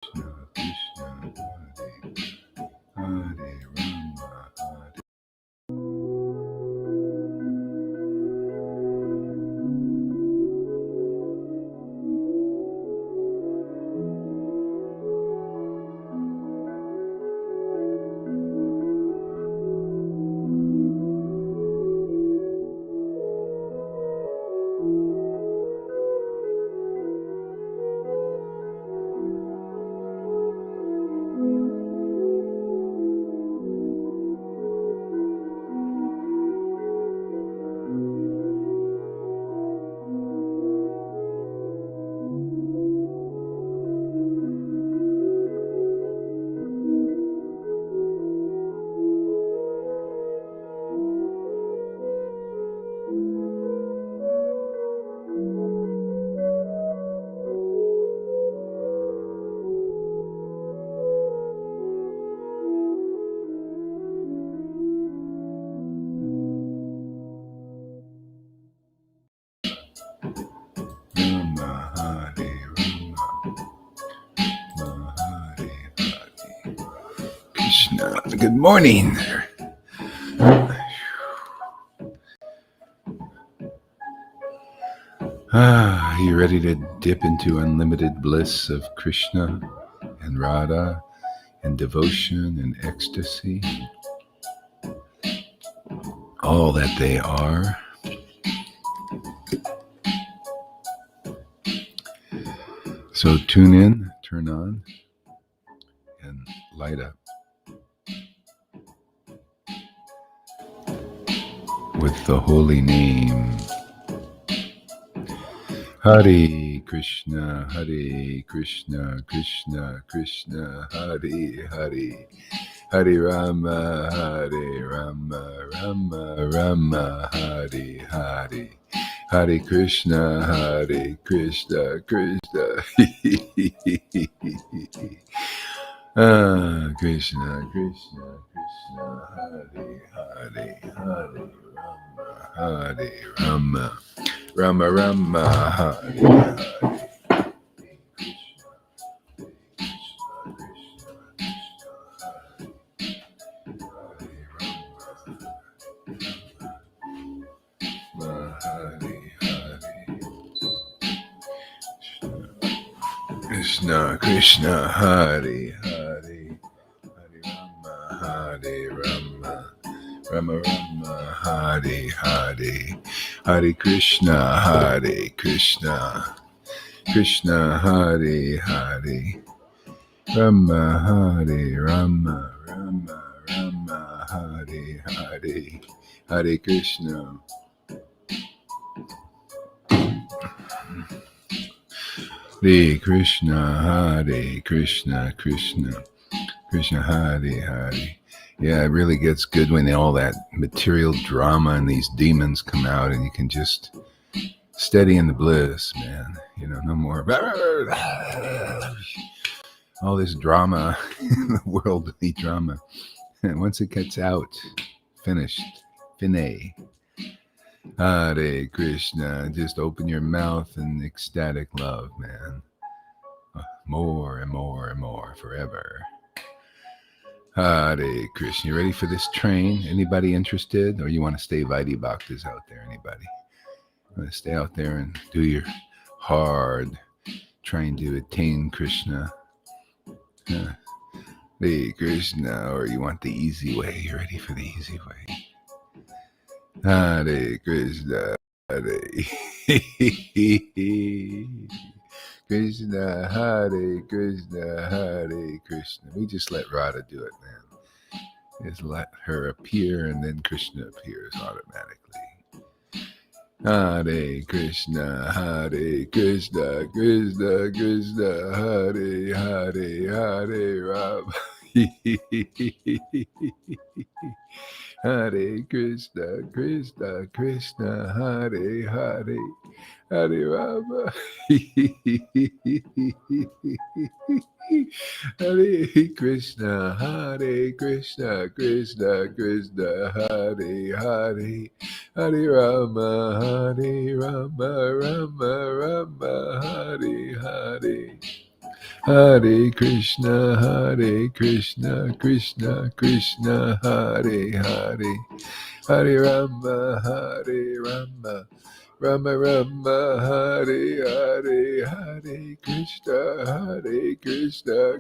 Krishna, Hare Rama, Hare. Rama, Hare Rama, Hare Hare. Krishna, good morning. You ready to dip into unlimited bliss of Krishna and Radha and devotion and ecstasy? All that they are. So tune in, turn on, and light up with the holy name. Hare Krishna, Krishna Krishna, Hare Hare. Hare Rama, Rama Rama, Hare Hare. Hare Krishna, Krishna Krishna, Krishna Hare Hare, Hare Rama, Rama Hare Hare. Krishna Krishna, Hare Hare, Hare Rama, Rama Hare Hare, Hare Krishna, Krishna Hare Hare, Rama Hare Rama, Rama Hare Hare, Hare Krishna. Hare Krishna, Krishna Hare Hare. Yeah, it really gets good when all that material drama and these demons come out and you can just steady in the bliss, man. You know, no more all this drama, the worldly drama. And once it gets out, finished, fine. Hare Krishna, just open your mouth in ecstatic love, man. More and more and more forever. Hare Krishna. You ready for this train? Anybody interested? Or you want to stay Vaidhi Bhaktas out there? Anybody? You want to stay out there and do your hard trying to attain Krishna? Hare Krishna. Or you want the easy way? You ready for the easy way? Hare Krishna, Hare Krishna, Hare Krishna, Hare Krishna. We just let Radha do it, man. Just let her appear, and then Krishna appears automatically. Hare Krishna, Krishna Krishna, Hare Hare, Hare Rama. Hare Krishna, Krishna Hare Hare, Hare Rama. Hare Krishna, Krishna Krishna, Hare Hare, Hare Rama, Rama Rama, Hare Hare. Hare Krishna, Hare Krishna, Krishna Krishna, Hare Hare, Hare Rama, Hare Rama, Rama Rama, Hare Hare, Hare Krishna,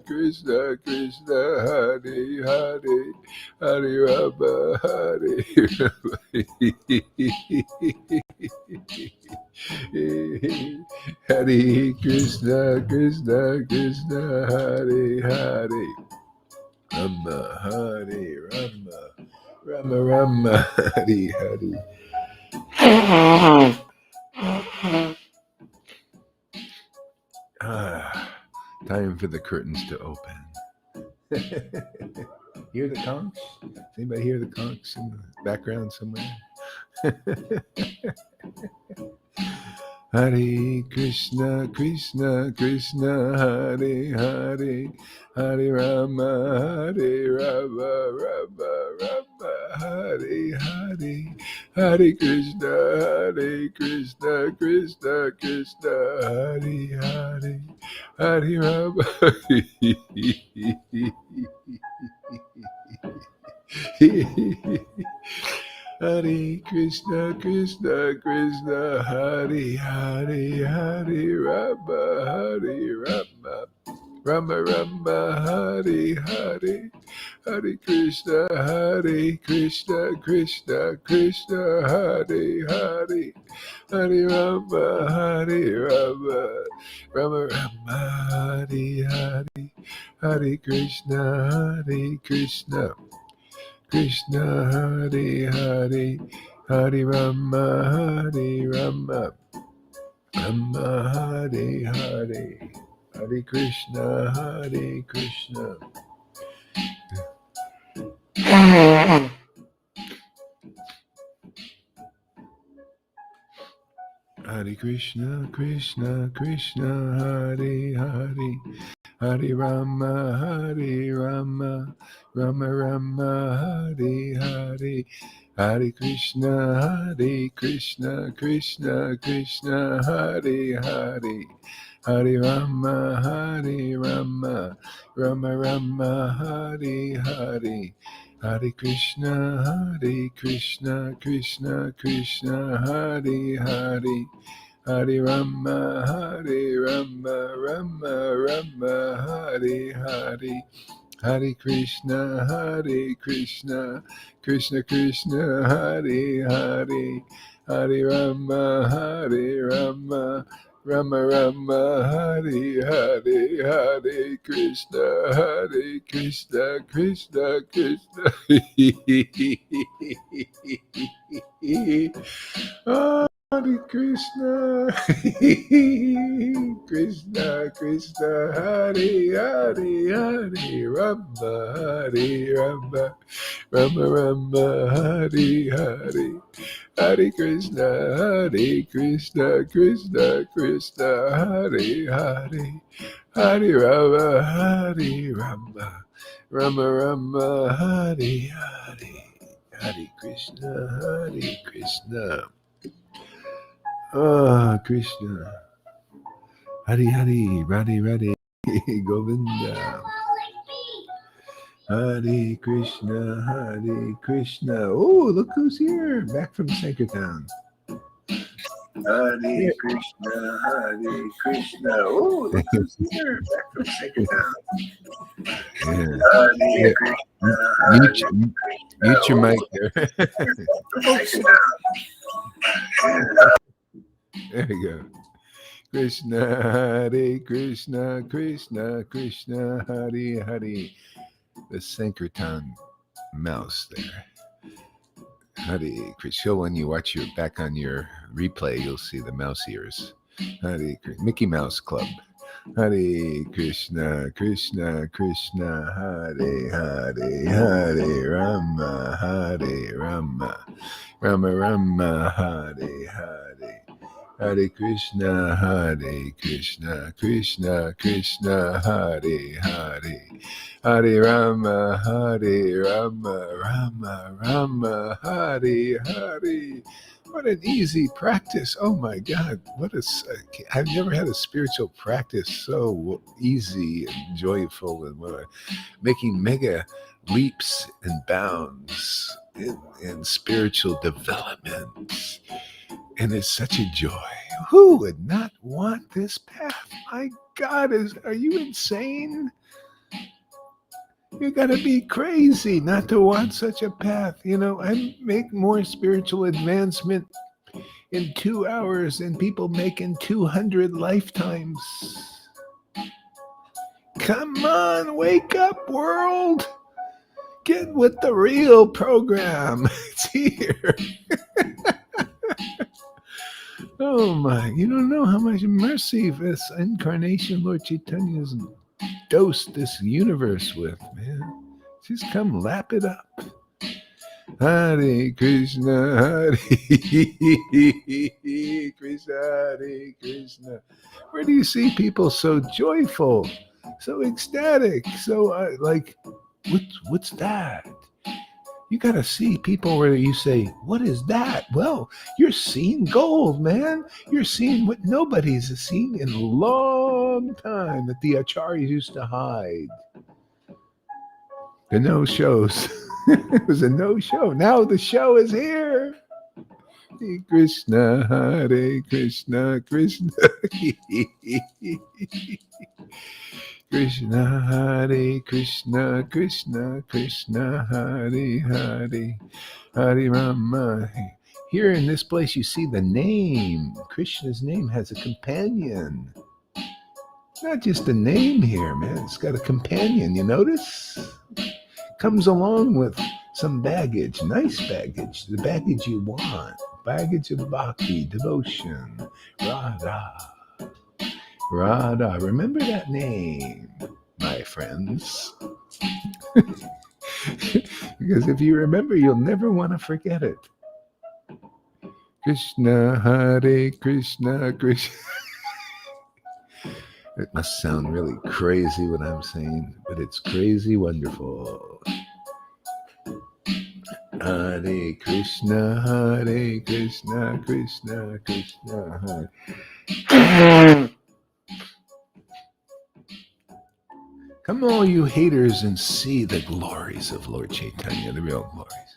Krishna Krishna, Hare Hare, Hare Rama, Hare Rama. Hare Krishna, Krishna Krishna, Hare Hare, Rama Hare Rama, Rama Rama, Hare Hare. Time for the curtains to open. Hear the conch? Does anybody hear the conch in the background somewhere? Hare Krishna, Krishna Krishna, Hare Hare, Hare Rama, Hare Rama, Rama Rama, Hare Hare, Hare Krishna, Krishna Krishna, Hare Hare, Hare Rama. Hare Krishna, Krishna Krishna, Hare Hare, Hare Rama, Hare Rama, Rama Rama, Hare Hare, Hare Krishna, Krishna Krishna, Hare Hare, Hare Rama, Hare Rama, Rama Rama, Hare Hare, Hare Krishna, Krishna Krishna, Hare Hare, Hare Rama, Hare Rama, Rama Hare Hare, Hare Krishna, Hare Krishna. Hare Krishna, Krishna Krishna, Hare Hare, Hare Rama, Hare Rama, Rama Rama, Hare Hare, Hare Krishna, Krishna Krishna, Hare Hare, Hare Rama, Hare Rama, Rama Rama, Hare Hare, Hare Krishna, Krishna Krishna, Hare Hare, Hare Rama, Hare Rama, Rama Rama, Hare Hare, Hare Krishna, Krishna Krishna, Hare Hare, Hare Rama, Hare Rama, Rama Rama, Hare Hare, Hare Krishna, Krishna Krishna. Hare Krishna, Krishna Krishna, Hare Hare, Hare Rama, Hare Rama, Rama Rama, Hare Hare, Hare Krishna, Krishna Krishna, Hare Hare, Hare Rama, Hare Rama, Rama Rama, Hare Hare, Hare Krishna, Krishna. Krishna. Hari Hari, Radhe Radhe, Govinda. Hare Krishna, Hare Krishna. Oh, look who's here, back from Sankirtan. Hare Krishna, Hare Krishna. Oh, look who's here, back from Sankirtan. Hare Krishna, mute your mic there. There you go. Krishna, Hare Krishna, Krishna Krishna, Hare Hare. The Sankirtan mouse there. Hare Krishna. When you watch your back on your replay, you'll see the mouse ears. Hare Krishna. Mickey Mouse Club. Hare Krishna, Krishna Krishna, Hare Hare, Hare Rama, Hare Rama, Rama Rama, Hare Hare, Hare Krishna, Krishna Krishna, Hare Hare, Hare Rama, Rama Rama, Hare Hare, What an easy practice. Oh my God. I've never had a spiritual practice so easy and joyful and making mega leaps and bounds in spiritual development. And it's such a joy. Who would not want this path? My God, are you insane? You gotta be crazy not to want such a path. I make more spiritual advancement in 2 hours than people make in 200 lifetimes. Come on, wake up, world. Get with the real program. It's here. Oh my, you don't know how much mercy this incarnation Lord Chaitanya has dosed this universe with, man. Just come lap it up. Hare Krishna, Hare Krishna, Hare Krishna. Where do you see people so joyful, so ecstatic, so what's that? You got to see people where you say, what is that? Well, you're seeing gold, man. You're seeing what nobody's seen in a long time that the acharyas used to hide. The no-shows. It was a no-show. Now the show is here. Hare Krishna, Hare Krishna, Krishna. Krishna, Hare Krishna, Krishna, Krishna, Hare Hare, Hare Rama. Here in this place you see the name. Krishna's name has a companion. Not just a name here, man. It's got a companion, you notice? Comes along with some baggage, nice baggage, the baggage you want. Baggage of bhakti, devotion, Radha. Radha, remember that name, my friends. Because if you remember, you'll never want to forget it. Krishna, Hare Krishna, Krishna. It must sound really crazy what I'm saying, but it's crazy wonderful. Hare Krishna, Hare Krishna, Krishna, Krishna, Hare. Come all you haters and see the glories of Lord Chaitanya, the real glories.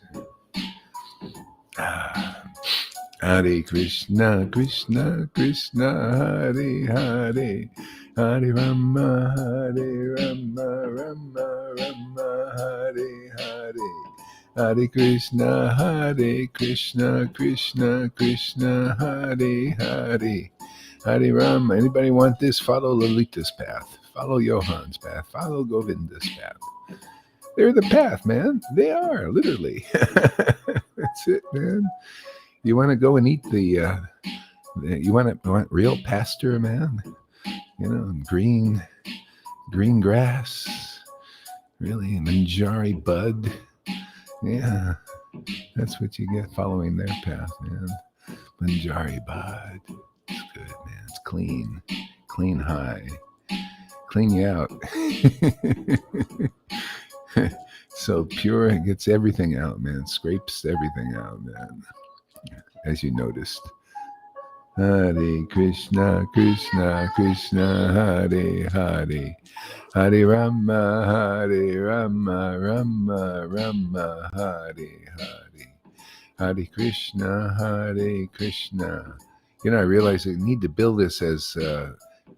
Hare Krishna, Krishna, Krishna, Hare Hare, Hare Rama, Hare Rama, Rama Rama, Hare Hare, Hare Krishna, Hare Krishna, Krishna, Krishna, Hare Hare, Hare Rama. Anybody want this? Follow Lalita's path. Follow Johan's path. Follow Govinda's path. They're the path, man. They are, literally. That's it, man. You want to go and eat you want real pasture, man? Green grass. Really, manjari bud. Yeah, that's what you get following their path, man. Manjari bud. It's good, man. It's clean high. Clean you out. So pure, it gets everything out, man. Scrapes everything out, man. As you noticed. Hare Krishna, Krishna, Krishna, Hare Hare, Hare Rama, Hare Rama, Rama Rama, Hare Hare, Hare Krishna, Hare Krishna. I realize I need to build this as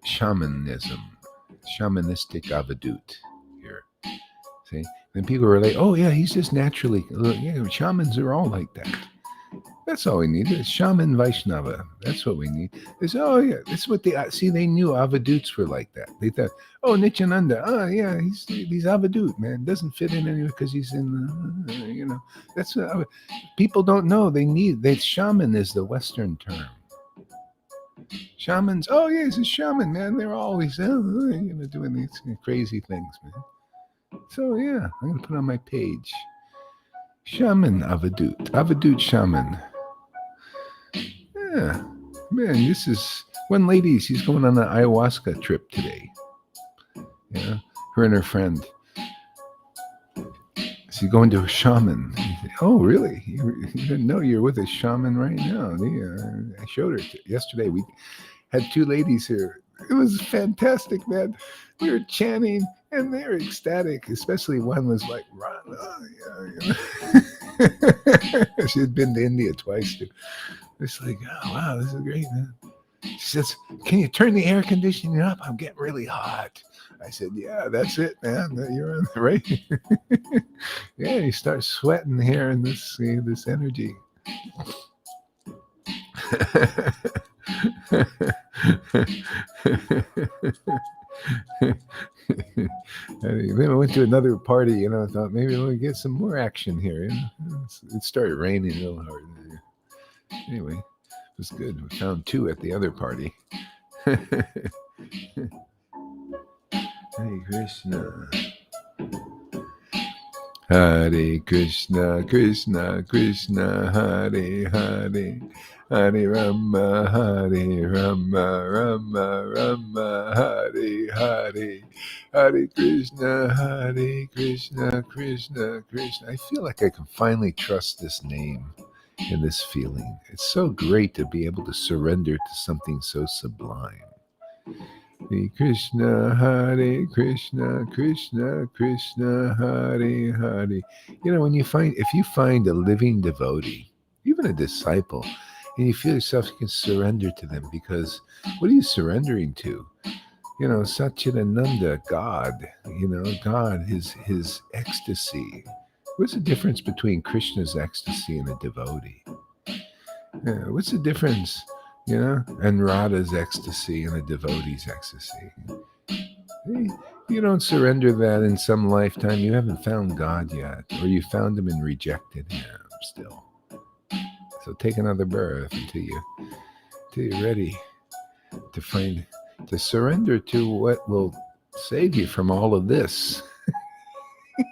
shamanistic avadut here. See? Then people are like, oh yeah, he's just naturally, shamans are all like that. That's all we need. It's shaman Vaishnava. That's what we need. That's what they knew avaduts were like that. They thought, oh, Nityananda, he's avadut, man. Doesn't fit in anywhere because he's in, that's what people don't know. Shaman is the Western term. Shamans, he's a shaman, man. They're always, doing these crazy things, man. So, yeah, I'm going to put on my page. Shaman avadut shaman. Yeah, man, this is one lady. She's going on an ayahuasca trip today. Yeah, her and her friend. She's going to a shaman. Oh, really? You didn't know you're with a shaman right now? I showed her yesterday. We had two ladies here. It was fantastic, man. We were chanting and they were ecstatic. Especially one was like, "Run!" She had been to India twice too. It's like, oh wow, this is great, man. She says, "Can you turn the air conditioning up? I'm getting really hot." I said, "Yeah, that's it, man. You're on the right." Yeah, you start sweating here in this energy. Then I went to another party, I thought maybe we'll get some more action here. It started raining real hard. Anyway, it was good. We found two at the other party. Hare Krishna. Hare Krishna, Krishna, Krishna, Hare Hare. Hare Rama, Hare Rama, Rama, Rama, Hare Hare. Hare Krishna, Hare Krishna, Krishna, Krishna. I feel like I can finally trust this name and this feeling. It's so great to be able to surrender to something so sublime. Hare Krishna, Hare Krishna, Krishna, Krishna, Hare Hare. If you find a living devotee, even a disciple, and you feel yourself, you can surrender to them, because what are you surrendering to? Satchidananda, God, God, his ecstasy. What's the difference between Krishna's ecstasy and a devotee? What's the difference, and Radha's ecstasy and a devotee's ecstasy? You don't surrender that in some lifetime, you haven't found God yet, or you found him and rejected him still. So take another birth until you're ready to surrender to what will save you from all of this.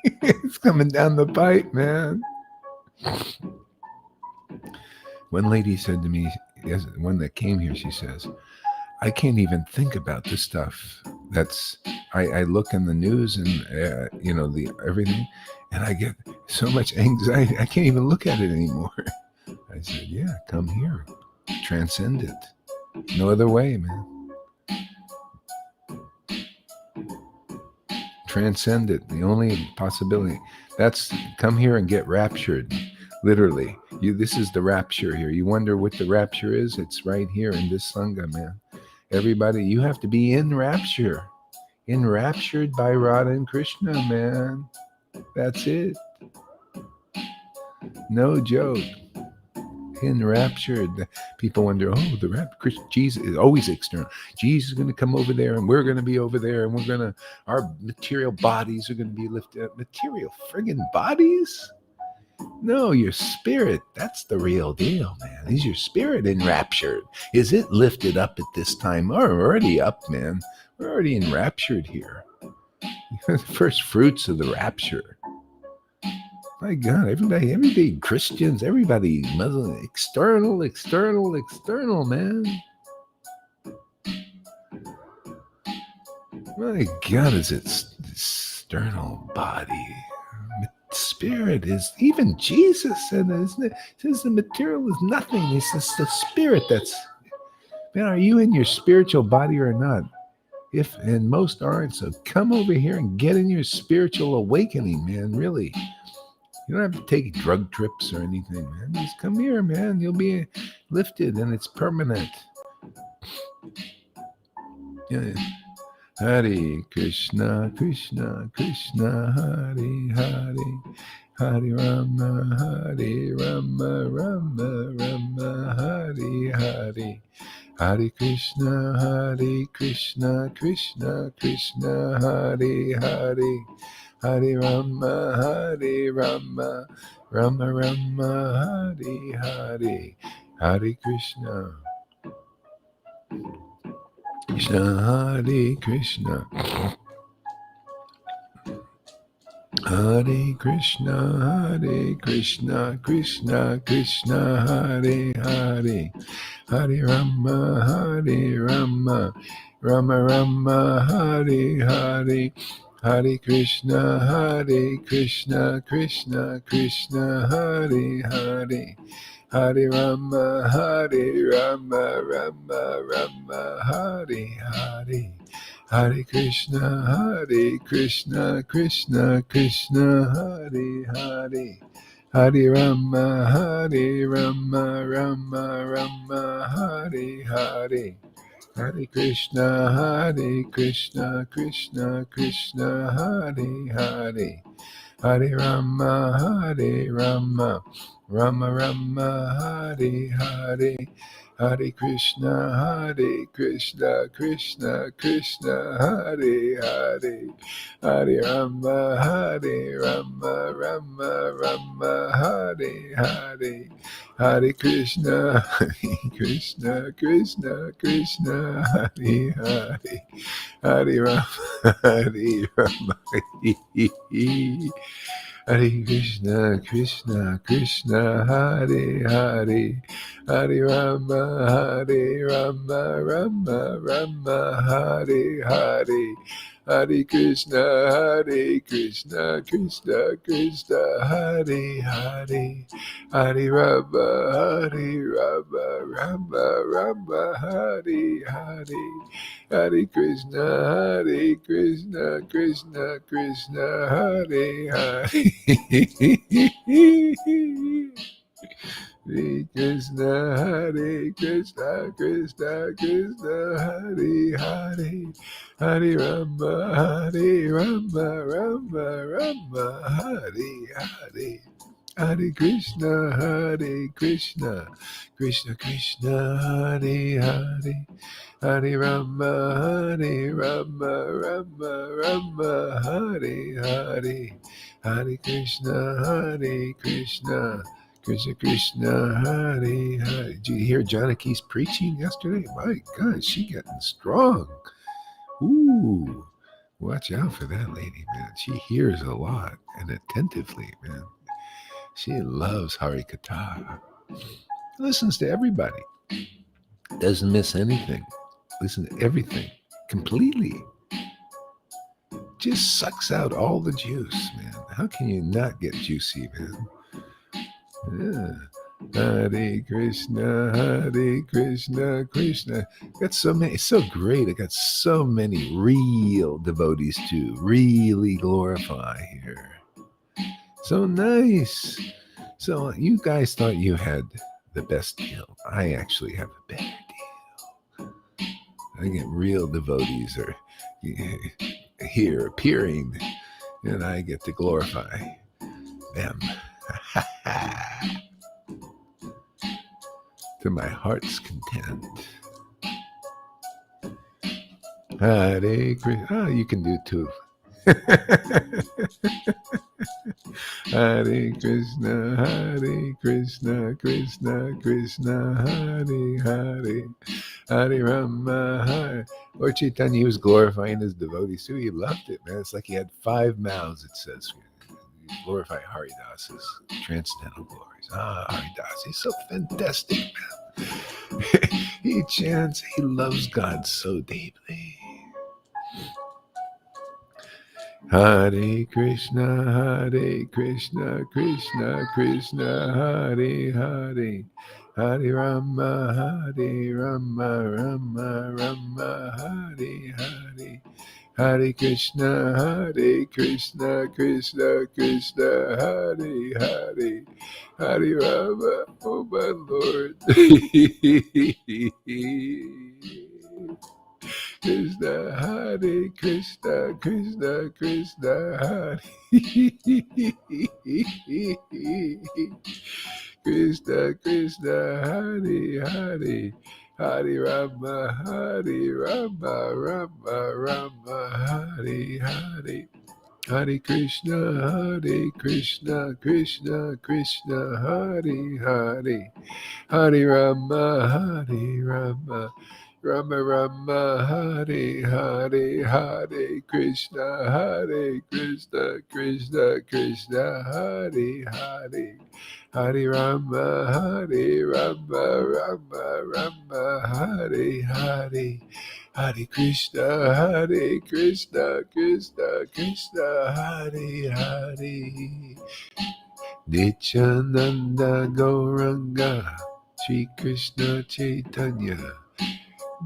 It's coming down the pipe, man. One lady said to me, one that came here, she says, I can't even think about this stuff. I look in the news and the everything, and I get so much anxiety. I can't even look at it anymore. I said, yeah, come here, transcend it. No other way, man. Transcend it. The only possibility. That's come here and get raptured. Literally, this is the rapture here. You wonder what the rapture is? It's right here in this Sangha, man. Everybody, you have to be in rapture. Enraptured by Radha and Krishna, man. That's it. No joke. Enraptured. People wonder, Jesus is always external. Jesus is going to come over there, and we're going to be over there, and our material bodies are going to be lifted up. Material friggin' bodies? No, your spirit. That's the real deal, man. Is your spirit enraptured? Is it lifted up at this time? We're already up, man. We're already enraptured here. The first fruits of the rapture. My God, everybody Christians, everybody Muslim, external, man. My God, is it external body? Spirit is, even Jesus said, isn't it? Says the material is nothing. It's just the spirit that's, man, are you in your spiritual body or not? And most aren't, so come over here and get in your spiritual awakening, man, really. You don't have to take drug trips or anything, man. Just come here, man. You'll be lifted, and it's permanent. Yeah. Hare Krishna, Krishna, Krishna, Hare Hare. Hare Rama, Hare Rama, Rama, Rama, Hare Hare. Hare Krishna, Hare Krishna, Krishna, Krishna, Hare Hare. Hare Rama, Hare Rama, Rama Rama, Hare Hare. Hare Krishna, Krishna, Hare Krishna. Hare Krishna, Hare Krishna, Krishna Krishna, Hare Hare. Hare Rama, Hare Rama, Rama Rama, Hare Hare. Hare Krishna, Krishna Krishna, Hare Hare. Hare Rama, Rama Rama, Hare Hare. Hare Krishna, Krishna Krishna, Hare Hare. Hare Rama, Rama Rama, Hare Hare. Hare Krishna, Krishna Krishna, Hare Hare. Hare Rama, Rama Rama, Hare Hare. Hare Krishna, Krishna Krishna, Hare Hare. Hare Rama, Rama Rama, Hare Hare. Hare Krishna, Krishna Krishna, Hare Hare. Hare Rama, Hare Rama. Hare Krishna, Krishna, Hare Hare. Hare Rama, Rama, Hare Hare. Hare Krishna, Krishna Krishna, Hare Hare. Hare Rama, Rama, Hare Hare. Hare Krishna, Krishna Krishna, Hare Hare. Hare Krishna, Krishna Krishna, Hare Hare. Hare Rama, Rama, Hare Hare. Hare Krishna, Krishna Krishna, Hare Hare. Hare Rama, Rama, Hare Hare. Hare Krishna, Krishna Krishna, Hare Hare. Did you hear Janaki's preaching yesterday? My God, she getting strong. Ooh, watch out for that lady, man. She hears a lot and attentively, man. She loves Harikatha. Listens to everybody. Doesn't miss anything. Listen to everything completely. Just sucks out all the juice, man. How can you not get juicy, man? Yeah. Hare Krishna, Krishna. Got so many. It's so great. I got so many real devotees to really glorify here. So nice. So you guys thought you had the best deal. I actually have a better deal. I get real devotees are here appearing, and I get to glorify them. To my heart's content. Hare Krishna. Oh, you can do it too. Hare Krishna, Krishna Krishna, Hare Hare. Hare Rama, Hare. Lord Chaitanya, he was glorifying his devotees too. He loved it, man. It's like he had 5 mouths, it says. He glorified Haridas's transcendental glories. Haridas, he's so fantastic, man. He chants, he loves God so deeply. Hare Krishna, Krishna Krishna, Hare Hare. Hare Rama, Rama, Hare Hare. Hare Krishna, Krishna Hare Hare. Hare Rama, oh my Lord. Krishna, Hare Krishna, Krishna Hare. Krishna, Hare Hare. Hare Rama, Rama, Hare Hare. Hare Krishna, Krishna Hare Hare. Hare Rama, Rama Rama, Hare Hare, Hare Krishna, Krishna Krishna, Hare Hare. Hare Rama, Hare Rama, Rama Rama, Hare Hare. Hare Krishna, Krishna Krishna, Hare Hare. Nityananda Gauranga, Sri Krishna Chaitanya,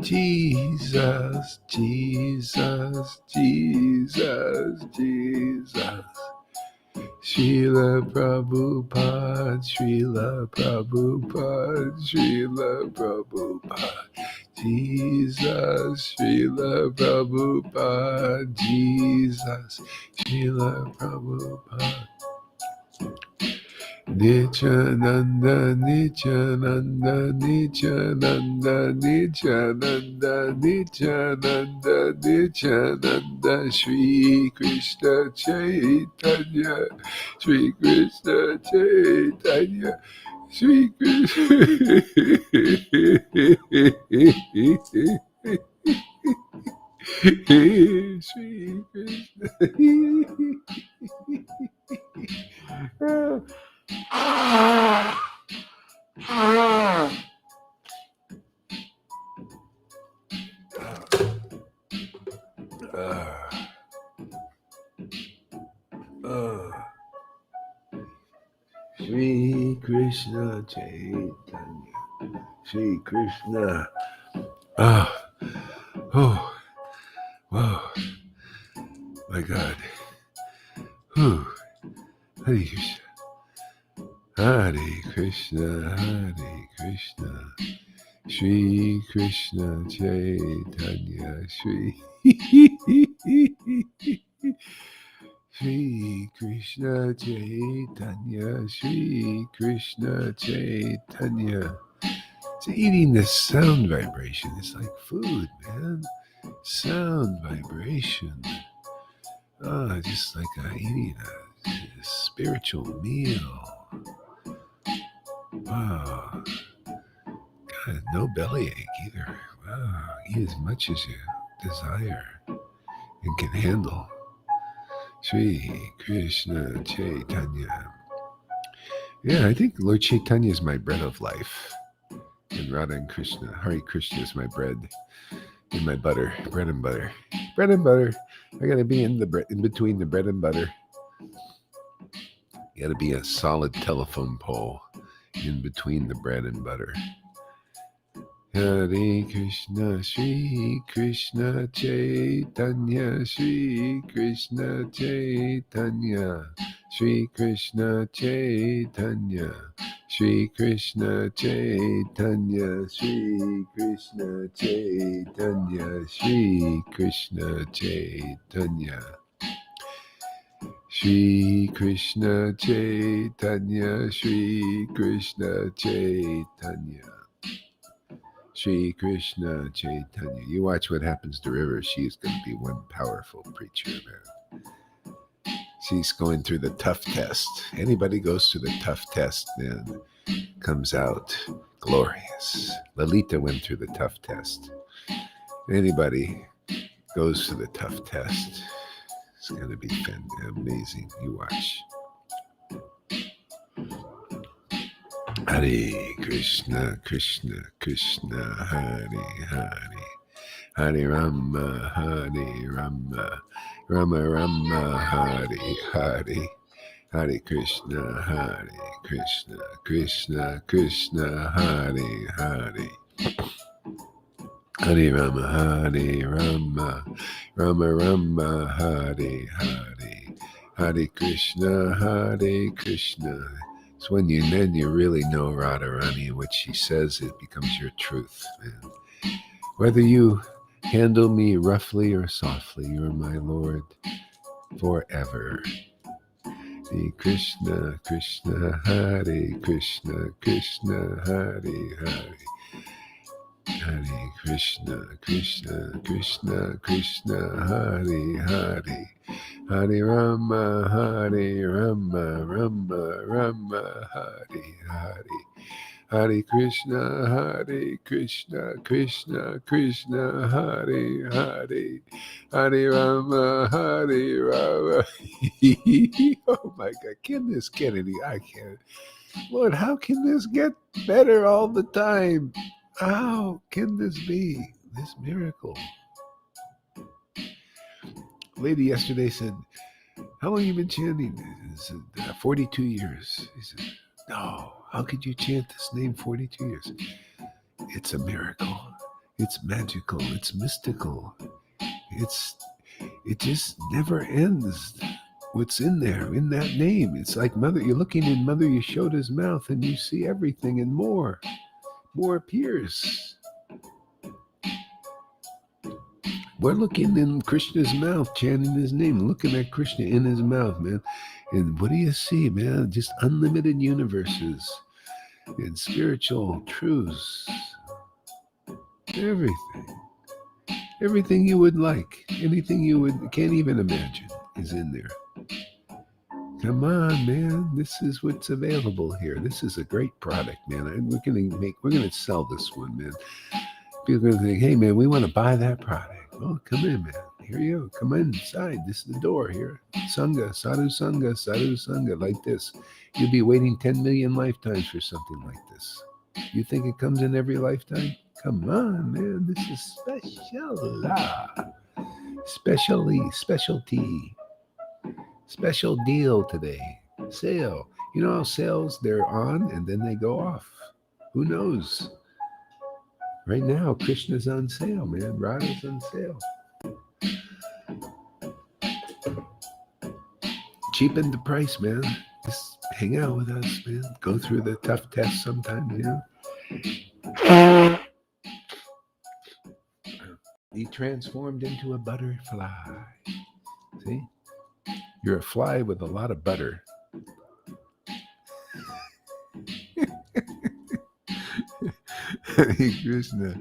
Jesus, Jesus, Jesus, Jesus. Srila Prabhupada, Srila Prabhupada, Srila Prabhupada. Jesus, Srila Prabhupada, Jesus, Srila Prabhupada. Nityananda, Nityananda, Nityananda, Nityananda, Nityananda, Nityananda, Shri Krishna Chaitanya, Shri Krishna Chaitanya, Shri Krishna. Shri Krishna. Shri Krishna Chaitanya, Shri Krishna. Oh, wow, my God. Whew. Hare Krishna, Hare Krishna, Hare Krishna. Shri Krishna Chaitanya, Shri Shri Krishna Chaitanya, Shri Krishna Chaitanya. So eating this sound vibration is like food, man. Sound vibration. Just like eating a spiritual meal. Wow. God, no bellyache either. Wow. Eat as much as you desire and can handle. Shri Krishna Chaitanya. Yeah, I think Lord Chaitanya is my bread of life. And Radha and Krishna, Hare Krishna is my bread and my butter. Bread and butter. Bread and butter. I gotta be in between the bread and butter. You gotta be a solid telephone pole in between the bread and butter. Hare Krishna, Shri Krishna Chaitanya, Shri Krishna Chaitanya, Shri Krishna Chaitanya, Shri Krishna Chaitanya, Shri Krishna Chaitanya, Shri Krishna Chaitanya. Shri Krishna Chaitanya, Shri Krishna Chaitanya. Shri Krishna Chaitanya. You watch what happens to River. She's going to be one powerful preacher, man. She's going through the tough test. Anybody goes through the tough test, man, comes out glorious. Lalita went through the tough test. Anybody goes through the tough test, it's going to be amazing. You watch. Hare Krishna, Krishna, Krishna, Hare Hare. Hare Rama, Hare Rama, Rama Rama, Hare Hare. Hare Krishna, Hare Krishna, Krishna, Krishna, Hare Hare. Hare Rama, Hare Rama, Rama Rama, Hare Hare. Hare Krishna, Hare Krishna. It's when you really know Radharani and what she says, it becomes your truth, man. Whether you handle me roughly or softly, you're my Lord forever. Hare Krishna, Krishna, Hare Krishna, Krishna, Hare Hare. Hare Krishna, Krishna, Krishna, Krishna, Hare Hare. Hare Rama, Rama, Rama, Hare Hare. Hare Krishna, Krishna Krishna, Hare Hare, Hare Rama, Hare Rama. Oh my God, can this get any? I can't. Lord, how can this get better all the time? How can this be? This miracle. Lady yesterday said, how long have you been chanting? I said, 42 years. He said, no, how could you chant this name 42 years? It's a miracle. It's magical. It's mystical. It just never ends. What's in there, in that name? It's like Mother, you're looking in Mother Yashoda's mouth and you see everything and more. More appears. We're looking in Krishna's mouth, chanting his name, looking at Krishna in his mouth, man. And what do you see, man? Just unlimited universes and spiritual truths. Everything. Everything you would like. Anything you can't even imagine is in there. Come on, man. This is what's available here. This is a great product, man. We're gonna sell this one, man. People are gonna think, hey man, we want to buy that product. Oh, come in, man. Here you go. Come inside. This is the door here. Sangha, sadhu sangha, like this. You'll be waiting 10 million lifetimes for something like this. You think it comes in every lifetime? Come on, man. This is special. Specialty. Special deal today. Sale. You know how sales, they're on and then they go off. Who knows? Right now, Krishna's on sale, man. Radha's on sale. Cheapen the price, man. Just hang out with us, man. Go through the tough tests sometimes, you know. Be transformed into a butterfly. See? You're a fly with a lot of butter. Hare Krishna.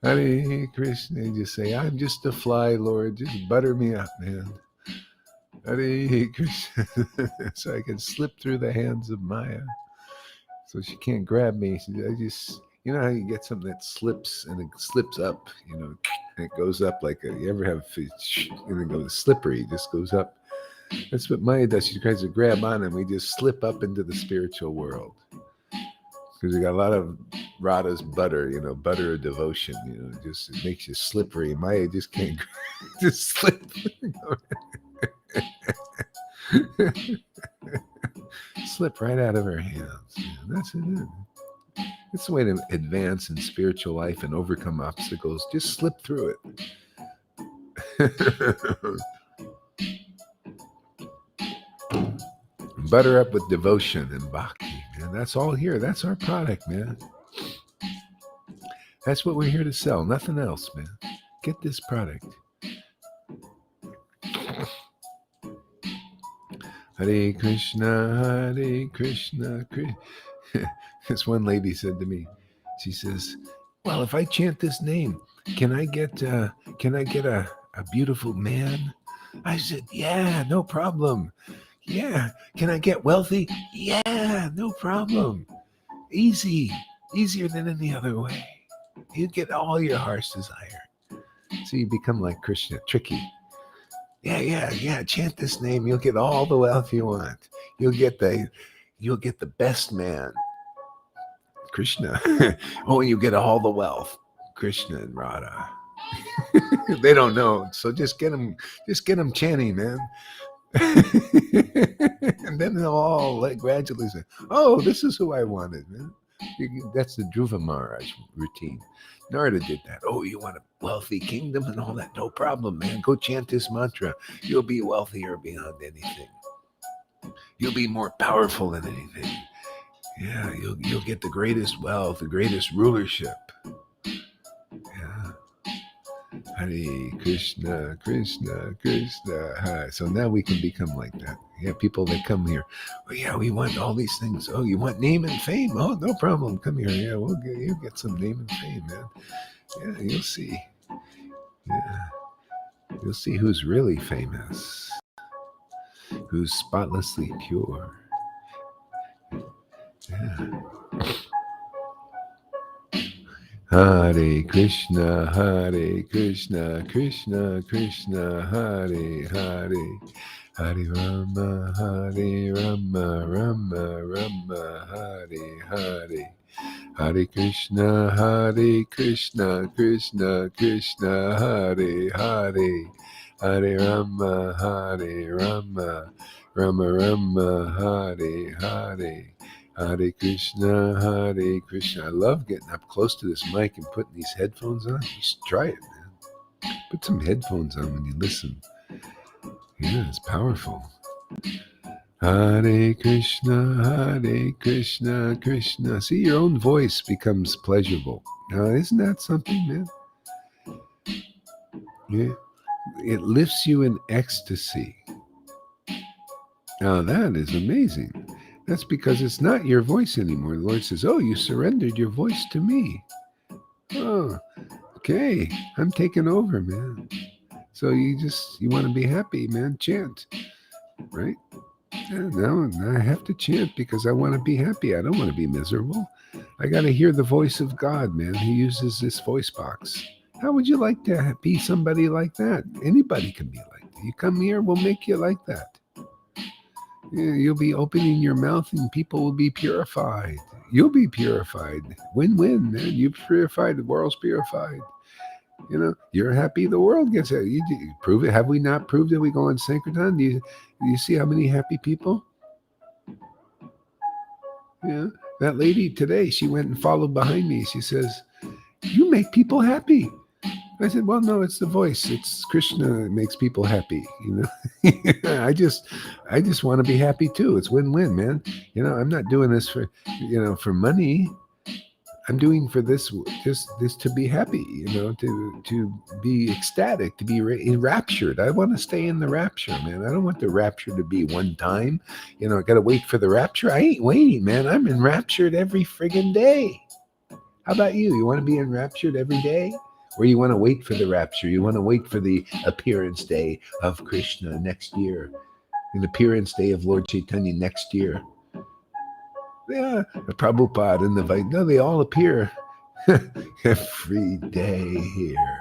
Hare Krishna. Just say, I'm just a fly, Lord. Just butter me up, man. Hare Krishna. So I can slip through the hands of Maya. So she can't grab me. I just, you know how you get something that slips and it slips up, you know, and it goes up like you ever have fish and it goes slippery, it just goes up. That's what Maya does. She tries to grab on and we just slip up into the spiritual world. Because we got a lot of Radha's butter, you know, butter of devotion, you know, just it makes you slippery. Maya just can't just slip. Slip right out of her hands. Yeah, that's it. It's the way to advance in spiritual life and overcome obstacles. Just slip through it. Butter up with devotion and bhakti, man. That's all here. That's our product, man. That's what we're here to sell. Nothing else, man. Get this product. Hare Krishna, Hare Krishna. This one lady said to me, she says, well, if I chant this name, can I get a beautiful man? I said, yeah, no problem. Yeah. Can I get wealthy? Yeah, no problem. Easy. Easier than any other way. You get all your heart's desire. So you become like Krishna, tricky. Yeah. Chant this name. You'll get all the wealth you want. You'll get the best man. Krishna. Oh, you get all the wealth. Krishna and Radha. They don't know. So just get them chanting, man. And then they'll all gradually say, oh, this is who I wanted, man. That's the Dhruva Maharaj routine. Narada did that. Oh, you want a wealthy kingdom and all that? No problem, man. Go chant this mantra. You'll be wealthier beyond anything. You'll be more powerful than anything. Yeah, you'll get the greatest wealth, the greatest rulership. Yeah. Hare Krishna, Krishna, Krishna. Hare. So now we can become like that. Yeah, people that come here. Oh yeah, we want all these things. Oh, you want name and fame? Oh, no problem. Come here. Yeah, you'll get some name and fame, man. Yeah, you'll see. Yeah, you'll see who's really famous, who's spotlessly pure. Yeah. Hare Krishna, Krishna Krishna, Hare Hare, Hare Rama, Rama Rama, Hare Hare. Hare Krishna, Krishna Krishna, Hare Hare, Hare Rama, Rama, Hare Hare. Hare Krishna, Krishna. I love getting up close to this mic and putting these headphones on. You should try it, man. Put some headphones on when you listen. Yeah, it's powerful. Hare Krishna, Krishna. See, your own voice becomes pleasurable. Now, isn't that something, man? Yeah. It lifts you in ecstasy. Now, that is amazing. That's because it's not your voice anymore. The Lord says, oh, you surrendered your voice to me. Oh, okay. I'm taking over, man. So you want to be happy, man. Chant, right? Yeah, now I have to chant because I want to be happy. I don't want to be miserable. I got to hear the voice of God, man. He uses this voice box. How would you like to be somebody like that? Anybody can be like that. You come here, we'll make you like that. Yeah, you'll be opening your mouth and people will be purified. You'll be purified. Win-win, man. You're purified. The world's purified. You know, you're happy. The world gets it. You prove it. Have we not proved it? We go on Sankirtan. Do you see how many happy people? Yeah. That lady today, she went and followed behind me. She says, you make people happy. I said, well, no, it's the voice. It's Krishna that makes people happy. You know, I just want to be happy too. It's win-win, man. You know, I'm not doing this for money. I'm doing for this to be happy, you know, to be ecstatic, to be enraptured. I want to stay in the rapture, man. I don't want the rapture to be one time. You know, I got to wait for the rapture. I ain't waiting, man. I'm enraptured every friggin' day. How about you? You want to be enraptured every day? Or you want to wait for the rapture? You want to wait for the appearance day of Krishna next year, the appearance day of Lord Chaitanya next year. Yeah, the Prabhupada and the no, they all appear every day here.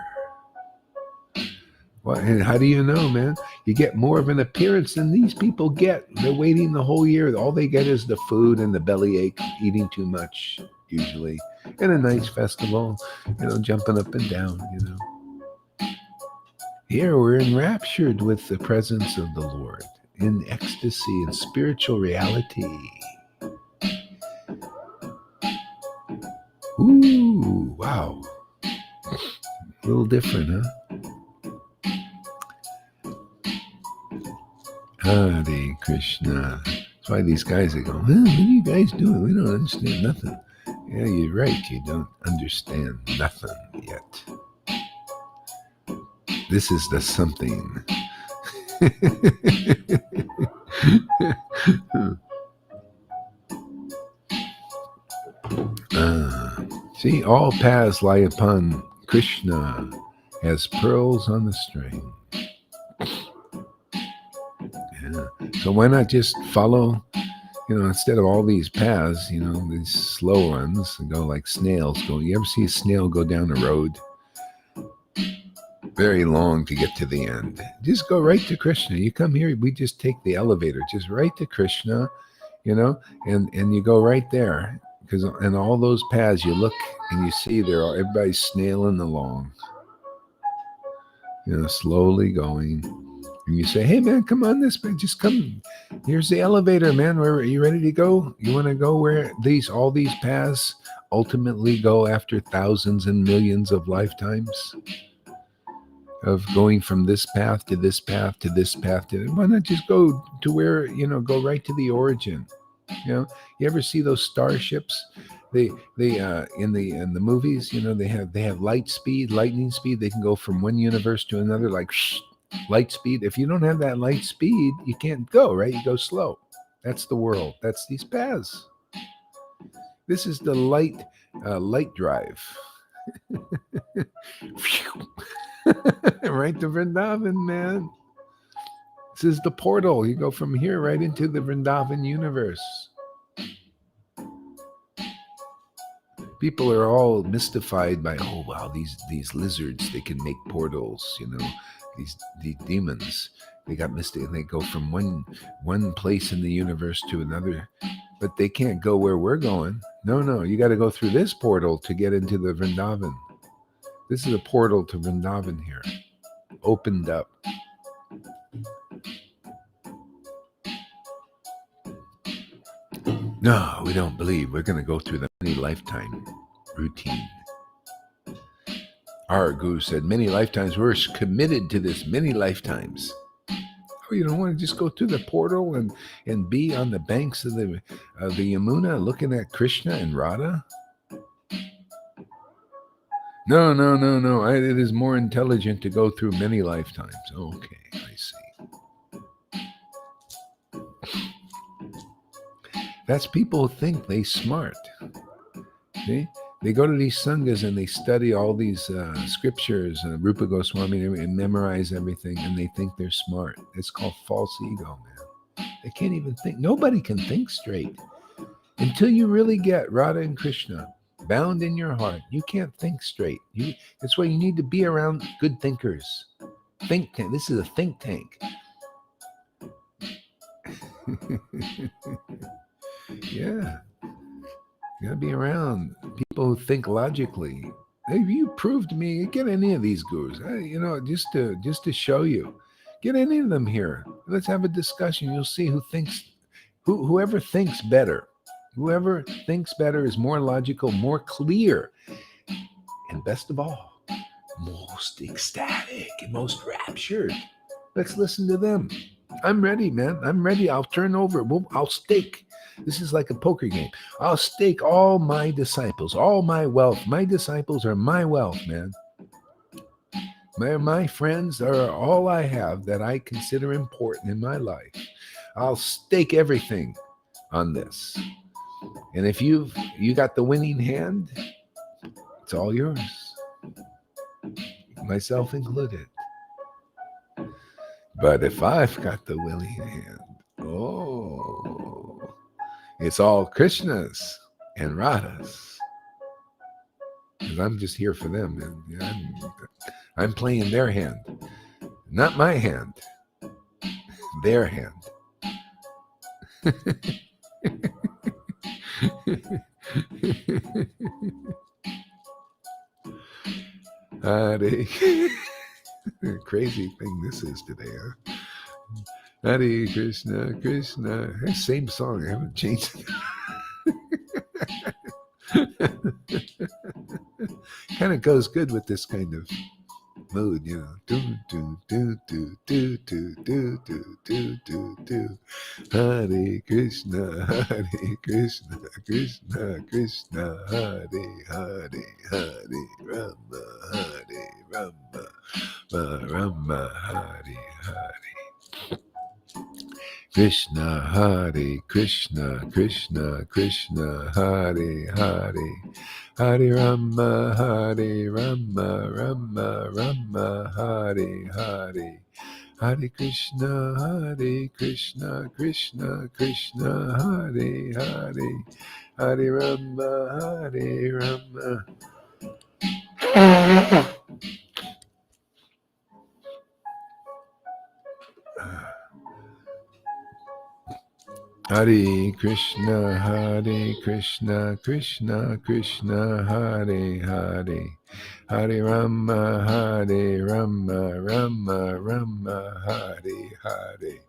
Well, and how do you know, man? You get more of an appearance than these people get. They're waiting the whole year. All they get is the food and the bellyache, eating too much, usually. And a nice festival, you know, jumping up and down, you know. Here we're enraptured with the presence of the Lord, in ecstasy and spiritual reality. Ooh, wow. A little different, huh? Hare Krishna. That's why these guys are going, well, what are you guys doing? We don't understand nothing. Yeah, you're right. You don't understand nothing yet. This is the something. See, all paths lie upon Krishna as pearls on the string. Yeah. So why not just follow, you know, instead of all these paths, you know, these slow ones, and go like snails go. You ever see a snail go down a road? Very long to get to the end. Just go right to Krishna. You come here, we just take the elevator, just right to Krishna, you know, and you go right there. Because in all those paths, you look and you see everybody's snailing along, you know, slowly going. And you say, hey, man, come on this way. Just come. Here's the elevator, man. Where are you ready to go? You want to go where all these paths ultimately go after thousands and millions of lifetimes of going from this path to this path to this path to, why not just go to where, you know, go right to the origin? You know, you ever see those starships? They in the movies, you know, they have lightning speed. They can go from one universe to another like light speed. If you don't have that light speed, you can't go, right? You go slow. That's the world. That's these paths. This is the light drive. Right to Vrindavan, man. This is the portal. You go from here right into the Vrindavan universe. People are all mystified by, oh wow, these lizards, they can make portals, these demons. They got mystic and they go from one place in the universe to another, but they can't go where we're going. No, you got to go through this portal to get into the Vrindavan. This is a portal to Vrindavan here, opened up. No, we don't believe. We're going to go through the many lifetime routine. Our guru said many lifetimes. We're committed to this many lifetimes. Oh, you don't want to just go through the portal and be on the banks of the Yamuna looking at Krishna and Radha? No. It is more intelligent to go through many lifetimes. Okay, I see. That's people who think they smart. See? They go to these sanghas and they study all these scriptures, Rupa Goswami, and memorize everything, and they think they're smart. It's called false ego, man. They can't even think. Nobody can think straight. Until you really get Radha and Krishna bound in your heart, you can't think straight. That's why you need to be around good thinkers. Think tank. This is a think tank. Yeah. You gotta be around people who think logically. Hey, you prove to me, get any of these gurus, just to show you. Get any of them here. Let's have a discussion. You'll see whoever thinks better. Whoever thinks better is more logical, more clear, and best of all, most ecstatic and most raptured. Let's listen to them. I'm ready, man. I'm ready. I'll turn over. I'll stake. This is like a poker game. I'll stake all my disciples, all my wealth. My disciples are my wealth, man. My friends are all I have that I consider important in my life. I'll stake everything on this. And if you got the winning hand, it's all yours. Myself included. But if I've got the willing hand, it's all Krishna's and Radha's. Because I'm just here for them. And I'm playing their hand. Not my hand. Their hand. Hare. Crazy thing this is today, huh? Hare Krishna, Krishna. Same song. I haven't changed it. Kind of goes good with this kind of mood, Do, do, do, do, do, do, do, do, do, do, do. Hare Krishna, Hare Krishna, Krishna, Krishna, Hare, Hare, Hare Rama, Hare Rama, Rama, Hare, Hare. Krishna, Hare Krishna, Krishna, Krishna, Hare, Hare. Hare Rama, Hare Rama, Rama, Rama, Hare, Hare. Hare Krishna, Krishna, Krishna, Hare, Hare. Hare Rama, Hare Rama. Hare Krishna, Krishna, Krishna, Hare, Hare. Hare Rama, Hare Rama, Rama, Rama, Hare, Hare.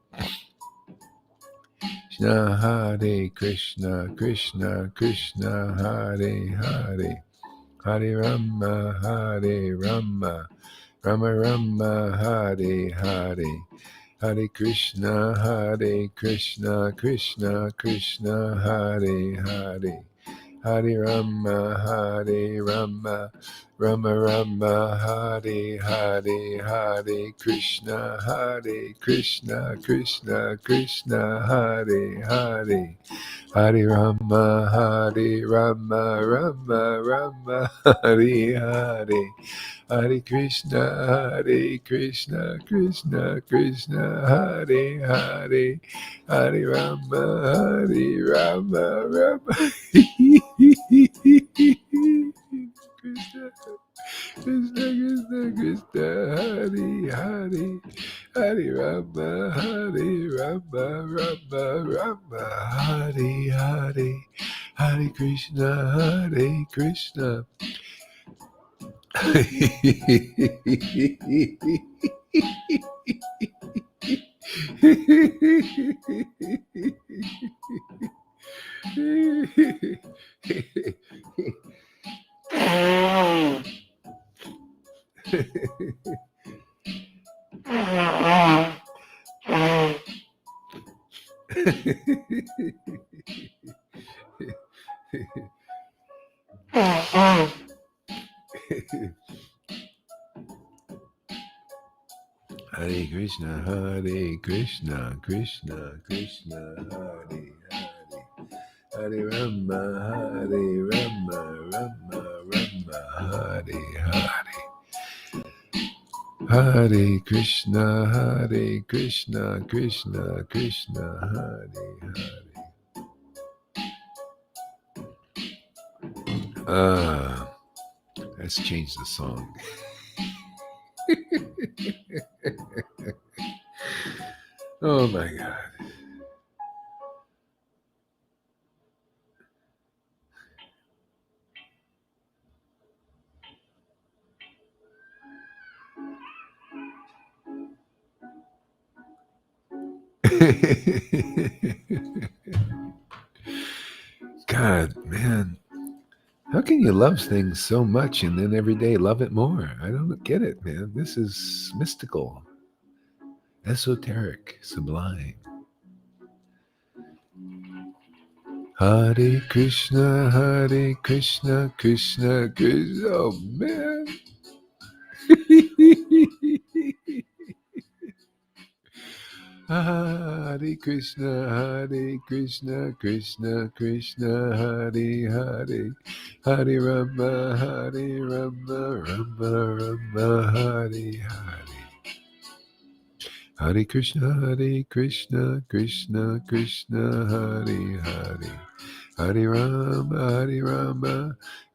Krishna, Krishna, Krishna, Hare, Hare. Hare Rama, Hare Rama, Rama, Rama, Hare, Hare. Hare Krishna, Krishna, Krishna, Hare, Hare. Hare Rama, Hare Rama, Rama, Rama, Hare, Hare. Hare Krishna, Krishna, Krishna, Hare, Hare. Hare Rama, Hare Rama, Rama, Rama, Hare, Hare. Hare Krishna, Krishna, Krishna, Hare, Hare. Hare Rama, Rama. Krishna, Krishna, Hare Hare, Hare Rama, Hare Rama, Rama Rama, Hare Hare, Hare Krishna, Hare Krishna. Hare Krishna, Hare Krishna, Krishna Krishna, Hare Hare, Hare Rama, Hare Rama, Rama Rama, Hare Hare. Hare Krishna, Hare Krishna, Krishna Krishna, Hare Hare. Let's change the song. Oh my God. God, man. How can you love things so much and then every day love it more? I don't get it, man. This is mystical, esoteric, sublime. Hare Krishna, Hare Krishna, Krishna Krishna. Oh, man. Hare Krishna, Hare Krishna, Krishna Krishna, Hare Hare, Hare Rama, Hare Rama, Rama Rama, Hare Hare. Hare Krishna, Krishna Krishna, Hare Hare, Hare Rama,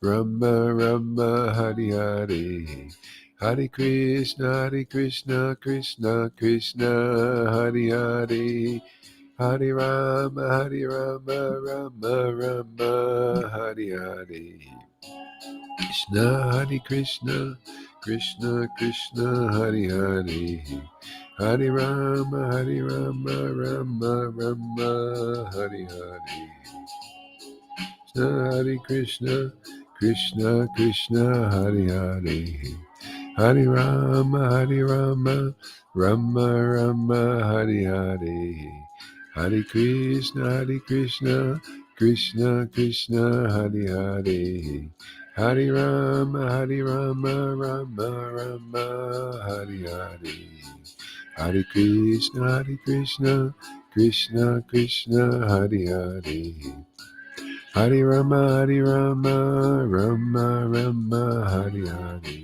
Rama Rama, Hare Hare. Hare Krishna, Krishna Krishna, Hare Hare, Hare Rama, Rama Rama, Hare Hare. Krishna, Krishna Krishna, Hare Hare, Hare Rama, Rama Rama, Hare Hare. Hare Krishna, Krishna Krishna, Hare Hare, Hare Rama, Rama Rama, Hare Hare. Hare Krishna, Krishna Krishna, Hare Hare, Hare Rama, Rama Rama, Hare Hare. Hare Krishna, Krishna Krishna, Hare Hare, Hare Rama, Rama Rama, Hare Hare.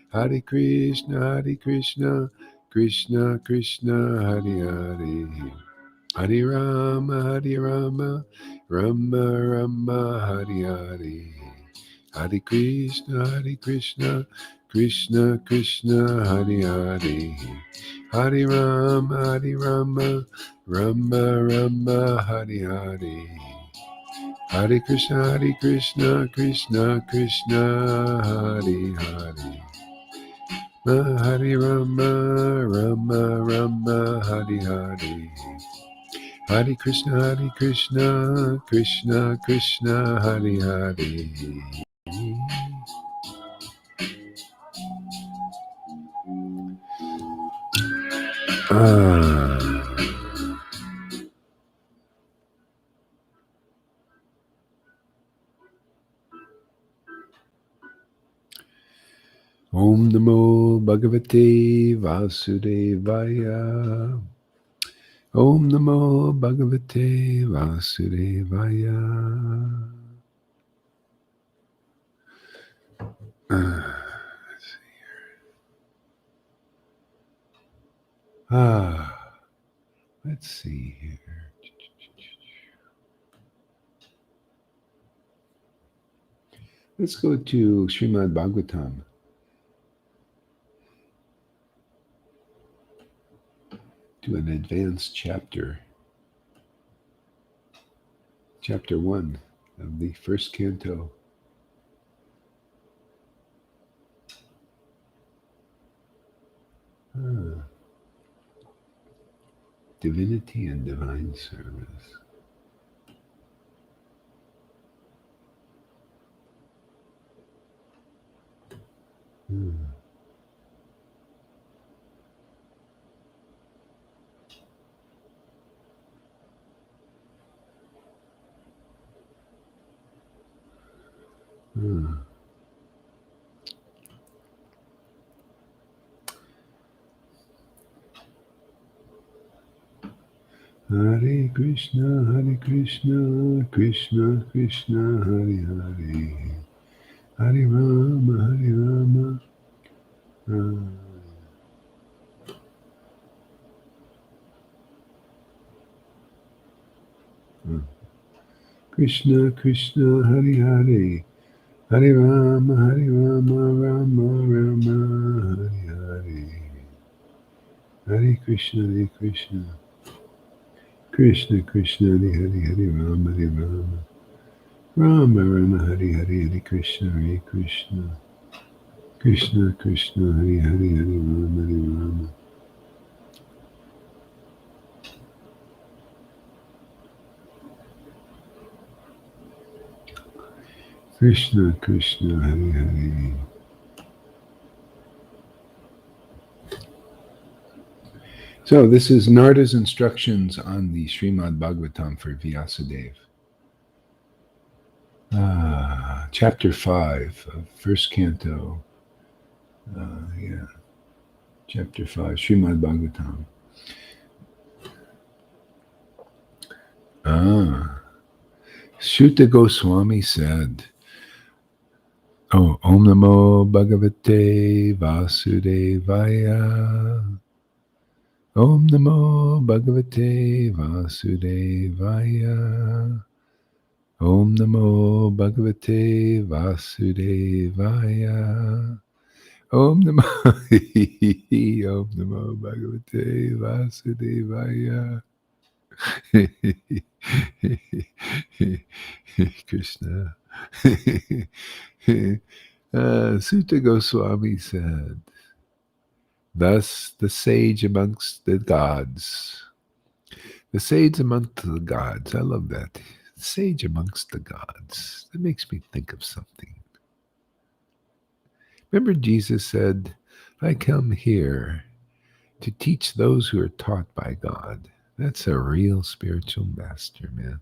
Hare Krishna, Krishna Krishna, Hare Hare. Hare Rama, Rama Rama, Hare Hare. Hare Krishna, Krishna Krishna, Hare Hare. Hare Rama, Rama Rama, Hare Hare. Hare Krishna, Krishna Krishna, Hare Hare. Hare Rama, Rama, Hare Hare. Hare Krishna, Krishna Krishna, Hare Hare. Om Namo Bhagavate Vasudevaya. Om Namo Bhagavate Vasudevaya. Let's see here. Let's see here. Let's go to Srimad Bhagavatam. To an advanced chapter. Chapter 1 of the first canto. Divinity and divine service. Hare Krishna, Krishna Krishna, Hare Hare, Hare Rama, Rama. Krishna Krishna, Hare Hare, Hare Rama, Rama Rama, Hare Hare. Hare Krishna, Krishna Krishna, Hare Hare, Hare Rama, Rama Rama, Hare Hare, Hare Krishna, Krishna Krishna, Hare Hare, Hare Rama, Rama. Krishna Krishna, Hare Hare. So this is Narada's instructions on the Srimad Bhagavatam for Vyasadeva. Chapter 5 of first canto. Chapter 5, Srimad Bhagavatam. Shuta Goswami said, Om Namo Bhagavate Vasudevaya. Om Namo Bhagavate Vasudevaya. Om Namo Bhagavate Vasudevaya. Om Namo Om Namo Bhagavate Vasudevaya. Krishna. Sutta Goswami said, thus the sage amongst the gods. The sage amongst the gods. I love that. Sage amongst the gods. That makes me think of something. Remember Jesus said, I come here to teach those who are taught by God. That's a real spiritual master, man.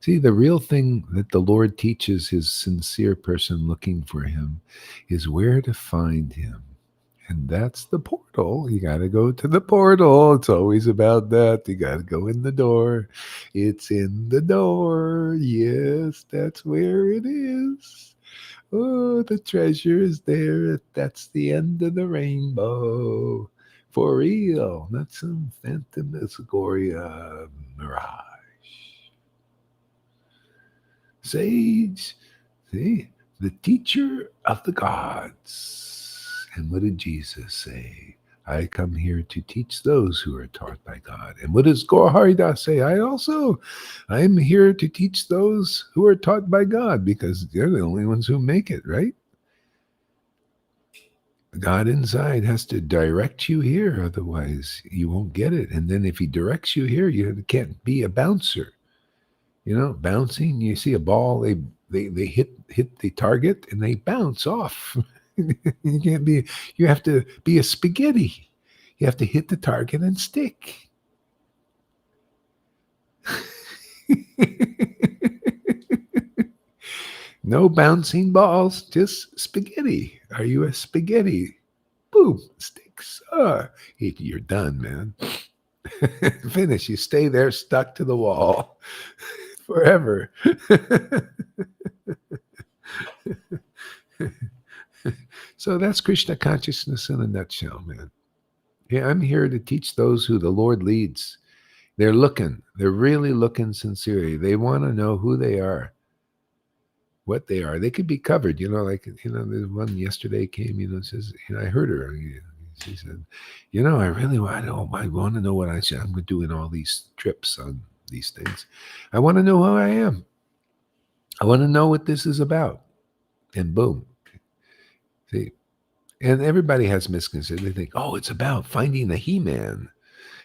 See, the real thing that the Lord teaches his sincere person looking for him is where to find him. And that's the portal. You got to go to the portal. It's always about that. You got to go in the door. It's in the door. Yes, that's where it is. Oh, the treasure is there. That's the end of the rainbow. For real, not some phantasmagoria mirage. Sage, see, the teacher of the gods. And what did Jesus say? I come here to teach those who are taught by God. And what does Gaur Haridas say? I'm here to teach those who are taught by God, because they're the only ones who make it, right? God inside has to direct you here, otherwise you won't get it. And then if he directs you here, you can't be a bouncer. You know, bouncing, you see a ball, they hit the target and they bounce off. You can't be, you have to be a spaghetti. You have to hit the target and stick. No bouncing balls, just spaghetti. Are you a spaghetti? Boom, sticks. You're done, man. Finish. You stay there stuck to the wall forever. So that's Krishna consciousness in a nutshell, man. Yeah, I'm here to teach those who the Lord leads. They're really looking sincerely. They want to know who they are. what they are. They could be covered, like, the one yesterday came, says, I heard her. She said, I really I want to know what I said. I'm doing all these trips on these things. I want to know who I am. I want to know what this is about. And boom. See, and everybody has misconceptions. They think, oh, it's about finding the He-Man.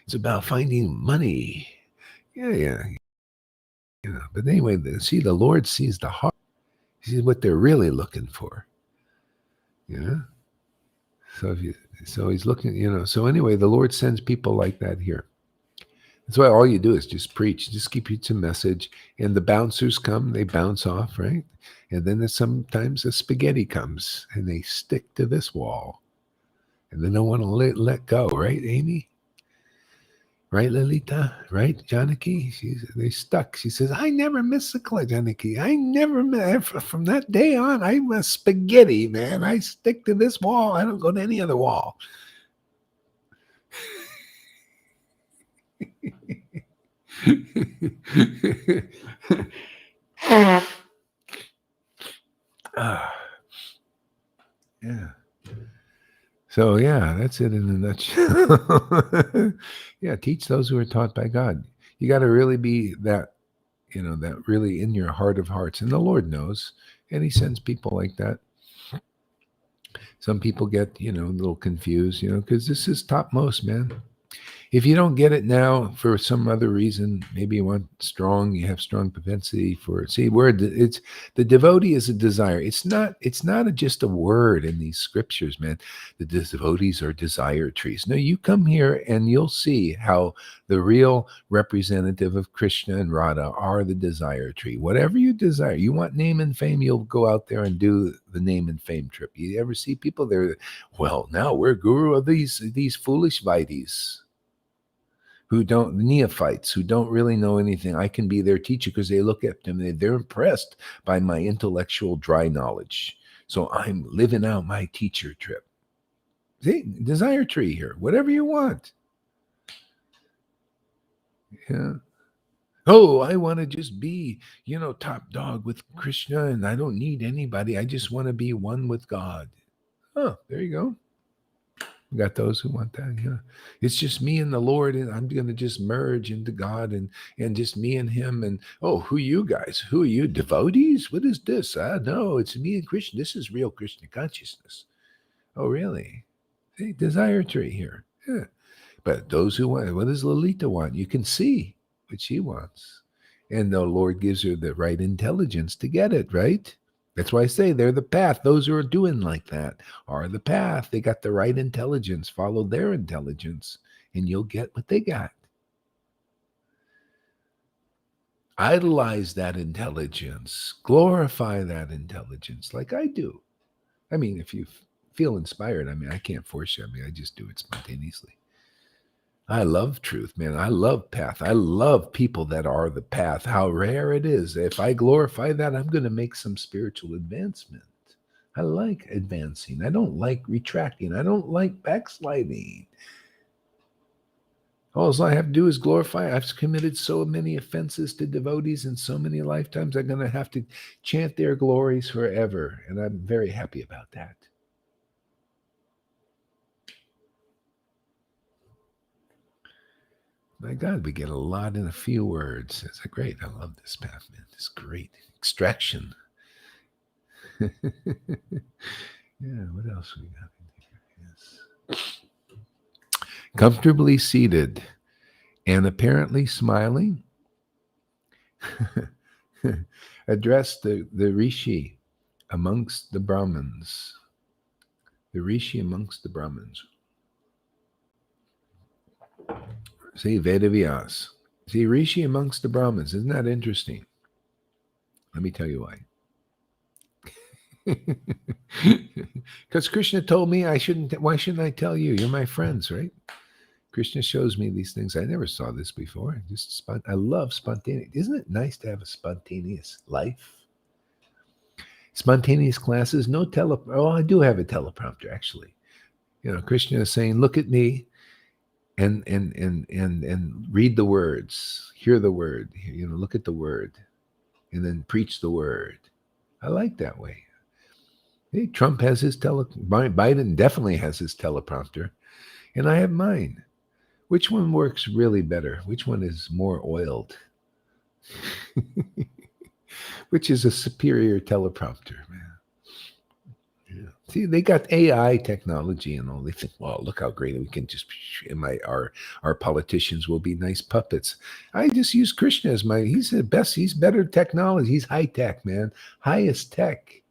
It's about finding money. Yeah. But anyway, the Lord sees the heart. He sees what they're really looking for. Yeah. So so he's looking, So anyway, the Lord sends people like that here. That's why all you do is just preach, just keep it a message, and the bouncers come, they bounce off, right? And then sometimes a spaghetti comes, and they stick to this wall, and they don't want to let go, right, Amy? Right, Lolita? Right, Janaki? They stuck. She says, I never miss a class, Janaki. I never from that day on, I'm a spaghetti, man. I stick to this wall. I don't go to any other wall. Yeah. So yeah, that's it in a nutshell. Yeah, teach those who are taught by God. You got to really be that, that really in your heart of hearts. And the Lord knows, and He sends people like that. Some people get, a little confused, because this is topmost, man. If you don't get it now for some other reason, maybe you you have strong propensity for, see, it's the devotee is a desire. It's not just a word in these scriptures, man. The devotees are desire trees. No, you come here and you'll see how the real representative of Krishna and Radha are the desire tree. Whatever you desire, you want name and fame, you'll go out there and do the name and fame trip. You ever see people there? Well, now we're guru of these foolish Vaidis neophytes who don't really know anything. I can be their teacher because they look at them and they're impressed by my intellectual dry knowledge. So I'm living out my teacher trip. See, desire tree here, whatever you want. Yeah. Oh, I want to just be, top dog with Krishna, and I don't need anybody. I just want to be one with God. Oh, there you go. We got those who want that. Yeah. It's just me and the Lord, and I'm going to just merge into God and just me and Him. And oh, who you guys? Who are you? Devotees? What is this? No, it's me and Krishna. This is real Krishna consciousness. Oh, really? Hey, desire tree here. Yeah. But those who want, what does Lolita want? You can see what she wants. And the Lord gives her the right intelligence to get it, right? That's why I say they're the path. Those who are doing like that are the path. They got the right intelligence. Follow their intelligence, and you'll get what they got. Idolize that intelligence. Glorify that intelligence like I do. I mean, if you feel inspired, I can't force you. I just do it spontaneously. I love truth, man. I love path. I love people that are the path. How rare it is. If I glorify that, I'm going to make some spiritual advancement. I like advancing. I don't like retracting. I don't like backsliding. All I have to do is glorify. I've committed so many offenses to devotees in so many lifetimes. I'm going to have to chant their glories forever. And I'm very happy about that. My God, we get a lot in a few words. It's great. I love this path, man. It's great. Extraction. Yeah, what else we got in here? Yes. Comfortably seated and apparently smiling. Address the Rishi amongst the Brahmins. The Rishi amongst the Brahmins. See, Vedavyas. See, Rishi amongst the Brahmins. Isn't that interesting? Let me tell you why. Because Krishna told me why shouldn't I tell you? You're my friends, right? Krishna shows me these things. I never saw this before. I love spontaneous. Isn't it nice to have a spontaneous life? Spontaneous classes, no Oh, I do have a teleprompter, actually. Krishna is saying, look at me and read the words, hear the word, look at the word, and then preach the word. I like that way. Hey, Trump has his Biden definitely has his teleprompter, and I have mine. Which one works really better? Which one is more oiled? Which is a superior teleprompter, man? Yeah. See, they got AI technology and all. They think, well, look how great we can just. Our politicians will be nice puppets. I just use Krishna as my. He's the best. He's better technology. He's high tech, man. Highest tech.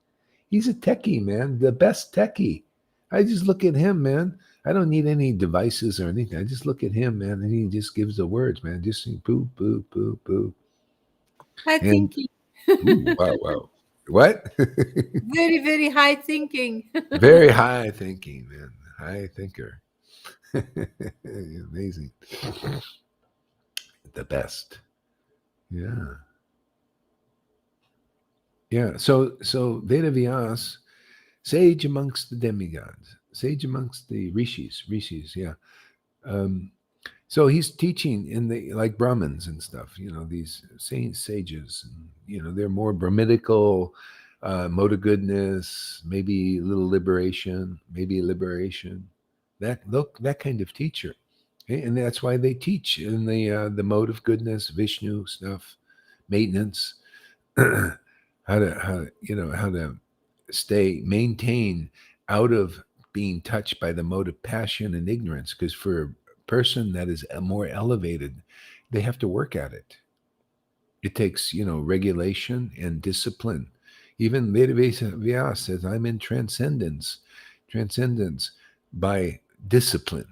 He's a techie, man. The best techie. I just look at him, man. I don't need any devices or anything. I just look at him, man, and he just gives the words, man. Just boop, boop, boop, boop. High And thinking. ooh, wow, wow. What? Very, very high thinking. Very high thinking, man. High thinker. Amazing. The best. Yeah. Yeah. So Veda Vyas, sage amongst the demigods, sage amongst the rishis, yeah. Um, so he's teaching in the like Brahmins and stuff, these saints, sages, and they're more Brahminical, mode of goodness, maybe a little liberation, maybe liberation. That kind of teacher. Okay? And that's why they teach in the mode of goodness, Vishnu stuff, maintenance, how to maintain out of being touched by the mode of passion and ignorance. Because for a person that is more elevated, they have to work at it. It takes regulation and discipline. Even Vedavesa Vyas says, "I'm in transcendence by discipline."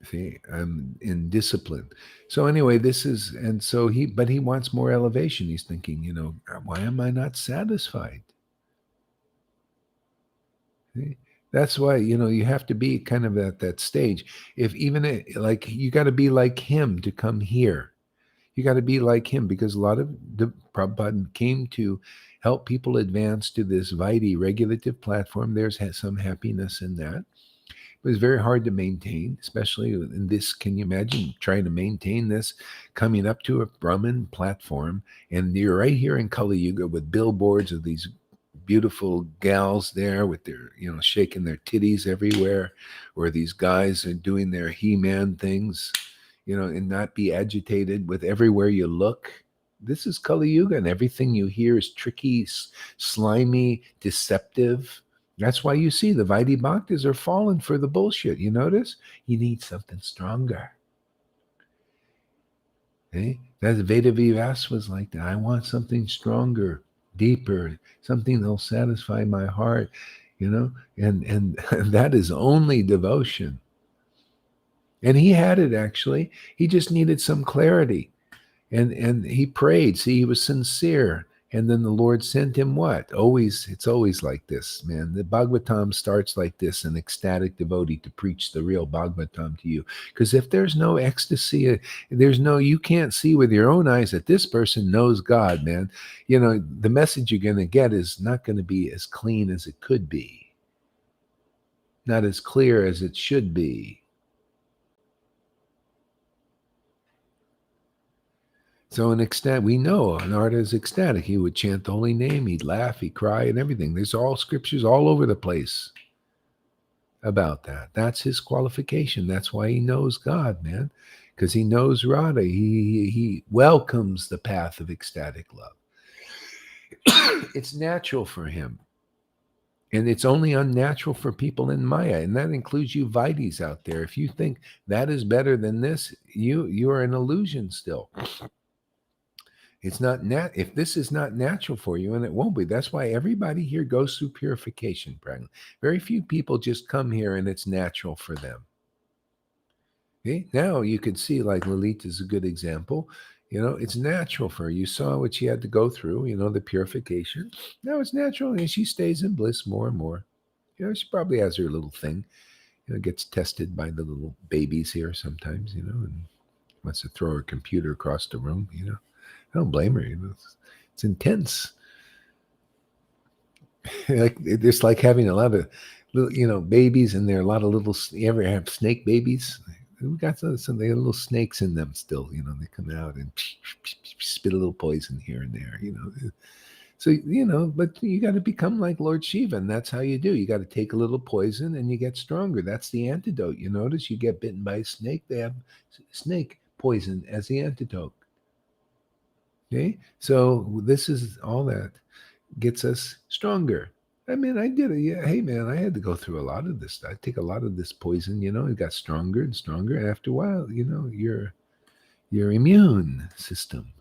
See, I'm in discipline. So anyway, but he wants more elevation. He's thinking, why am I not satisfied? See? That's why, you have to be kind of at that stage. If even like you got to be like him to come here. You got to be like him because a lot of the Prabhupada came to help people advance to this Vaidhi regulative platform. There's some happiness in that. It was very hard to maintain, especially in this. Can you imagine trying to maintain this coming up to a Brahmin platform? And you're right here in Kali Yuga with billboards of these beautiful gals there with their, shaking their titties everywhere, or these guys are doing their He-Man things, and not be agitated with everywhere you look. This is Kali Yuga, and everything you hear is tricky, slimy, deceptive. That's why you see the Vaidhi Bhaktas are falling for the bullshit. You notice? You need something stronger. Okay? That Veda Vivas was like that. I want something stronger, deeper, something that'll satisfy my heart, and that is only devotion. And he had it actually. He just needed some clarity. And he prayed. See, he was sincere. And then the Lord sent him what? It's always like this, man. The Bhagavatam starts like this, an ecstatic devotee to preach the real Bhagavatam to you. Because if there's no ecstasy, you can't see with your own eyes that this person knows God, man. The message you're going to get is not going to be as clean as it could be, not as clear as it should be. So we know Narada is ecstatic. He would chant the holy name, he'd laugh, he'd cry, and everything. There's all scriptures all over the place about that. That's his qualification. That's why he knows God, man, because he knows Radha. He welcomes the path of ecstatic love. It's natural for him. And it's only unnatural for people in Maya, and that includes you Vaidhis out there. If you think that is better than this, you are an illusion still. It's not if this is not natural for you, and it won't be. That's why everybody here goes through purification. Very few people just come here and it's natural for them. Okay? Now you can see, like Lalita is a good example. It's natural for her. You saw what she had to go through, the purification. Now it's natural, and she stays in bliss more and more. She probably has her little thing. Gets tested by the little babies here sometimes, and wants to throw her computer across the room, I don't blame her. It's intense. It's like having a lot of little, babies, and there are a lot of little. You ever have snake babies? We got some they got little snakes in them still. They come out and spit a little poison here and there. So but you got to become like Lord Shiva, and that's how you do. You got to take a little poison, and you get stronger. That's the antidote. You notice you get bitten by a snake, they have snake poison as the antidote. Okay, so this is all that gets us stronger. I mean, I did it. Yeah, hey man, I had to go through a lot of this. I take a lot of this poison. It got stronger and stronger. After a while, your immune system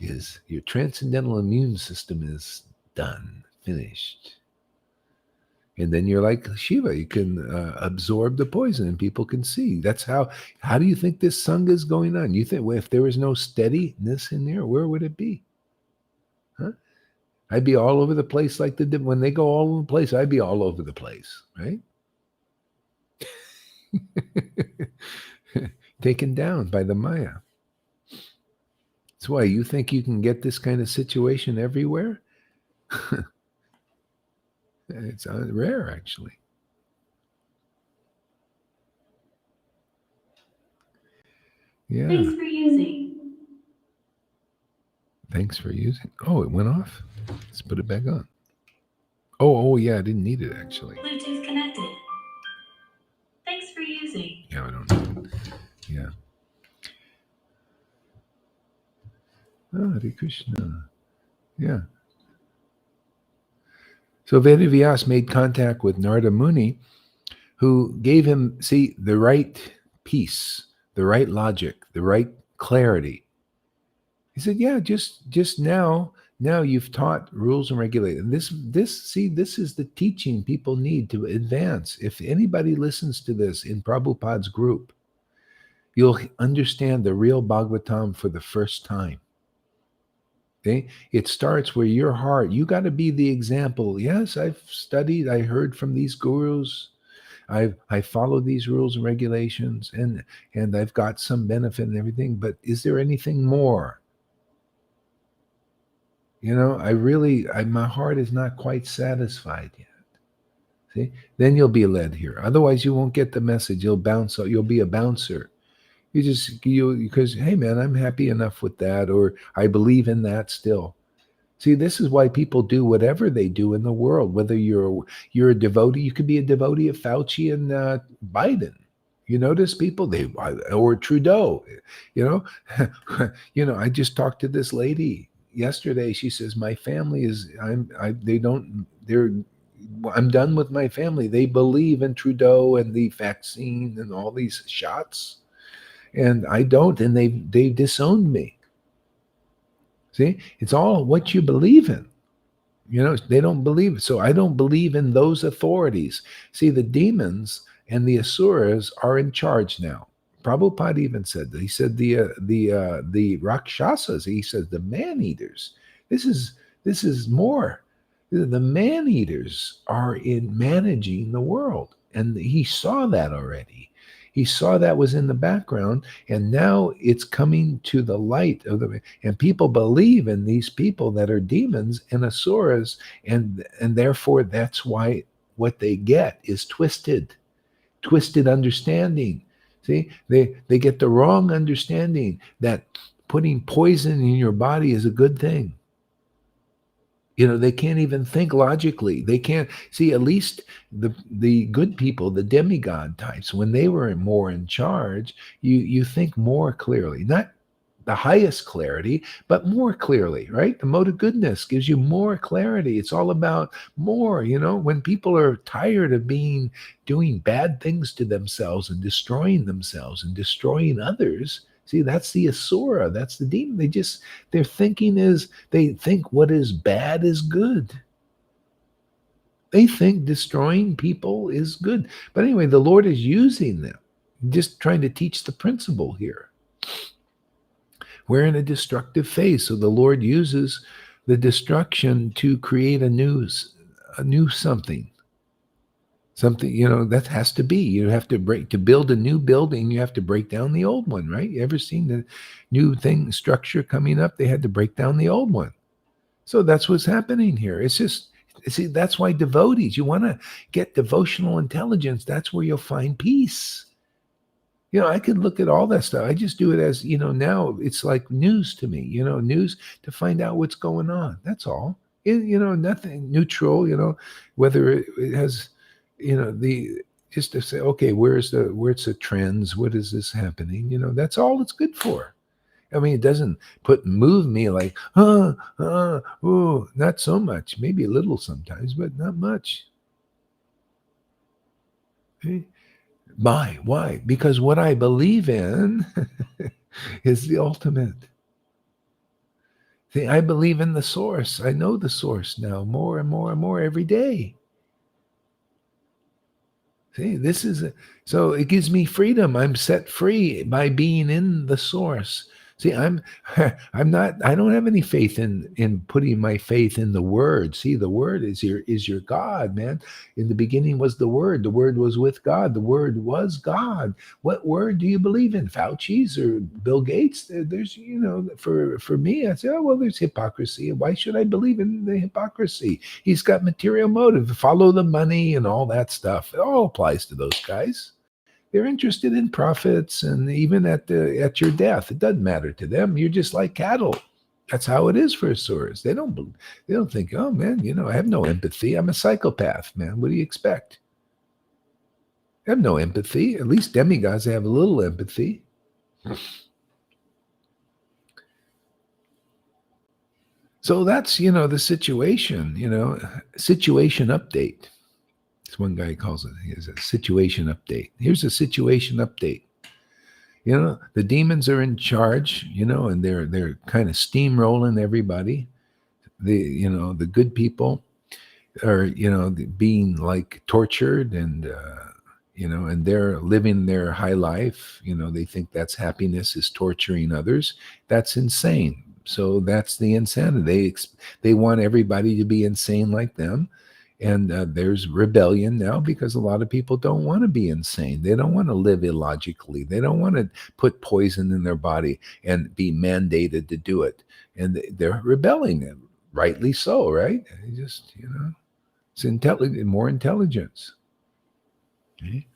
is your transcendental immune system is done, finished. And then you're like Shiva. You can absorb the poison, and people can see. That's how. How do you think this sangha is going on? You think, well, if there was no steadiness in there, where would it be? Huh? I'd be all over the place like when they go all over the place. I'd be all over the place, right? Taken down by the Maya. That's why you think you can get this kind of situation everywhere. It's rare, actually. Yeah. Thanks for using. Thanks for using. Oh, it went off. Let's put it back on. Oh, yeah, I didn't need it, actually. Bluetooth connected. Thanks for using. Yeah, I don't know. Yeah. Hare Krishna. Yeah. So Vedavyas made contact with Narada Muni, who gave him, the right peace, the right logic, the right clarity. He said, yeah, just now you've taught rules and regulations. This is the teaching people need to advance. If anybody listens to this in Prabhupada's group, you'll understand the real Bhagavatam for the first time. Okay? It starts where your heart, you got to be the example. Yes, I've studied, I heard from these gurus. I follow these rules and regulations, and I've got some benefit and everything, but is there anything more? My heart is not quite satisfied yet. See? Then you'll be led here. Otherwise, you won't get the message. You'll bounce out. You'll be a bouncer. Because, hey man, I'm happy enough with that, or I believe in that still. See, this is why people do whatever they do in the world. Whether you're a devotee, you could be a devotee of Fauci and Biden. You notice people or Trudeau. I just talked to this lady yesterday. She says my family is. I'm done with my family. They believe in Trudeau and the vaccine and all these shots. And I don't, and they disowned me. See, it's all what you believe in. They don't believe it. So I don't believe in those authorities. See, the demons and the asuras are in charge now. Prabhupada even said that. He said the rakshasas. He says the man-eaters. This is more. The man-eaters are in managing the world, and he saw that already. He saw that was in the background, and now it's coming to the light and people believe in these people that are demons and asuras, and therefore that's why what they get is twisted understanding. See, they get the wrong understanding that putting poison in your body is a good thing. They can't even think logically. They can't see. At least the good people, the demigod types, when they were more in charge, you think more clearly. Not the highest clarity, but more clearly, right? The mode of goodness gives you more clarity. It's all about more, when people are tired of doing bad things to themselves and destroying themselves and destroying others. See, that's the asura, that's the demon. Their thinking is, they think what is bad is good. They think destroying people is good. But anyway, the Lord is using them, just trying to teach the principle here. We're in a destructive phase, so the Lord uses the destruction to create a new something. Something, that has to be. You have to to build a new building, you have to break down the old one, right? You ever seen the new structure coming up? They had to break down the old one. So that's what's happening here. It's just, see, that's why devotees, you want to get devotional intelligence. That's where you'll find peace. I could look at all that stuff. I just do it as, now it's like news to me, news to find out what's going on. That's all. Nothing neutral, whether it has, the just to say, okay, where's the trends? What is this happening? That's all it's good for. I mean, it doesn't move me like, oh, not so much. Maybe a little sometimes, but not much. Okay? Why? Because what I believe in is the ultimate. See, I believe in the source. I know the source now more and more and more every day. See, so it gives me freedom. I'm set free by being in the source. See, I don't have any faith in putting my faith in the word. See, the word is your God, man. In the beginning was the word. The word was with God. The word was God. What word do you believe in? Fauci's or Bill Gates? There's, for me, I say, oh, well, there's hypocrisy. Why should I believe in the hypocrisy? He's got material motive. Follow the money and all that stuff. It all applies to those guys. They're interested in profits, and even at your death, it doesn't matter to them. You're just like cattle. That's how it is for Asuras. They don't think, oh man, I have no empathy. I'm a psychopath, man. What do you expect? I have no empathy. At least demigods have a little empathy. So that's the situation. Situation update. One guy calls it. He has a situation update. Here's a situation update. The demons are in charge. And they're kind of steamrolling everybody. The good people are being like tortured and and they're living their high life. They think that's happiness is torturing others. That's insane. So that's the insanity. They want everybody to be insane like them. And there's rebellion now because a lot of people don't want to be insane. They don't want to live illogically. They don't want to put poison in their body and be mandated to do it. And they're rebelling, and rightly so, right? They just, it's more intelligence. Okay?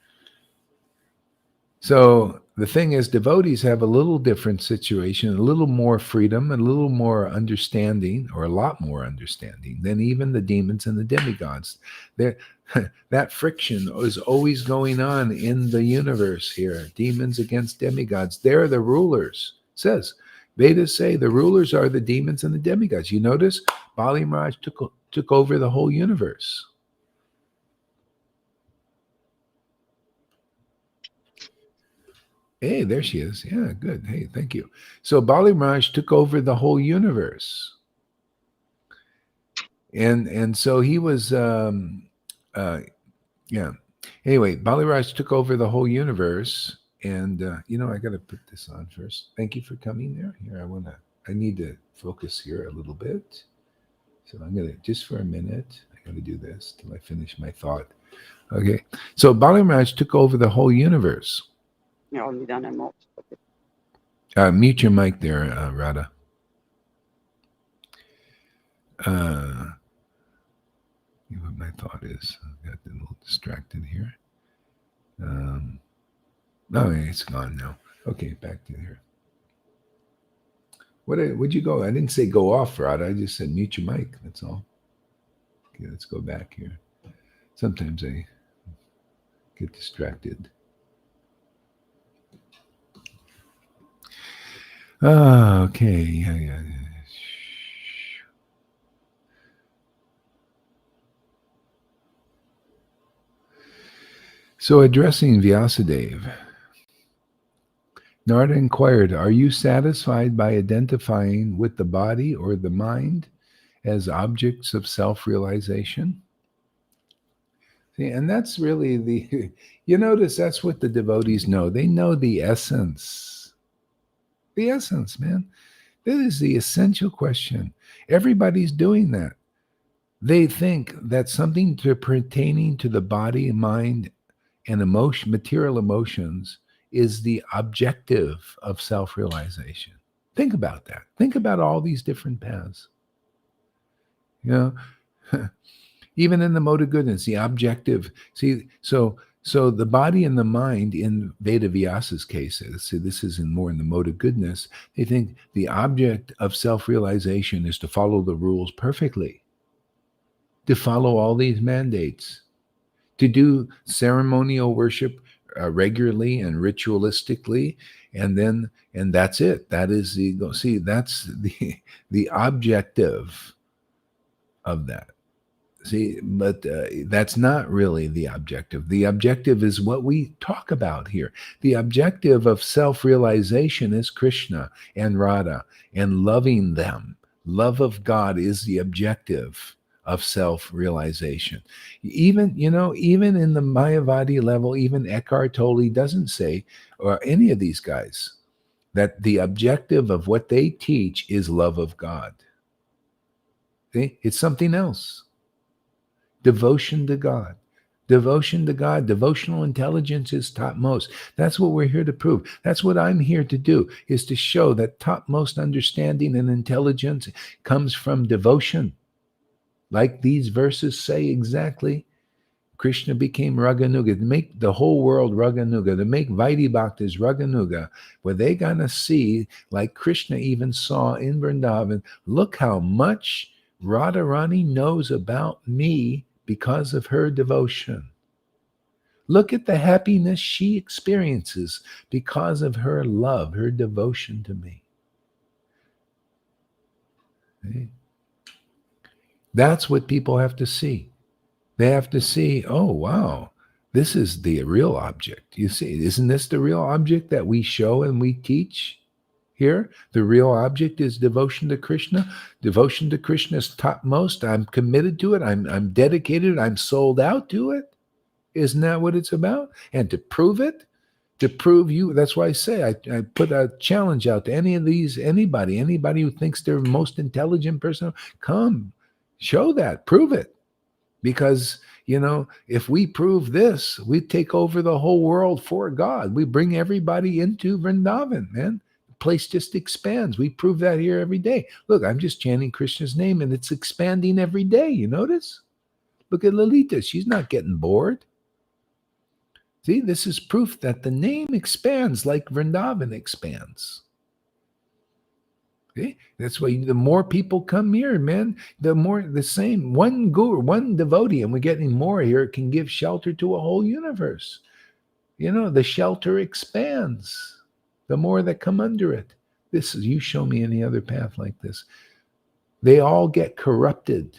So the thing is, devotees have a little different situation, a little more freedom, a little more understanding, or a lot more understanding than even the demons and the demigods. That friction is always going on in the universe here. Demons against demigods. They're the rulers. It says, Vedas say the rulers are the demons and the demigods. You notice Bali Maharaj took over the whole universe. Hey, there she is. Yeah, good. Hey, thank you. So Bali Maharaj took over the whole universe. And so he was yeah. Anyway, Bali Maharaj took over the whole universe. And I gotta put this on first. Thank you for coming there. Here, I need to focus here a little bit. So I'm gonna just for a minute, I gotta do this till I finish my thought. Okay. So Bali Maharaj took over the whole universe. Mute your mic there, Radha. What my thought is. I got a little distracted here. It's gone now. Okay, back to here. Where'd you go? I didn't say go off, Radha. I just said mute your mic. That's all. Okay, let's go back here. Sometimes I get distracted. Okay. Yeah. So addressing Vyasadeva, Narada inquired, are you satisfied by identifying with the body or the mind as objects of self-realization? See, and that's really you notice that's what the devotees know. They know the essence. The essence, man. This is the essential question. Everybody's doing that. They think that something pertaining to the body, mind, and material emotions is the objective of self-realization. Think about that. Think about all these different paths. Even in the mode of goodness, the objective. See, so So the body and the mind in Veda Vyasa's case, so this is more in the mode of goodness, they think the object of self-realization is to follow the rules perfectly, to follow all these mandates, to do ceremonial worship regularly and ritualistically, and that's it. That is the go. See, that's the objective of that. See, but that's not really the objective. The objective is what we talk about here. The objective of self-realization is Krishna and Radha and loving them. Love of God is the objective of self-realization. Even, even in the Mayavadi level, even Eckhart Tolle doesn't say, or any of these guys, that the objective of what they teach is love of God. See? It's something else. Devotion to God. Devotion to God. Devotional intelligence is topmost. That's what we're here to prove. That's what I'm here to do, is to show that topmost understanding and intelligence comes from devotion. Like these verses say exactly. Krishna became Raganuga, to make the whole world Raganuga, to make Vaidhi Bhaktas Raganuga, where they're going to see, like Krishna even saw in Vrindavan, look how much Radharani knows about me because of her devotion. Look at the happiness she experiences because of her love, her devotion to me. Okay? That's what people have to see. They have to see, oh, wow, this is the real object. You see, isn't this the real object that we show and we teach here? The real object is devotion to Krishna. Devotion to Krishna is topmost. I'm committed to it. I'm dedicated. I'm sold out to it. Isn't that what it's about? And to prove it, to prove you, that's why I say I put a challenge out to anybody who thinks they're the most intelligent person, come, show that, prove it. Because, if we prove this, we take over the whole world for God. We bring everybody into Vrindavan, man. The place just expands. We prove that here every day. Look, I'm just chanting Krishna's name and it's expanding every day. You notice? Look at Lalita. She's not getting bored. See, this is proof that the name expands like Vrindavan expands. Okay? That's why the more people come here, man, the more the same. One guru, one devotee, and we're getting more here, can give shelter to a whole universe. The shelter expands the more that come under it. This is, you show me any other path like this. They all get corrupted.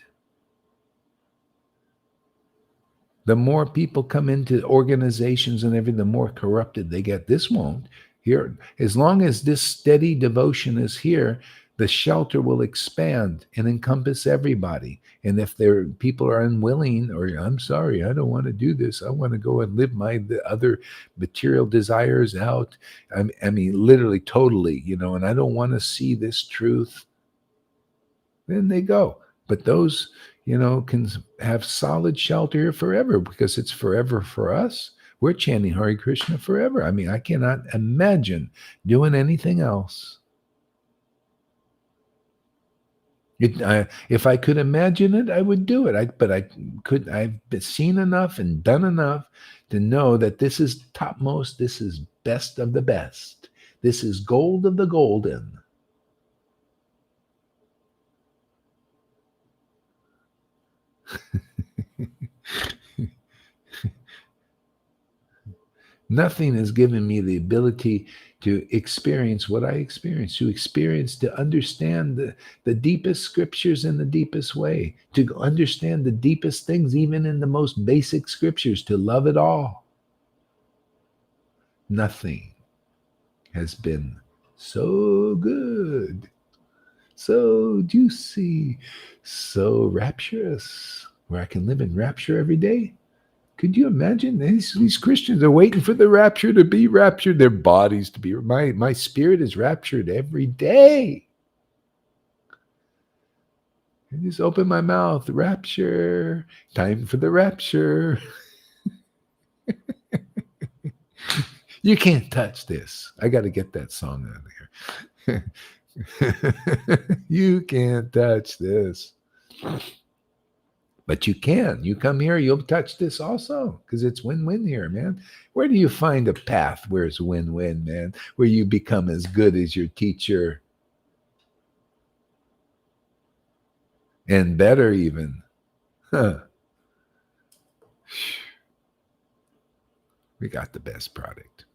The more people come into organizations and everything, the more corrupted they get. This won't. Here, as long as this steady devotion is here, the shelter will expand and encompass everybody. And if people are unwilling, or I'm sorry, I don't want to do this, I want to go and live the other material desires out. I mean, literally, totally, and I don't want to see this truth, then they go. But those, can have solid shelter here forever, because it's forever for us. We're chanting Hare Krishna forever. I mean, I cannot imagine doing anything else. If I could imagine it, I would do it. I've seen enough and done enough to know that this is topmost. This is best of the best. This is gold of the golden. Nothing has given me the ability to experience what I experience, to understand the deepest scriptures in the deepest way, to understand the deepest things, even in the most basic scriptures, to love it all. Nothing has been so good, so juicy, so rapturous, where I can live in rapture every day. Could you imagine? These Christians are waiting for the rapture to be raptured, their bodies to be. My spirit is raptured every day. I just open my mouth, rapture, time for the rapture. You can't touch this. I got to get that song out of here. You can't touch this. But you can. You come here, you'll touch this also because it's win-win here, man. Where do you find a path where it's win-win, man? Where you become as good as your teacher and better even. Huh. We got the best product.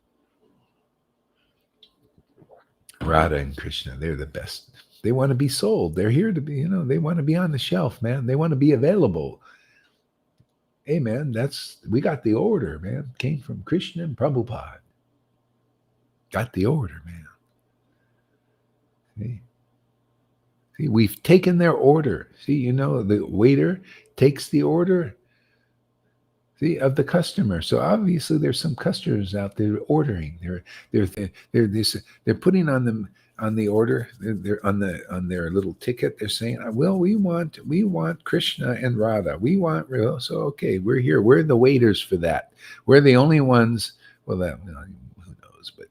Radha and Krishna, they're the best. They want to be sold. They're here to be, they want to be on the shelf, man. They want to be available. Hey, man, we got the order, man. Came from Krishna and Prabhupada. Got the order, man. See, we've taken their order. See, the waiter takes the order, see, of the customer. So obviously, there's some customers out there ordering. They're putting on the order. They're on their little ticket. They're saying, "Well, we want Krishna and Radha. We want real." So okay, we're here. We're the waiters for that. We're the only ones. Well, who knows? But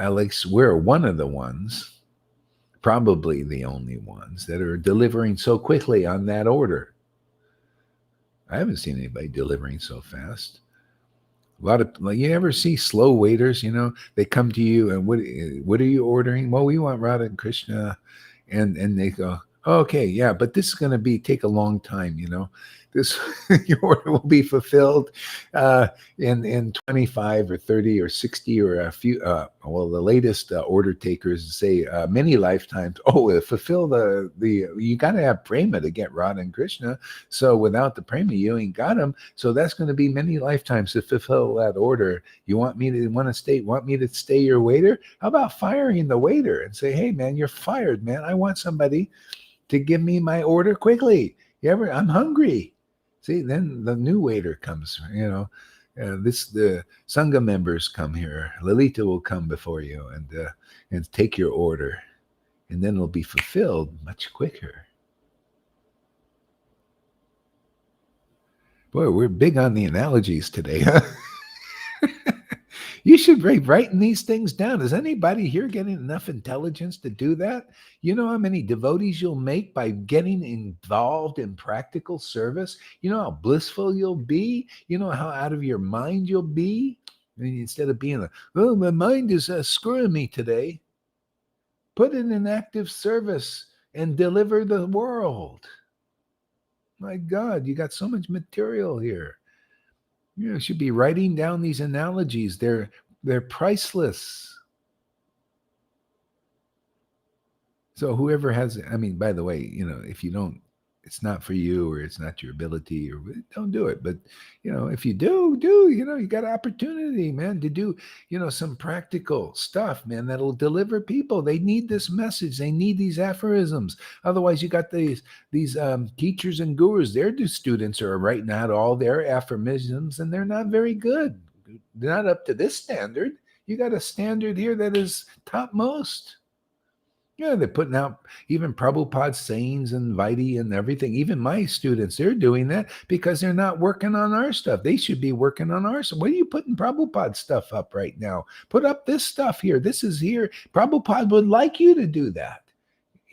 at least we're one of the ones. Probably the only ones that are delivering so quickly on that order. I haven't seen anybody delivering so fast. A lot of, you ever see slow waiters, they come to you and what are you ordering? Well, we want Radha and Krishna. And they go, oh, okay, yeah, but this is going to take a long time, This your order will be fulfilled in 25 or 30 or 60 or a few. The latest order takers say many lifetimes. Oh, fulfill the you got to have prema to get Radha and Krishna. So without the prema, you ain't got them. So that's going to be many lifetimes to fulfill that order. You want me to stay your waiter? How about firing the waiter and say, hey man, you're fired, man. I want somebody to give me my order quickly. I'm hungry. See, then the new waiter comes, the Sangha members come here. Lalita will come before you and take your order. And then it'll be fulfilled much quicker. Boy, we're big on the analogies today, huh? You should be writing these things down. Is anybody here getting enough intelligence to do that? You know how many devotees you'll make by getting involved in practical service? You know how blissful you'll be? You know how out of your mind you'll be? I mean, instead of being oh, my mind is screwing me today. Put it in active service and deliver the world. My God, you got so much material here. You should be writing down these analogies. They're priceless. So whoever has, by the way, if you don't, it's not for you or it's not your ability or don't do it. But, if you do, you got an opportunity, man, to do, some practical stuff, man, that'll deliver people. They need this message. They need these aphorisms. Otherwise, you got these teachers and gurus. Their students are writing out all their aphorisms and they're not very good. They're not up to this standard. You got a standard here that is topmost. Yeah, they're putting out even Prabhupada's sayings and Vaidhi and everything. Even my students, they're doing that because they're not working on our stuff. They should be working on our stuff. What are you putting Prabhupada's stuff up right now? Put up this stuff here. This is here. Prabhupada would like you to do that.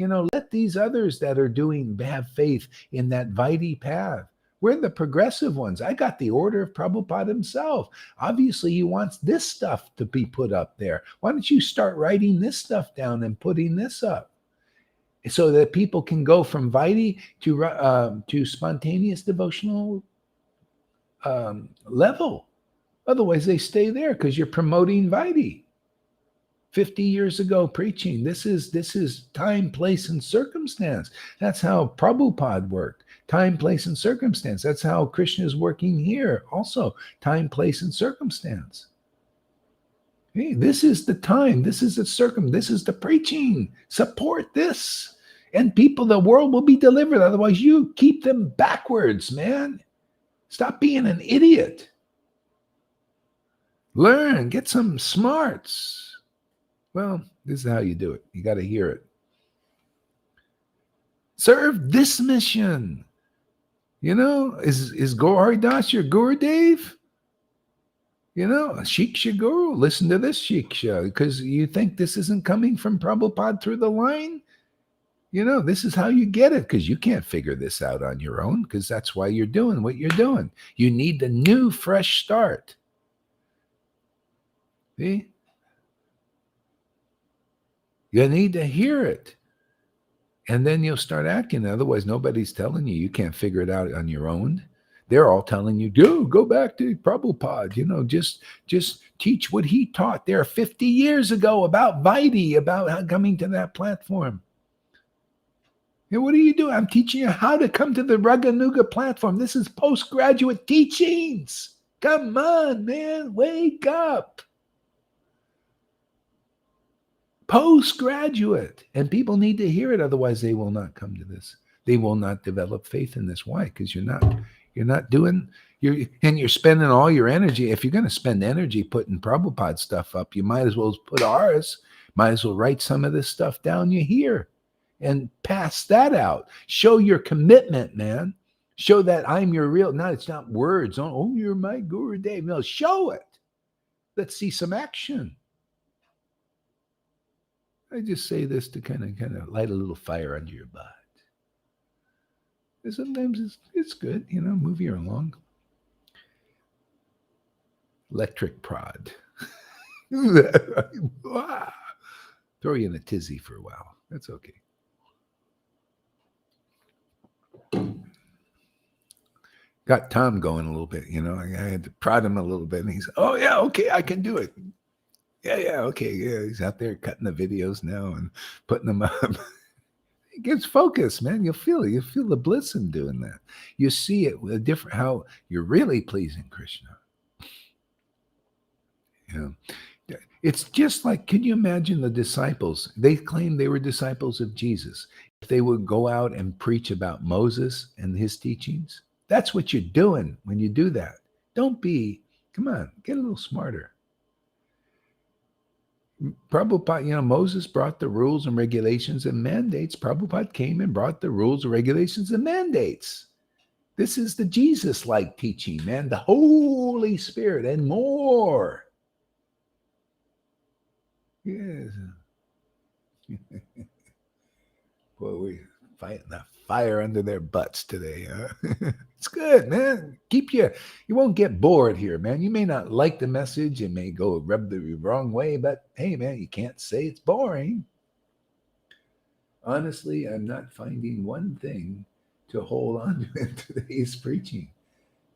Let these others that are doing have faith in that Vaidhi path. We're the progressive ones. I got the order of Prabhupada himself. Obviously, he wants this stuff to be put up there. Why don't you start writing this stuff down and putting this up so that people can go from Vaidhi to spontaneous devotional level? Otherwise, they stay there because you're promoting Vaidhi. 50 years ago preaching. This is time, place, and circumstance. That's how Prabhupada worked. Time, place, and circumstance. That's how Krishna is working here. Also, time, place, and circumstance. Hey, this is the time. This is this is the preaching. Support this. And the world will be delivered. Otherwise, you keep them backwards, man. Stop being an idiot. Learn, get some smarts. Well, this is how you do it. You got to hear it. Serve this mission. Is Gauri Das your Gurudev? Shiksha Guru. Listen to this Shiksha because you think this isn't coming from Prabhupada through the line. This is how you get it, because you can't figure this out on your own, because that's why you're doing what you're doing. You need the new, fresh start. See? You need to hear it. And then you'll start acting. Otherwise, nobody's telling you. You can't figure it out on your own. They're all telling you, go back to Prabhupada, just teach what he taught there 50 years ago about Vaidhi, about how coming to that platform. And what are you doing? I'm teaching you how to come to the Raganuga platform. This is postgraduate teachings. Come on, man, wake up. Postgraduate. And people need to hear it. Otherwise, they will not come to this. They will not develop faith in this. Why? Because you're not doing, you're spending all your energy. If you're going to spend energy putting Prabhupada stuff up, you might as well put ours. Might as well write some of this stuff down you hear and pass that out. Show your commitment, man. Show that I'm your real, it's not words. Oh, you're my Guru Dev. No, show it. Let's see some action. I just say this to kind of light a little fire under your butt. And sometimes it's good, move you along. Electric prod. Throw you in a tizzy for a while. That's okay. Got Tom going a little bit, I had to prod him a little bit, and he's, oh yeah, okay, I can do it. Yeah, okay, yeah. He's out there cutting the videos now and putting them up. It gets focused, man. You'll feel it. You feel the bliss in doing that. You see it with a different, how you're really pleasing Krishna. It's just like, can you imagine the disciples? They claimed they were disciples of Jesus. If they would go out and preach about Moses and his teachings, that's what you're doing when you do that. Come on, get a little smarter. Prabhupada, Moses brought the rules and regulations and mandates. Prabhupada came and brought the rules, regulations, and mandates. This is the Jesus-like teaching, man. The Holy Spirit and more. Yes. Boy, we're fighting the fire under their butts today, huh? It's good, man. You won't get bored here, man. You may not like the message. It may go rub the wrong way, but hey, man, you can't say it's boring. Honestly, I'm not finding one thing to hold on to in today's preaching.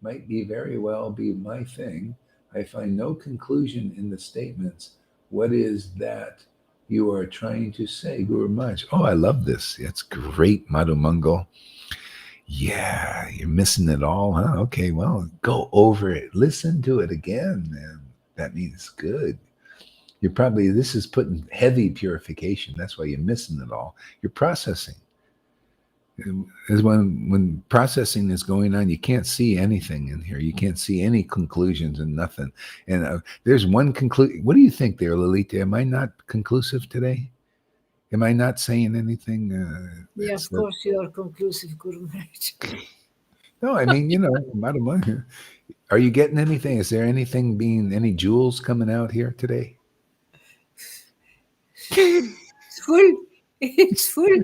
Might be very well be my thing. I find no conclusion in the statements. What is that you are trying to say, Guru Maharaj? Oh, I love this. That's great, Madhu Mangal. Yeah, you're missing it all, huh? Okay, well, go over it. Listen to it again, man. That means good. This is putting heavy purification. That's why you're missing it all. You're processing. As when processing is going on, you can't see anything in here. You can't see any conclusions and nothing. And there's one conclusion. What do you think there, Lalita? Am I not conclusive today? Am I not saying anything? Yeah, of course you are conclusive, Guru Maharaj. No, I mean, are you getting anything? Is there any jewels coming out here today? It's full. It's full.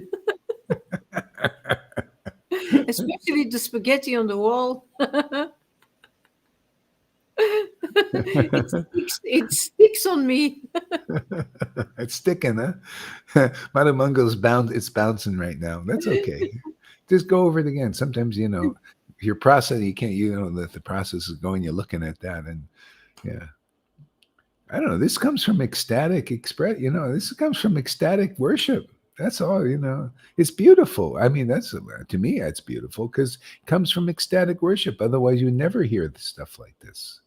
Especially the spaghetti on the wall. It sticks on me. It's sticking, huh? Madhu Mangal's it's bouncing right now. That's okay. Just go over it again. Sometimes, your process, you can't, that the process is going, you're looking at that, and yeah. I don't know. This comes from ecstatic this comes from ecstatic worship. That's all, it's beautiful. I mean, to me, that's beautiful because it comes from ecstatic worship. Otherwise, you never hear stuff like this.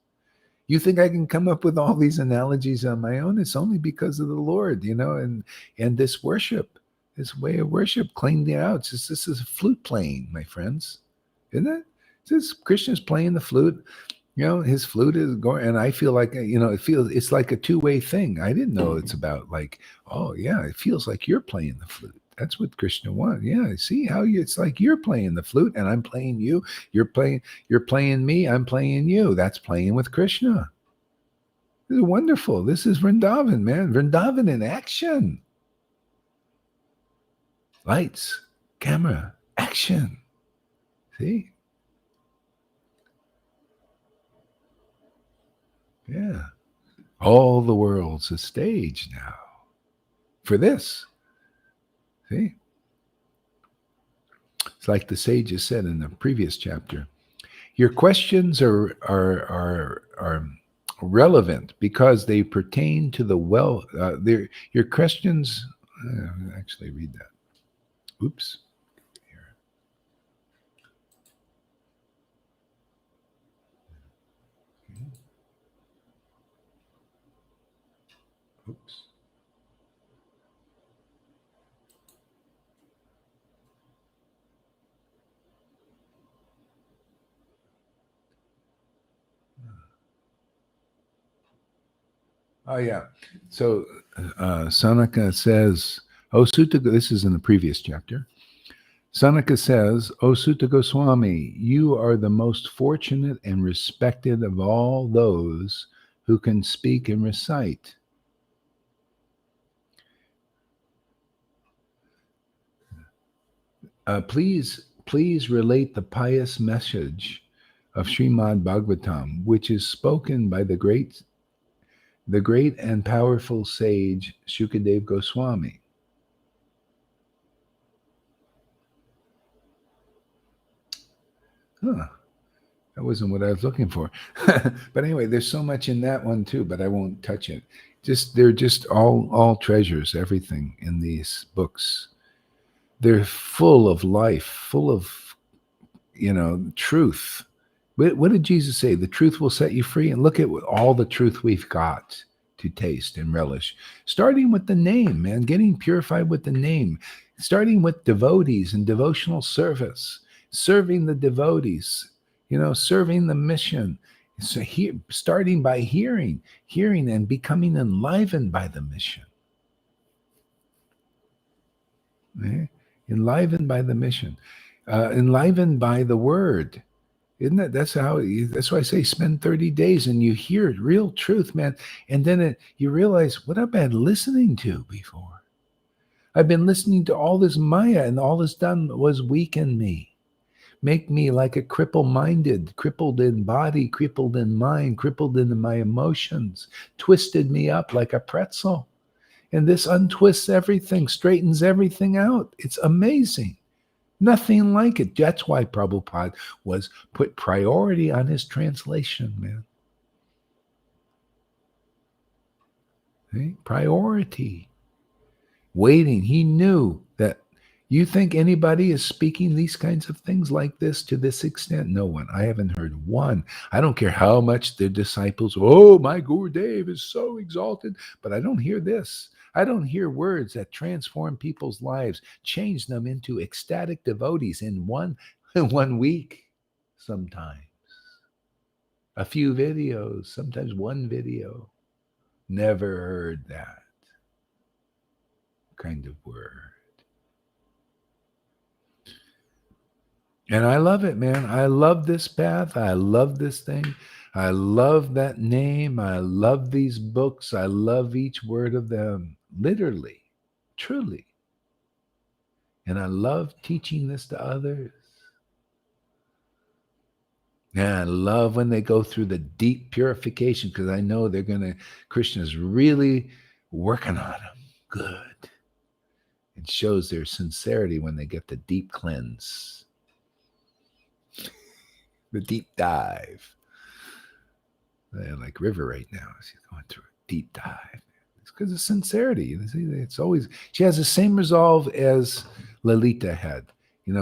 You think I can come up with all these analogies on my own? It's only because of the Lord, and this worship, this way of worship cleaned it out. This is a flute playing, my friends, isn't it? This Krishna's playing the flute. His flute is going, and I feel like, it's like a two-way thing. I didn't know it's about like, oh yeah, it feels like you're playing the flute. That's what Krishna wants. Yeah, see how it's like you're playing the flute and I'm playing you. You're playing me, I'm playing you. That's playing with Krishna. This is wonderful. This is Vrindavan, man. Vrindavan in action. Lights, camera, action. See? Yeah. All the world's a stage now for this. See? It's like the sages said in the previous chapter. Your questions are relevant because they pertain to the well. Your questions. Actually, read that. Oops. Here. Oops. Oh yeah. So Sanaka says, "Oh Sutta." This is in the previous chapter. Sanaka says, "O Sutta Goswami, you are the most fortunate and respected of all those who can speak and recite. Please relate the pious message of Srimad Bhagavatam, which is spoken by the great and powerful sage Shukadev Goswami." Huh. That wasn't what I was looking for. But anyway, there's so much in that one too, but I won't touch it. They're just all treasures, everything in these books. They're full of life, full of, truth. What did Jesus say? The truth will set you free. And look at all the truth we've got to taste and relish. Starting with the name, man, getting purified with the name. Starting with devotees and devotional service, serving the devotees, serving the mission. So starting by hearing and becoming enlivened by the mission. Eh? Enlivened by the mission. Enlivened by the word. Isn't that? That's why I say spend 30 days and you hear real truth, man. And then you realize, what have I been listening to before? I've been listening to all this Maya, and all it's done was weaken me, make me like a cripple-minded, crippled in body, crippled in mind, crippled in my emotions, twisted me up like a pretzel. And this untwists everything, straightens everything out. It's amazing. Nothing like it. That's why Prabhupada was put priority on his translation, man. See? Priority. Waiting. He knew that. You think anybody is speaking these kinds of things like this to this extent? No one. I haven't heard one. I don't care how much their disciples, oh, my Gurudev is so exalted, but I don't hear this. I don't hear words that transform people's lives, change them into ecstatic devotees in one week, sometimes. A few videos, sometimes one video. Never heard that kind of word. And I love it, man. I love this path. I love this thing. I love that name. I love these books. I love each word of them, literally, truly. And I love teaching this to others. And I love when they go through the deep purification, because I know Krishna's really working on them. Good. It shows their sincerity when they get the deep cleanse. The deep dive. Like River right now, she's going through a deep dive. It's because of sincerity. It's always, she has the same resolve as Lalita had.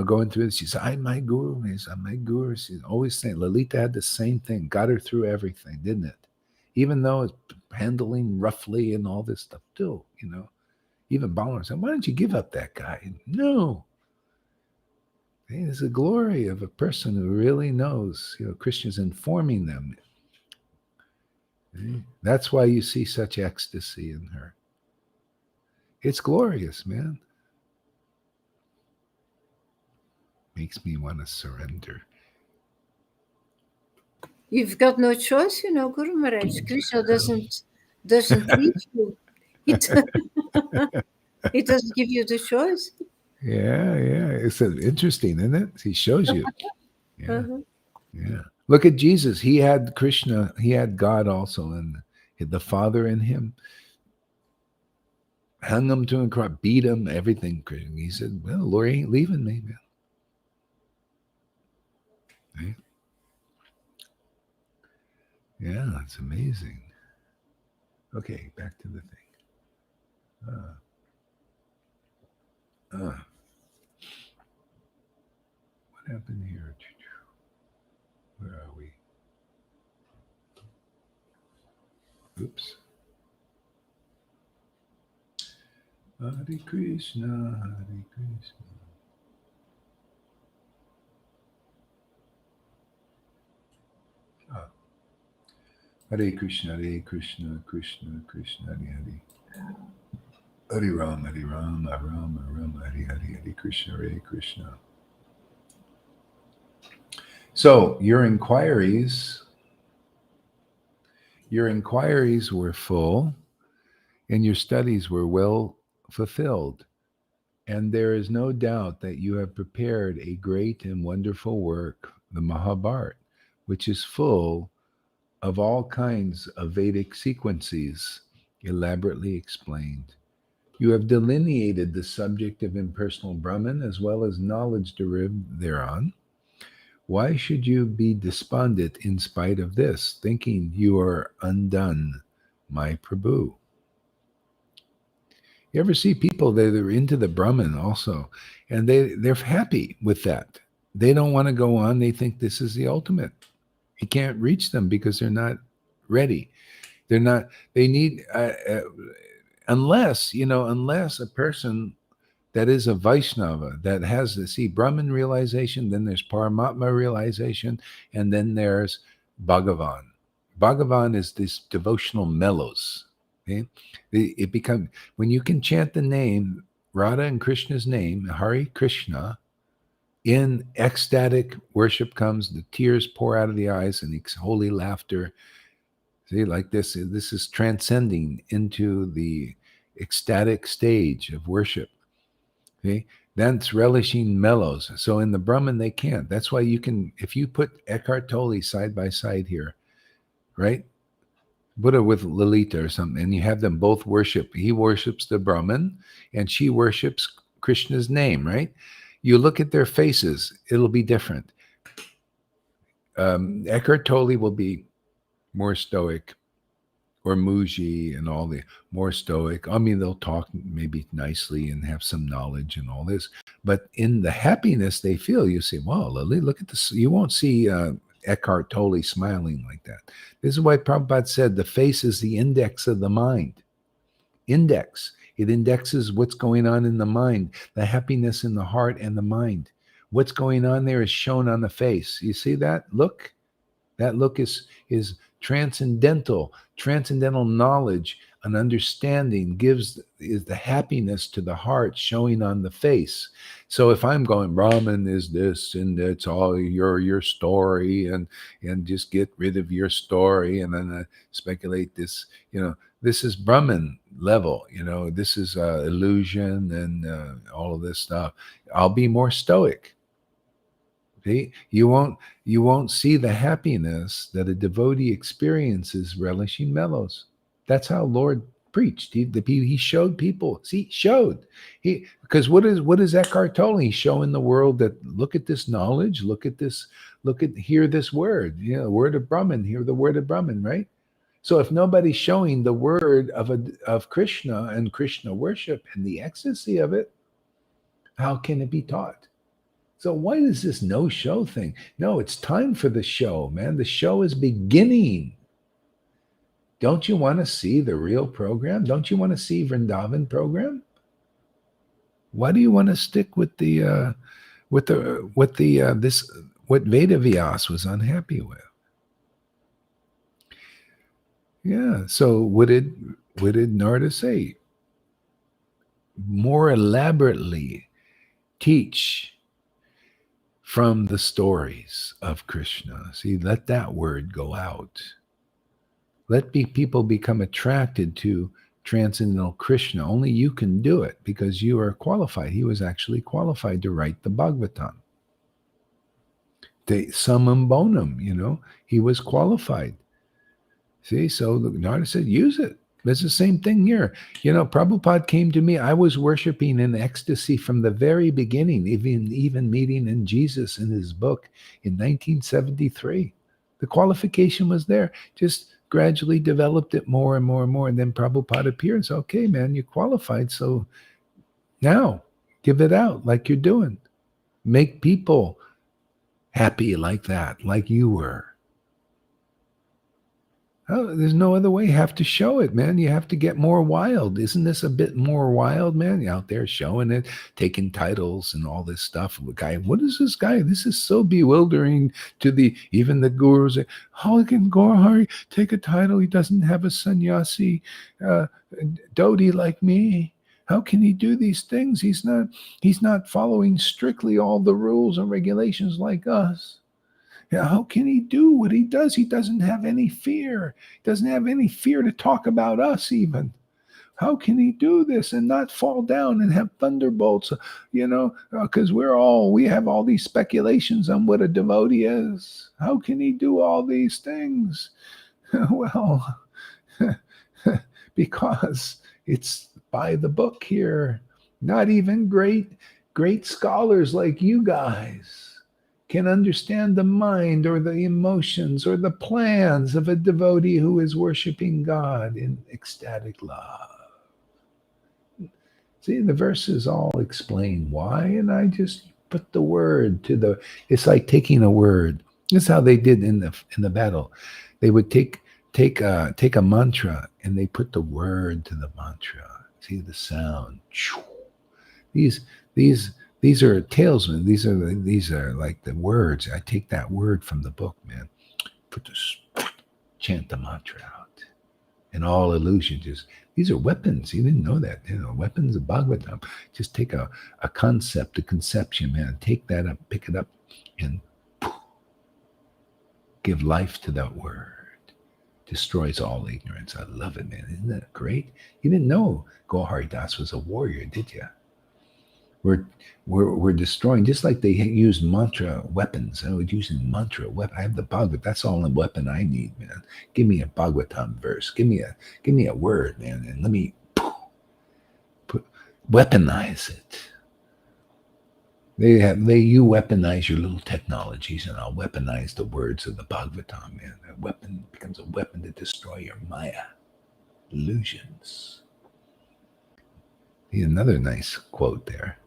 Going through this, she said, I'm my guru. I'm my guru. She's always saying, Lalita had the same thing, got her through everything, didn't it? Even though it's handling roughly and all this stuff, still, even Balaram said, why don't you give up that guy? No. It's the glory of a person who really knows, Krishna's informing them. That's why you see such ecstasy in her. It's glorious, man. Makes me want to surrender. You've got no choice, Guru Maharaj. Krishna doesn't teach you. He doesn't give you the choice. Yeah, yeah. It's interesting, isn't it? He shows you. Yeah, Uh-huh. yeah. Look at Jesus. He had Krishna. He had God also, and the Father in him. Hung him to a cross, beat him, everything. He said, "Well, Lord ain't leaving me, man." Right? Yeah, it's amazing. Okay, back to the thing. Uh, uh, what happened here? Where are we? Oops. Hare Krishna, Hare Krishna. Ah, Hare Krishna, Hare Krishna, Krishna Krishna, Hare Hare. Hare Ram, Hare Ram, Ram Ram, Hare Hare, Hare Krishna, Hare Krishna. So your inquiries were full, and your studies were well fulfilled. And there is no doubt that you have prepared a great and wonderful work, the Mahabharata, which is full of all kinds of Vedic sequences, elaborately explained. You have delineated the subject of impersonal Brahman as well as knowledge derived thereon. Why should you be despondent in spite of this, thinking you are undone, my Prabhu? You ever see people that are into the Brahman also, and they're happy with that. They don't want to go on. They think this is the ultimate. You can't reach them because they're not ready. They're not. They need unless a person that is a Vaishnava that has the see Brahman realization, then there's Paramatma realization, and then there's Bhagavan. Bhagavan is this devotional mellows. Okay? It becomes when you can chant the name Radha and Krishna's name, Hare Krishna, in ecstatic worship comes, the tears pour out of the eyes, and it's holy laughter. See, like this is transcending into the ecstatic stage of worship. Okay, that's relishing mellows. So in the Brahman, they can't. That's why you can, if you put Eckhart Tolle side by side here, right? Buddha with Lalita or something, and you have them both worship. He worships the Brahman, and she worships Krishna's name, right? You look at their faces, it'll be different. Eckhart Tolle will be more stoic, or Muji and all the more stoic. I mean, they'll talk maybe nicely and have some knowledge and all this, but in the happiness they feel, you say, "Wow, Lily, look at this." You won't see Eckhart Tolle smiling like that. This is why Prabhupada said the face is the index of the mind. Index. It indexes what's going on in the mind, the happiness in the heart and the mind. What's going on there is shown on the face. You see that? Look. That look is transcendental. Transcendental knowledge and understanding gives is the happiness to the heart showing on the face. So if I'm going, Brahman is this and it's all your story, and just get rid of your story, and then speculate this, this is Brahman level, this is illusion and all of this stuff. I'll be more stoic. See, you won't see the happiness that a devotee experiences relishing mellows. That's how Lord preached. He showed people. See, showed he because what is Eckhart Tolle? He's showing the world that look at this knowledge, look at this, hear this word, word of Brahman, hear the word of Brahman, right? So if nobody's showing the word of Krishna and Krishna worship and the ecstasy of it, how can it be taught? So why is this no show thing? No, it's time for the show, man. The show is beginning. Don't you want to see the real program? Don't you want to see Vrindavan program? Why do you want to stick with this what Veda Vyas was unhappy with? Yeah. So what did Narada say? More elaborately teach from the stories of Krishna. See, let that word go out. Let people become attracted to transcendental Krishna. Only you can do it because you are qualified. He was actually qualified to write the Bhagavatam. The summum bonum, he was qualified. See, so the Narada said, use it. It's the same thing here. Prabhupada came to me. I was worshiping in ecstasy from the very beginning, even meeting in Jesus in his book in 1973. The qualification was there. Just gradually developed it more and more and more. And then Prabhupada appears. Okay, man, you qualified. So now give it out like you're doing. Make people happy like that, like you were. Oh, there's no other way. You have to show it, man. You have to get more wild. Isn't this a bit more wild, man? You're out there showing it, taking titles and all this stuff. The guy, what is this guy? This is so bewildering to even the gurus. How can Gaurahari take a title? He doesn't have a sannyasi dhoti like me. How can he do these things? He's not following strictly all the rules and regulations like us. How can he do what he does? He doesn't have any fear. He doesn't have any fear to talk about us even. How can he do this and not fall down and have thunderbolts, because we have all these speculations on what a devotee is. How can he do all these things? Well, because it's by the book here. Not even great scholars like you guys can understand the mind or the emotions or the plans of a devotee who is worshiping God in ecstatic love. See, the verses all explain why, and I just put the word it's like taking a word. This is how they did in the battle. They would take a mantra and they put the word to the mantra. See the sound. These are talisman. These are like the words. I take that word from the book, man. Put this, chant the mantra out, and all illusions. These are weapons. You didn't know that. Weapons of Bhagavatam. Just take a concept, a conception, man. Take that up, pick it up, and give life to that word. Destroys all ignorance. I love it, man. Isn't that great? You didn't know Gaurahari Das was a warrior, did you? We're destroying, just like they used mantra weapons. I was using mantra weapon. I have the Bhagavad. That's all the weapon I need, man. Give me a Bhagavatam verse. Give me a word, man, and let me weaponize it. You weaponize your little technologies, and I'll weaponize the words of the Bhagavatam, man. That weapon becomes a weapon to destroy your maya illusions. Another nice quote there.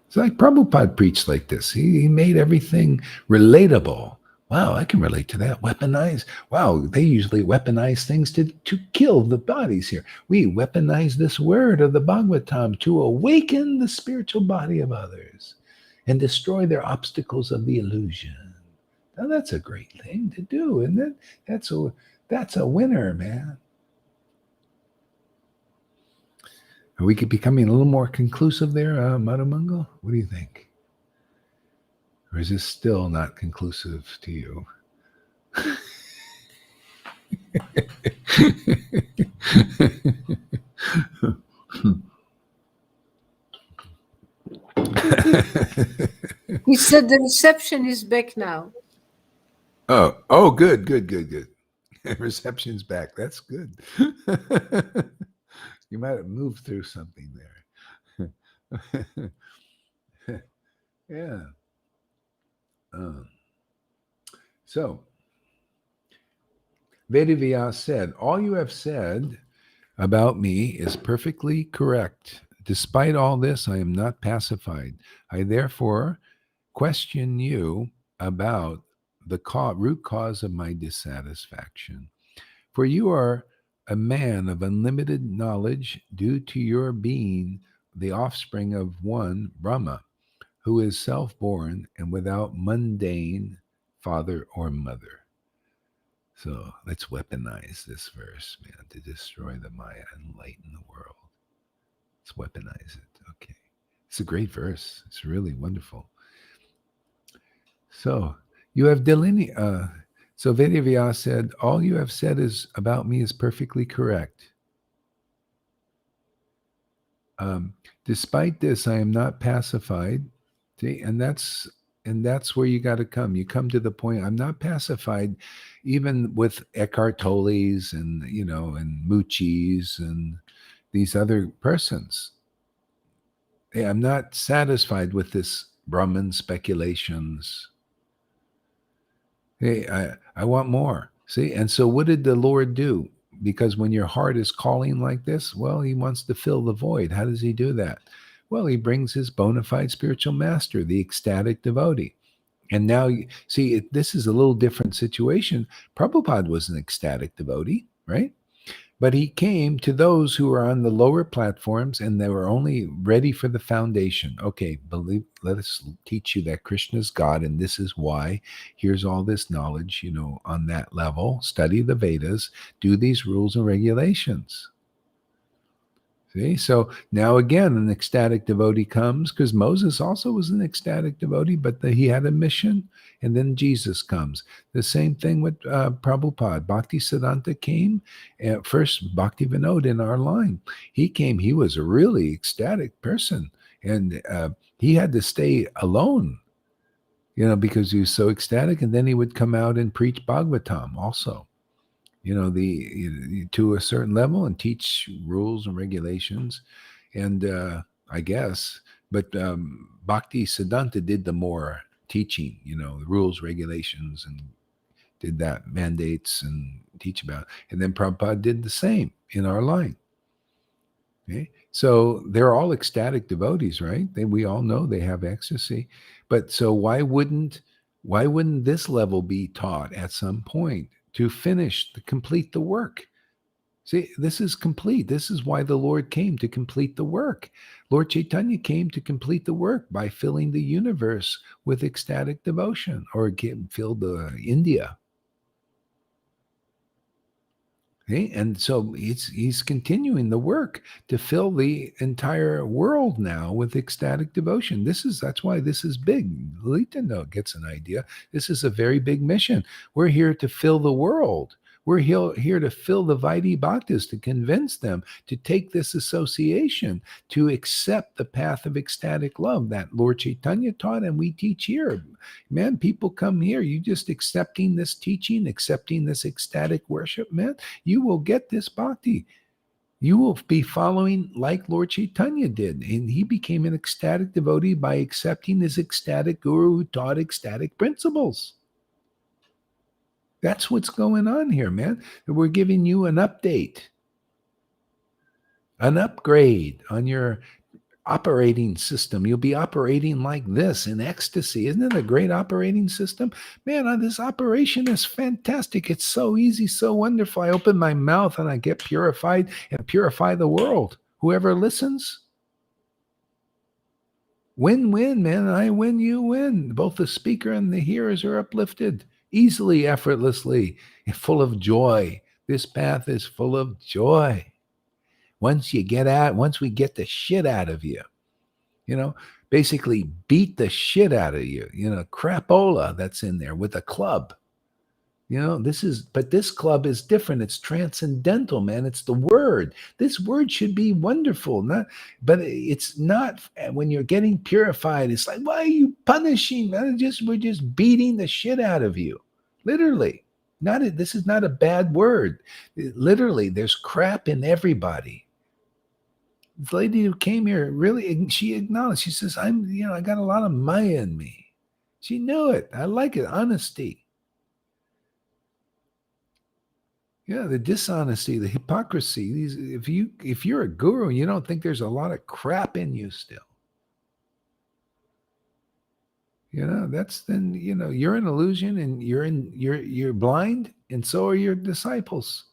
It's like Prabhupada preached like this. He made everything relatable. Wow, I can relate to that. Weaponize. Wow, they usually weaponize things to kill the bodies here. We weaponize this word of the Bhagavatam to awaken the spiritual body of others and destroy their obstacles of the illusion. Now that's a great thing to do, isn't it? That's a winner, man. Are we becoming a little more conclusive there, Madhamangal? What do you think? Or is this still not conclusive to you? He said the reception is back now. Oh, good. Reception's back. That's good. You might have moved through something there. Yeah. So, Vedavyas said, all you have said about me is perfectly correct. Despite all this, I am not pacified. I therefore question you about the root cause of my dissatisfaction. For you are a man of unlimited knowledge due to your being the offspring of one, Brahma, who is self-born and without mundane father or mother. So let's weaponize this verse, man, to destroy the Maya and lighten the world. Let's weaponize it. Okay. It's a great verse. It's really wonderful. So you have So Vedavya said, all you have said is about me is perfectly correct. Despite this, I am not pacified. See, and that's where you got to come. You come to the point. I'm not pacified, even with Eckhart Tolle's and and Mucci's and these other persons. Hey, I'm not satisfied with this Brahman speculations. Hey, I want more. See, and so what did the Lord do? Because when your heart is calling like this, well, he wants to fill the void. How does he do that? Well, he brings his bona fide spiritual master, the ecstatic devotee. And now, see, this is a little different situation. Prabhupada was an ecstatic devotee, right? But he came to those who were on the lower platforms and they were only ready for the foundation. Okay, let us teach you that Krishna is God and this is why. Here's all this knowledge, on that level. Study the Vedas, do these rules and regulations. See, so now again, an ecstatic devotee comes because Moses also was an ecstatic devotee, but he had a mission, and then Jesus comes. The same thing with Prabhupada. Bhakti Siddhanta came, first Bhakti Vinod in our line. He came, he was a really ecstatic person, and he had to stay alone, because he was so ecstatic, and then he would come out and preach Bhagavatam also. To a certain level and teach rules and regulations. And I guess, but Bhakti Siddhanta did the more teaching, the rules, regulations, and did that mandates and teach about. And then Prabhupada did the same in our line. Okay. So they're all ecstatic devotees, right? We all know they have ecstasy. But so why wouldn't this level be taught at some point to complete the work? See, this is complete. This is why the Lord came, to complete the work. Lord Chaitanya came to complete the work by filling the universe with ecstatic devotion, or filled India. Okay? And so he's continuing the work to fill the entire world now with ecstatic devotion. That's why this is big. Lalita gets an idea. This is a very big mission. We're here to fill the world. We're here to fill the Vaidhi Bhaktas, to convince them to take this association, to accept the path of ecstatic love that Lord Chaitanya taught and we teach here. Man, people come here, you just accepting this teaching, accepting this ecstatic worship, man, you will get this bhakti. You will be following like Lord Chaitanya did. And he became an ecstatic devotee by accepting his ecstatic guru who taught ecstatic principles. That's what's going on here, man. We're giving you an update, an upgrade on your operating system. You'll be operating like this in ecstasy. Isn't it a great operating system? Man, this operation is fantastic. It's so easy, so wonderful. I open my mouth and I get purified and purify the world. Whoever listens, win-win, man. I win, you win. Both the speaker and the hearers are uplifted easily, effortlessly, full of joy. This path is full of joy. Once we get the shit out of you, basically beat the shit out of you, crapola that's in there with a club. But this club is different. It's transcendental, man. It's the word. This word should be wonderful, but it's not. When you're getting purified, it's like, why are you punishing, man? We're just beating the shit out of you. Literally. This is not a bad word. Literally, there's crap in everybody. The lady who came here, really, she acknowledged. She says, I got a lot of Maya in me. She knew it. I like it. Honesty. Yeah, the dishonesty, the hypocrisy. If you're a guru, you don't think there's a lot of crap in you still. You're an illusion and you're blind, and so are your disciples.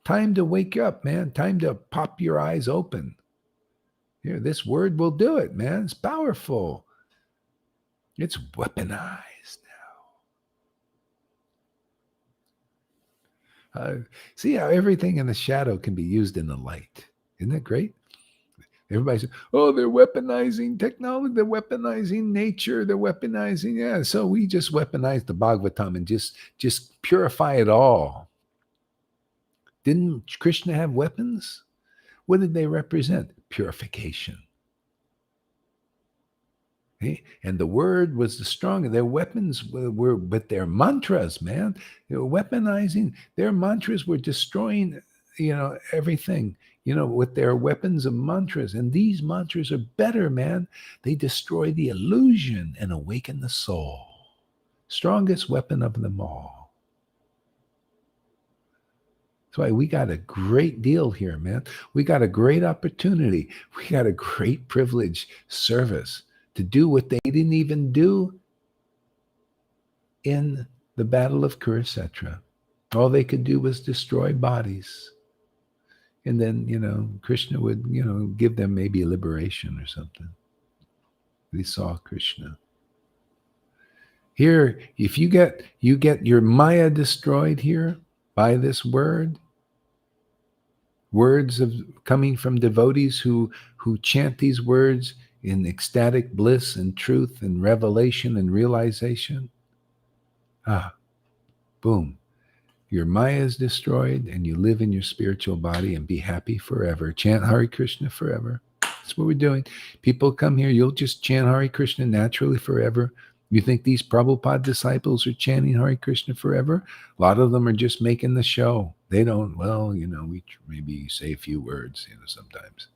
Time to wake up, man. Time to pop your eyes open. Here, this word will do it, man. It's powerful. It's weaponized now. See how everything in the shadow can be used in the light. Isn't that great? Everybody says, oh, they're weaponizing technology, they're weaponizing nature, they're weaponizing, yeah. So we just weaponize the Bhagavatam and just purify it all. Didn't Krishna have weapons? What did they represent? Purification. Okay? And the word was the stronger. Their weapons were, but their mantras, man, they were weaponizing. Their mantras were destroying, everything, with their weapons of mantras. And these mantras are better, man. They destroy the illusion and awaken the soul. Strongest weapon of them all. That's why we got a great deal here, man. We got a great opportunity. We got a great privilege service to do what they didn't even do in the Battle of Kurukshetra. All they could do was destroy bodies. And then, Krishna would, give them maybe liberation or something. They saw Krishna. Here, if you get your Maya destroyed here by this words of coming from devotees who chant these words in ecstatic bliss and truth and revelation and realization. Boom. Your Maya is destroyed and you live in your spiritual body and be happy forever. Chant Hare Krishna forever. That's what we're doing. People come here, you'll just chant Hare Krishna naturally forever. You think these Prabhupada disciples are chanting Hare Krishna forever? A lot of them are just making the show. They don't, we maybe say a few words, sometimes.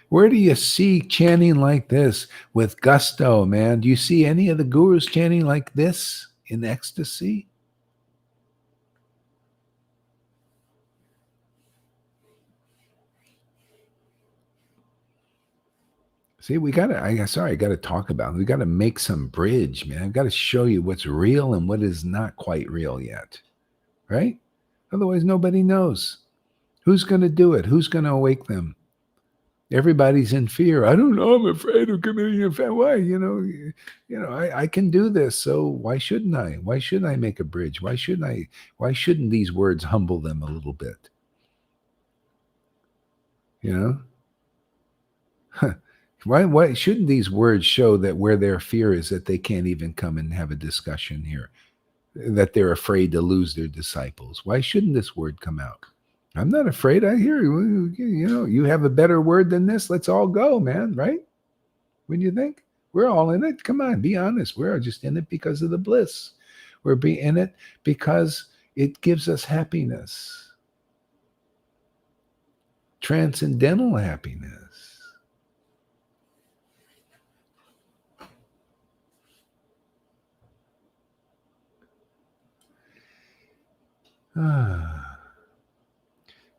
Where do you see chanting like this with gusto, man? Do you see any of the gurus chanting like this in ecstasy? See, I got to talk about it. We got to make some bridge, man. I've got to show you what's real and what is not quite real yet, right? Otherwise, nobody knows. Who's going to do it? Who's going to awake them? Everybody's in fear. I don't know. I'm afraid of committing a offense. Why? I can do this. So why shouldn't I? Why shouldn't I make a bridge? Why shouldn't these words humble them a little bit? Why shouldn't these words show that where their fear is that they can't even come and have a discussion here, that they're afraid to lose their disciples? Why shouldn't this word come out? I'm not afraid. I hear you. You have a better word than this. Let's all go, man, right? What do you think? We're all in it. Come on, be honest. We're just in it because of the bliss. We're in it because it gives us happiness. Transcendental happiness.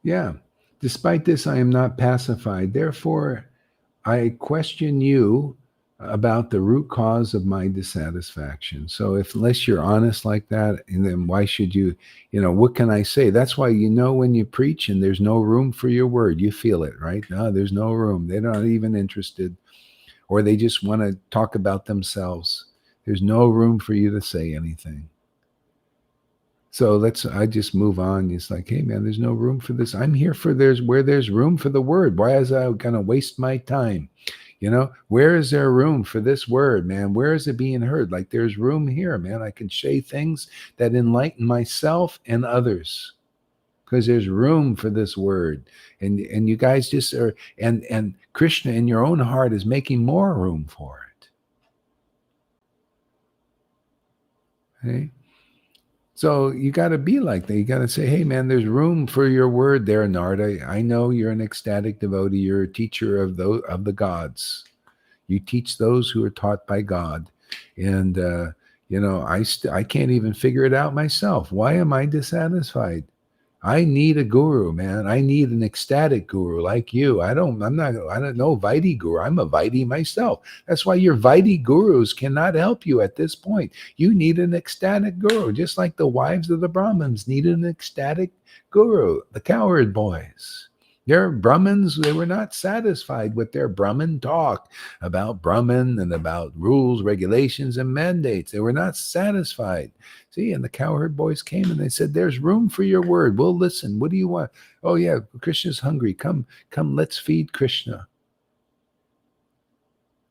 Yeah. Despite this, I am not pacified. Therefore, I question you about the root cause of my dissatisfaction. So unless you're honest like that, and then why should you, what can I say? That's why when you preach and there's no room for your word, you feel it, right? No, there's no room. They're not even interested, or they just want to talk about themselves. There's no room for you to say anything. So I just move on. It's like, hey man, there's no room for this. I'm here for where there's room for the word. Why is I gonna waste my time? Where is there room for this word, man? Where is it being heard? Like there's room here, man. I can say things that enlighten myself and others because there's room for this word. And you guys just are, and Krishna in your own heart is making more room for it. Okay? So you got to be like that. You got to say, hey, man, there's room for your word there, Narda. I know you're an ecstatic devotee. You're a teacher of the gods. You teach those who are taught by God. And, I can't even figure it out myself. Why am I dissatisfied? I need a guru, man. I need an ecstatic guru like you. I don't know Vaidhi guru. I'm a Vaidhi myself. That's why your Vaidhi gurus cannot help you at this point. You need an ecstatic guru, just like the wives of the Brahmins needed an ecstatic guru, the cowherd boys. Their Brahmins, they were not satisfied with their Brahmin talk about Brahman and about rules, regulations, and mandates. They were not satisfied. See, and the cowherd boys came and they said, there's room for your word. We'll listen. What do you want? Oh, yeah, Krishna's hungry. Come, let's feed Krishna.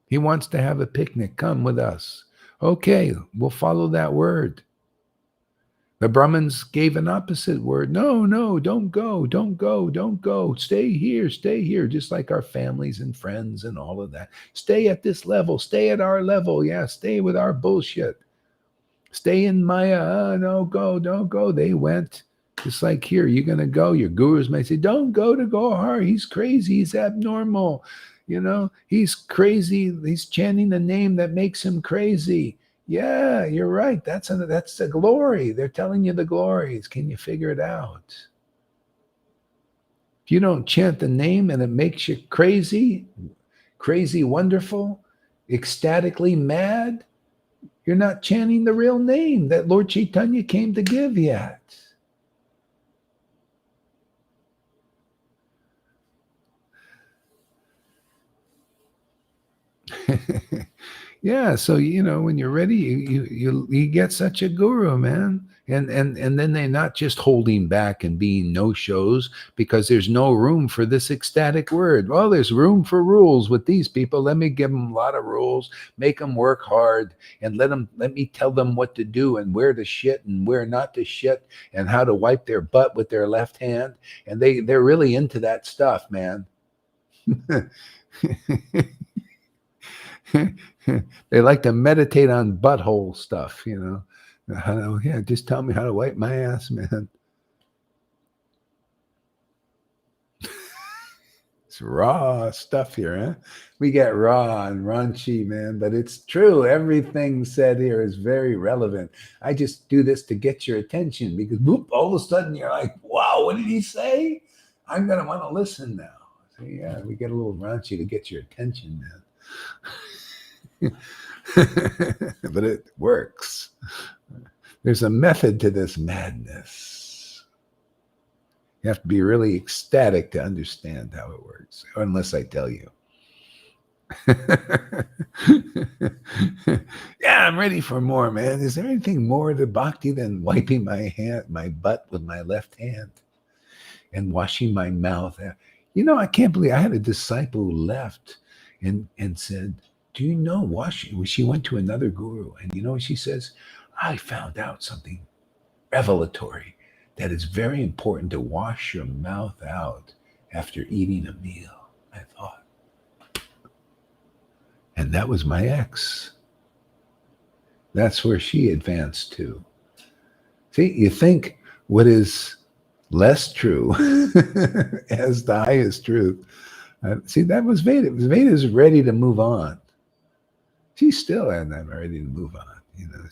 He wants to have a picnic. Come with us. Okay, we'll follow that word. The Brahmins gave an opposite word. No, no, don't go, don't go, don't go. Stay here, just like our families and friends and all of that. Stay at this level, stay at our level. Yeah, stay with our bullshit. Stay in Maya. Oh, no, go, don't go. They went. Just like here, you're going to go. Your gurus may say, don't go to Gohar. He's crazy. He's abnormal. You know, he's crazy. He's chanting the name that makes him crazy. Yeah, you're right. That's the glory. They're telling you the glories. Can you figure it out? If you don't chant the name and it makes you crazy, crazy wonderful, ecstatically mad, you're not chanting the real name that Lord Chaitanya came to give yet. Yeah, so when you're ready, you get such a guru, man. And then they're not just holding back and being no shows because there's no room for this ecstatic word. Well, there's room for rules with these people. Let me give them a lot of rules, make them work hard, and let me tell them what to do and where to shit and where not to shit and how to wipe their butt with their left hand. And they're really into that stuff, man. They like to meditate on butthole stuff, yeah, just tell me how to wipe my ass, man. It's raw stuff here, huh? We get raw and raunchy, man, but it's true. Everything said here is very relevant. I just do this to get your attention because whoop, all of a sudden you're like, wow, what did he say? I'm going to want to listen now. So yeah, we get a little raunchy to get your attention, man. But it works. There's a method to this madness. You have to be really ecstatic to understand how it works, unless I tell you. Yeah, I'm ready for more, man. Is there anything more to bhakti than wiping my butt with my left hand and washing my mouth? I can't believe I had a disciple who left and said, do you know, she went to another guru, and you know what she says? I found out something revelatory that it's very important to wash your mouth out after eating a meal. I thought. And that was my ex. That's where she advanced to. See, you think what is less true as the highest truth. See, that was Veda. Veda's ready to move on. She's still not ready to move on.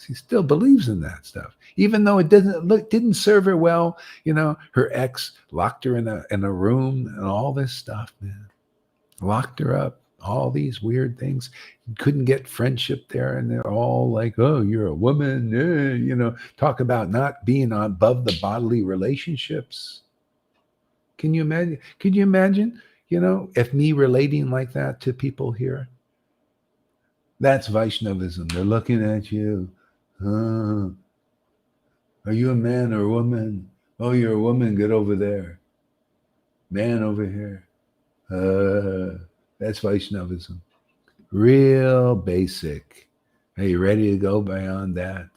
She still believes in that stuff, even though it didn't serve her well. Her ex locked her in a room and all this stuff, man. Locked her up, all these weird things. Couldn't get friendship there, and they're all like, "Oh, you're a woman," talk about not being above the bodily relationships. Can you imagine? Could you imagine? If me relating like that to people here. That's Vaishnavism. They're looking at you. Are you a man or a woman? Oh, you're a woman. Get over there. Man over here. That's Vaishnavism. Real basic. Are you ready to go beyond that?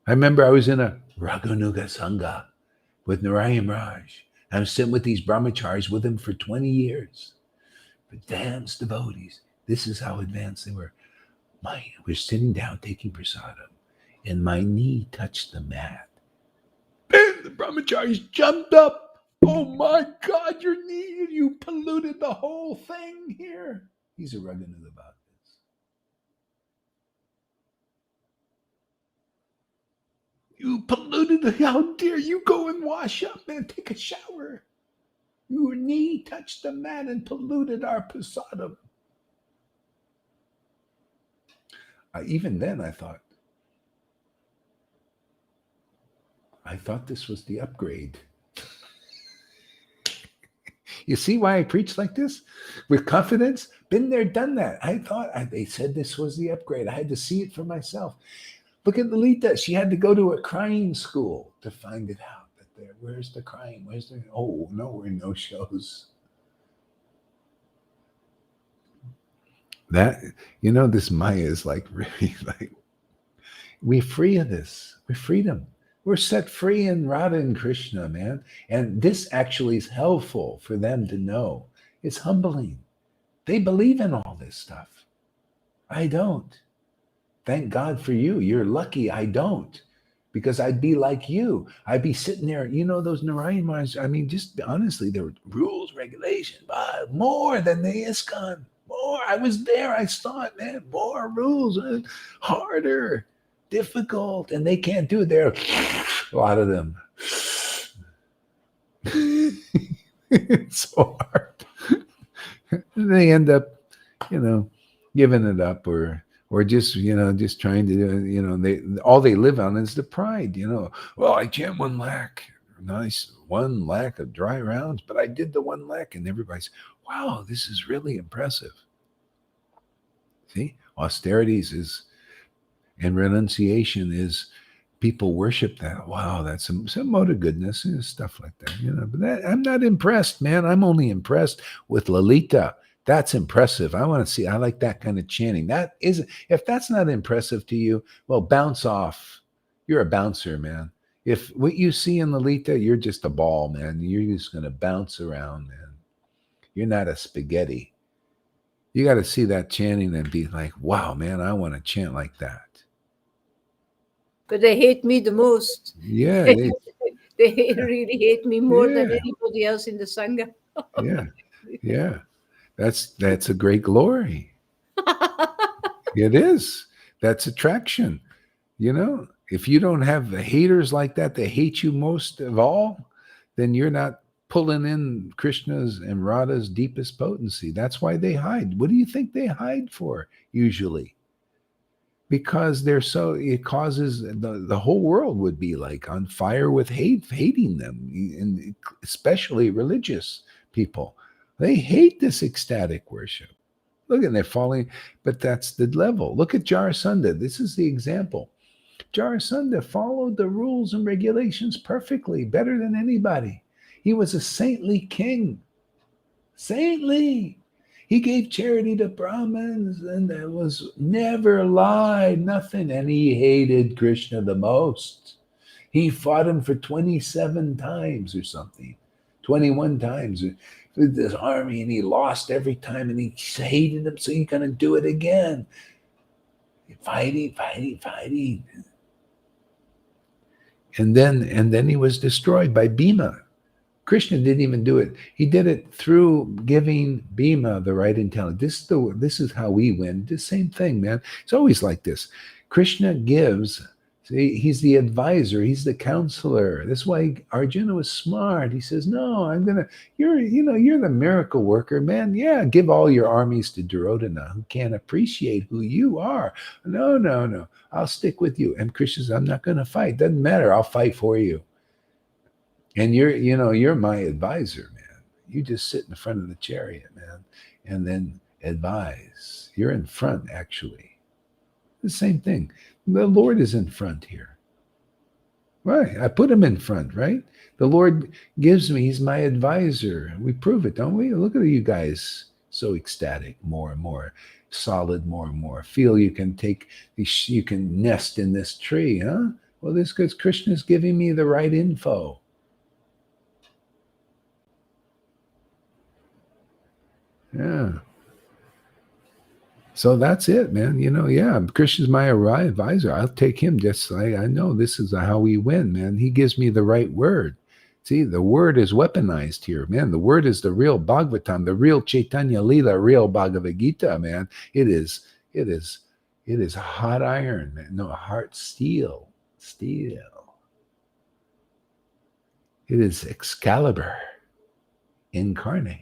I remember I was in a Raghunuga Sangha with Narayan Raj. I'm sitting with these brahmacharis with him for 20 years. Advanced devotees. This is how advanced they were. We're sitting down taking prasadam, and my knee touched the mat. Bam! The brahmacharis jumped up. Oh my God, your knee, you polluted the whole thing here. He's a Raghunuga about this. You polluted how dare you go and wash up, man, take a shower. Your knee touched the mat and polluted our prasadam. Even then I thought this was the upgrade. You see why I preach like this? With confidence? Been there, done that. They said this was the upgrade. I had to see it for myself. Look at Lolita. She had to go to a crying school to find it out. Where's the crying? Oh, no, we're no shows. That, this Maya is like really like, we're free of this. We're freedom. We're set free in Radha and Krishna, man. And this actually is helpful for them to know. It's humbling. They believe in all this stuff. I don't. Thank God for you. You're lucky I don't. Because I'd be like you. I'd be sitting there, those Narayan Maharaj, I mean, just honestly, there were rules, regulations, more than the ISKCON. More. I was there. I saw it, man. More rules, harder, difficult. And they can't do it. There, a lot of them. It's so hard. And they end up, giving it up or just just trying to all they live on is the pride. Well, I chant 1 lakh, nice 1 lakh of dry rounds, but I did the 1 lakh, and everybody's, wow, this is really impressive. See, austerities is and renunciation is, people worship that. Wow, that's some mode of goodness and stuff like that. But I'm not impressed, man. I'm only impressed with Lalita. That's impressive. I want to see. I like that kind of chanting. If that's not impressive to you, well, bounce off. You're a bouncer, man. If what you see in Lalita, you're just a ball, man. You're just going to bounce around, man. You're not a spaghetti. You got to see that chanting and be like, wow, man, I want to chant like that. But they hate me the most. Yeah. They really hate me more than anybody else in the Sangha. Yeah. That's a great glory. It is. That's attraction. If you don't have the haters like that hate you most of all, then you're not pulling in Krishna's and Radha's deepest potency. That's why they hide. What do you think they hide for usually? Because it causes the whole world would be like on fire with hating them, and especially religious people. They hate this ecstatic worship. Look, and they're falling, but that's the level. Look at Jarasandha. This is the example. Jarasandha followed the rules and regulations perfectly, better than anybody. He was a saintly king. Saintly. He gave charity to Brahmins and there was never lied, nothing. And he hated Krishna the most. He fought him for 27 times or something, 21 times with this army, and he lost every time, and he hated him, so he's going to do it again. Fighting. And then he was destroyed by Bhima. Krishna didn't even do it. He did it through giving Bhima the right intelligence. This is how we win. The same thing, man. It's always like this. Krishna gives. See, he's the advisor. He's the counselor. That's why Arjuna was smart. He says, "No, you're the miracle worker, man. Yeah, give all your armies to Duryodhana, who can't appreciate who you are. No. I'll stick with you." And Krishna says, "I'm not going to fight. Doesn't matter. I'll fight for you. And you're my advisor, man. You just sit in front of the chariot, man, and then advise. You're in front, actually. The same thing. The Lord is in front here. Right. I put him in front, right? The Lord gives me, he's my advisor. We prove it, don't we? Look at you guys, so ecstatic, more and more, solid, more and more. Feel you can nest in this tree, huh? Well, this because Krishna's giving me the right info. Yeah. So that's it, man. Krishna's my advisor. I'll take him just like I know this is how we win, man. He gives me the right word. See, the word is weaponized here, man. The word is the real Bhagavatam, the real Chaitanya Leela, real Bhagavad Gita, man. It is hot iron, man. No, hard steel. It is Excalibur incarnate.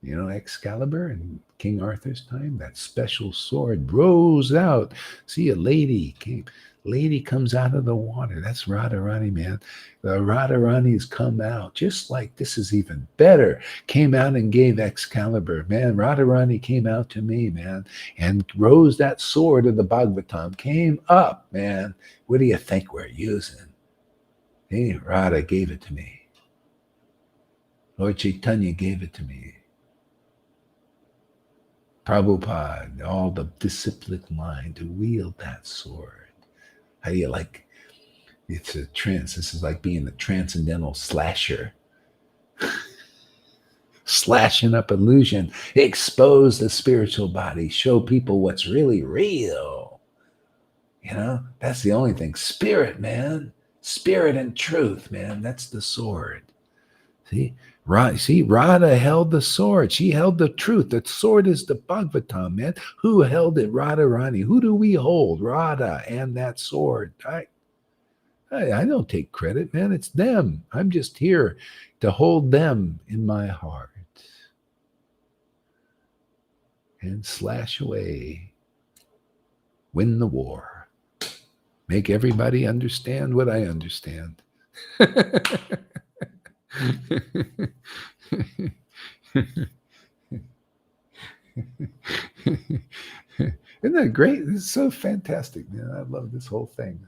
Excalibur in King Arthur's time, that special sword rose out. See, a lady came, Lady comes out of the water. That's Radharani, man. The Radharani's come out, just like this is even better. Came out and gave Excalibur. Man, Radharani came out to me, man, and rose that sword of the Bhagavatam. Came up, man. What do you think we're using? Hey, Radha gave it to me. Lord Chaitanya gave it to me. Prabhupada, all the disciplic mind to wield that sword. How do you like? It's a trance. This is like being a transcendental slasher. Slashing up illusion, expose the spiritual body, show people what's really real. You know, that's the only thing. Spirit, man. Spirit and truth, man. That's the sword. See, Radha held the sword. She held the truth. The sword is the Bhagavatam, man. Who held it? Radharani. Who do we hold? Radha and that sword. I don't take credit, man. It's them. I'm just here to hold them in my heart and slash away, win the war, make everybody understand what I understand. Isn't that great? This is so fantastic, man. I love this whole thing.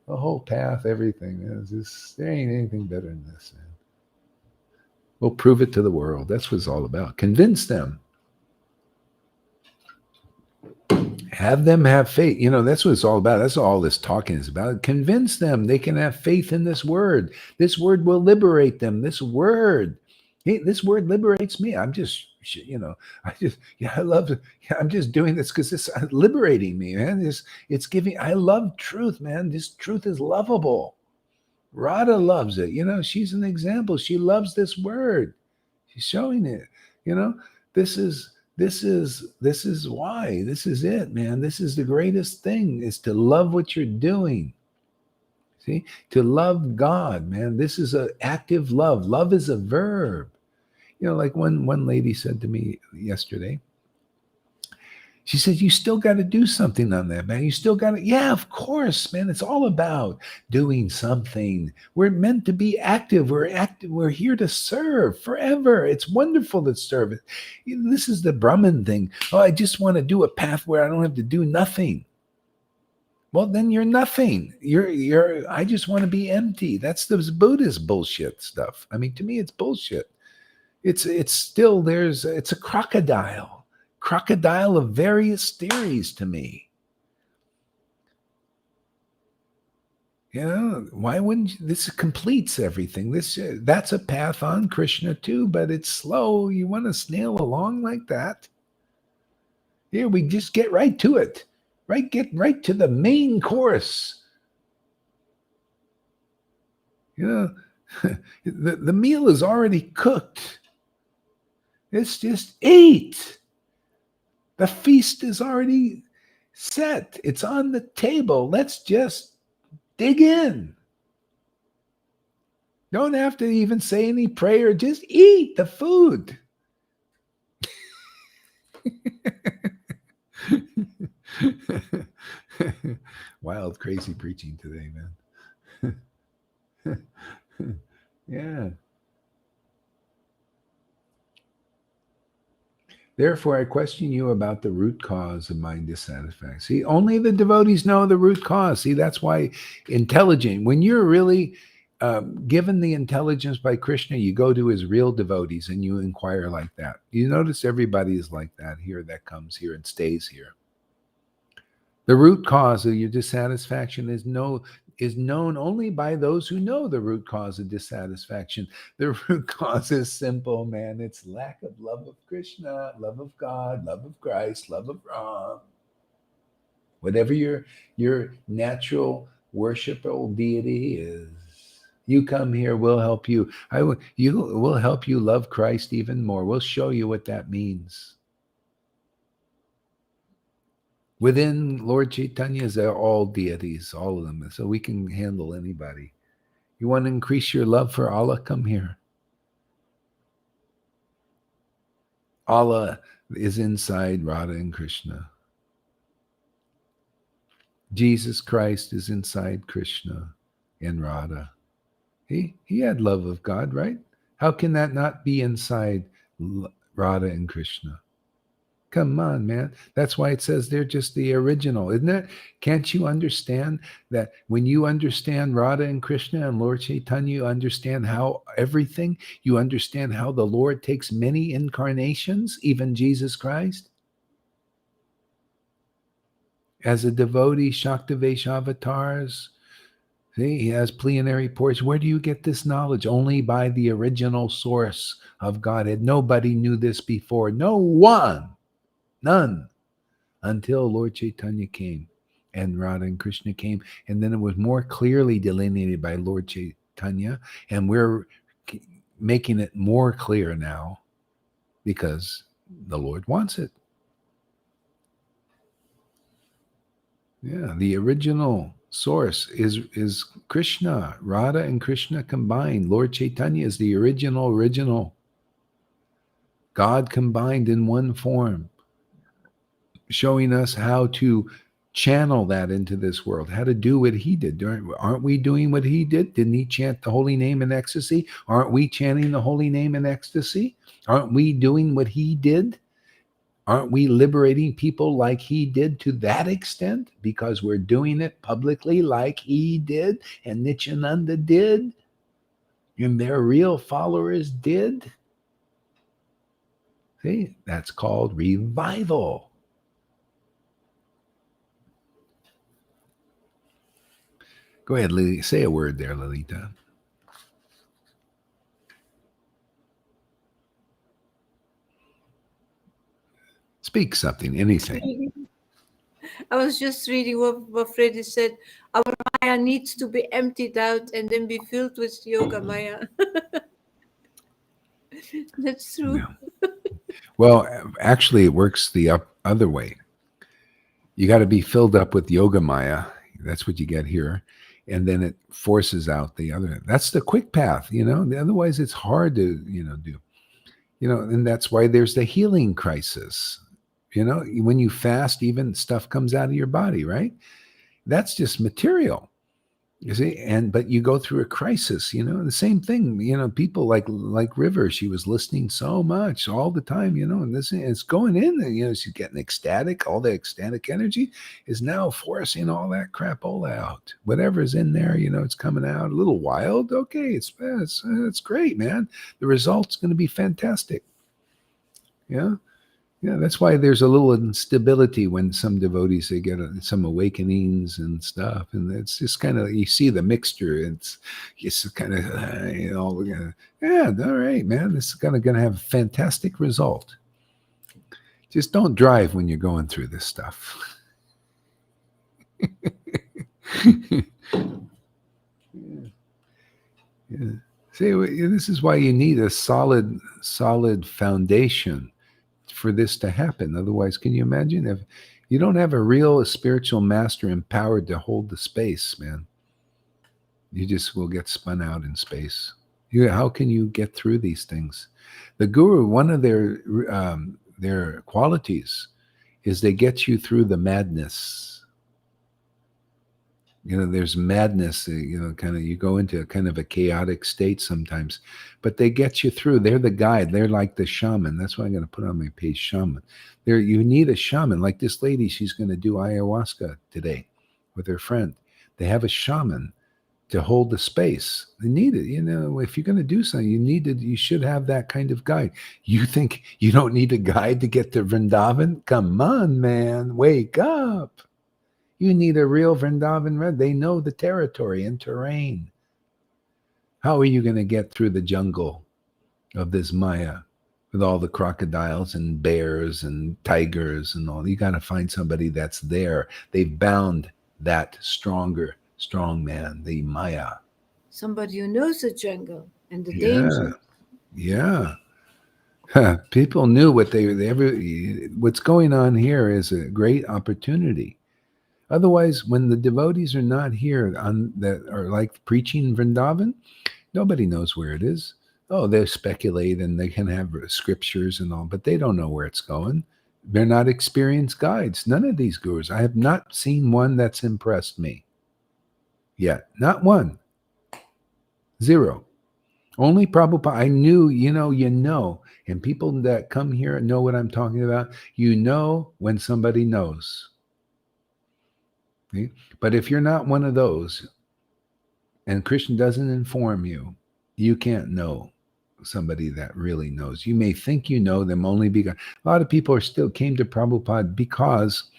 The whole path, everything. Man. There ain't anything better than this, man. We'll prove it to the world. That's what it's all about. Convince them. Have them have faith. You know, that's what it's all about. That's all this talking is about. Convince them they can have faith in this word. This word will liberate them. This word liberates me. I'm just, I love it. Yeah, I'm just doing this because it's liberating me, man. It's giving, I love truth, man. This truth is lovable. Radha loves it. You know, she's an example. She loves this word. She's showing it. You know, this is why. This is it, man. This is the greatest thing, is to love what you're doing. See, to love God, man. This is an active love. Love is a verb. You know, like one lady said to me yesterday, she said, you still got to do something on that, man. You still got to, yeah, of course, man. It's all about doing something. We're meant to be active. We're active. We're here to serve forever. It's wonderful to serve. This is the Brahman thing. Oh, I just want to do a path where I don't have to do nothing. Well, then you're nothing. I just want to be empty. That's the Buddhist bullshit stuff. I mean, to me, it's bullshit. It's still, it's a crocodile of various theories to me. You know, why wouldn't you, this completes everything. That's a path on Krishna too, but it's slow. You want to snail along like that? Here, we just get right to it. Right, get right to the main course. You know, the meal is already cooked. It's just eat. The feast is already set. It's on the table. Let's just dig in. Don't have to even say any prayer. Just eat the food. Wild, crazy preaching today, man. Yeah. Therefore, I question you about the root cause of my dissatisfaction. See, only the devotees know the root cause. See, that's why intelligent, when you're really given the intelligence by Krishna, you go to his real devotees and you inquire like that. You notice everybody is like that here, that comes here and stays here. The root cause of your dissatisfaction is known only by those who know the root cause of dissatisfaction. The root cause is simple, man. It's lack of love of Krishna, love of God, love of Christ, love of Ram. Whatever your natural worshipable deity is, you come here, we'll help you. We'll help you love Christ even more. We'll show you what that means. Within Lord Chaitanya, they're all deities, all of them. So we can handle anybody. You want to increase your love for Allah? Come here. Allah is inside Radha and Krishna. Jesus Christ is inside Krishna and Radha. He had love of God, right? How can that not be inside Radha and Krishna? Come on, man. That's why it says they're just the original, isn't it? Can't you understand that when you understand Radha and Krishna and Lord Chaitanya, you understand how everything, you understand how the Lord takes many incarnations, even Jesus Christ? As a devotee, Shaktavesh avatars, see, he has plenary portion. Where do you get this knowledge? Only by the original source of Godhead. Nobody knew this before. No one. None. Until Lord Chaitanya came and Radha and Krishna came. And then it was more clearly delineated by Lord Chaitanya. And we're making it more clear now because the Lord wants it. Yeah, the original source is Krishna. Radha and Krishna combined. Lord Chaitanya is the original. God combined in one form, showing us how to channel that into this world, how to do what he did. Aren't we doing what he did? Didn't he chant the holy name in ecstasy? Aren't we chanting the holy name in ecstasy? Aren't we doing what he did? Aren't we liberating people like he did to that extent? Because we're doing it publicly like he did and Nityananda did and their real followers did? See, that's called revival. Go ahead, Lily. Say a word there, Lolita. Speak something, anything. I was just reading what Freddy said. Our Maya needs to be emptied out and then be filled with Yoga Maya. That's true. Yeah. Well, actually, it works the other way. You got to be filled up with Yoga Maya. That's what you get here. And then it forces out the other. That's the quick path, Otherwise, it's hard to, do. And that's why there's the healing crisis. When you fast, even stuff comes out of your body, right? That's just material. You see, but you go through a crisis, the same thing, people like River, she was listening so much all the time, and this it's going in there, she's getting ecstatic, all the ecstatic energy is now forcing all that crapola out. Whatever's in there, it's coming out a little wild. Okay, it's great, man. The result's going to be fantastic. Yeah. Yeah, that's why there's a little instability when some devotees, they get some awakenings and stuff, and it's just kind of, you see the mixture. It's kind of yeah, all right, man, this is gonna have a fantastic result. Just don't drive when you're going through this stuff. Yeah. See, this is why you need a solid foundation for this to happen. Otherwise, can you imagine if you don't have a real spiritual master empowered to hold the space, man? You just will get spun out in space. How can you get through these things? The guru, one of their qualities is they get you through the madness. There's madness, kind of, you go into a kind of a chaotic state sometimes, but they get you through. They're the guide. They're like the shaman. That's why I'm going to put on my page, shaman. You need a shaman. Like this lady, she's going to do ayahuasca today with her friend. They have a shaman to hold the space. They need it. If you're going to do something, you should have that kind of guide. You think you don't need a guide to get to Vrindavan? Come on, man, wake up. You need a real Vrindavan Red. They know the territory and terrain. How are you going to get through the jungle of this Maya with all the crocodiles and bears and tigers and all? You got to find somebody that's there. They've bound that strong man, the Maya. Somebody who knows the jungle and the danger. Yeah. People knew what's going on here is a great opportunity. Otherwise, when the devotees are not here that are like preaching Vrindavan, nobody knows where it is. Oh, they speculate and they can have scriptures and all, but they don't know where it's going. They're not experienced guides. None of these gurus. I have not seen one that's impressed me yet. Not one. Zero. Only Prabhupada. I knew, and people that come here know what I'm talking about. You know when somebody knows. Okay? But if you're not one of those, and Krishna doesn't inform you, you can't know somebody that really knows. You may think you know them only because a lot of people came to Prabhupada because,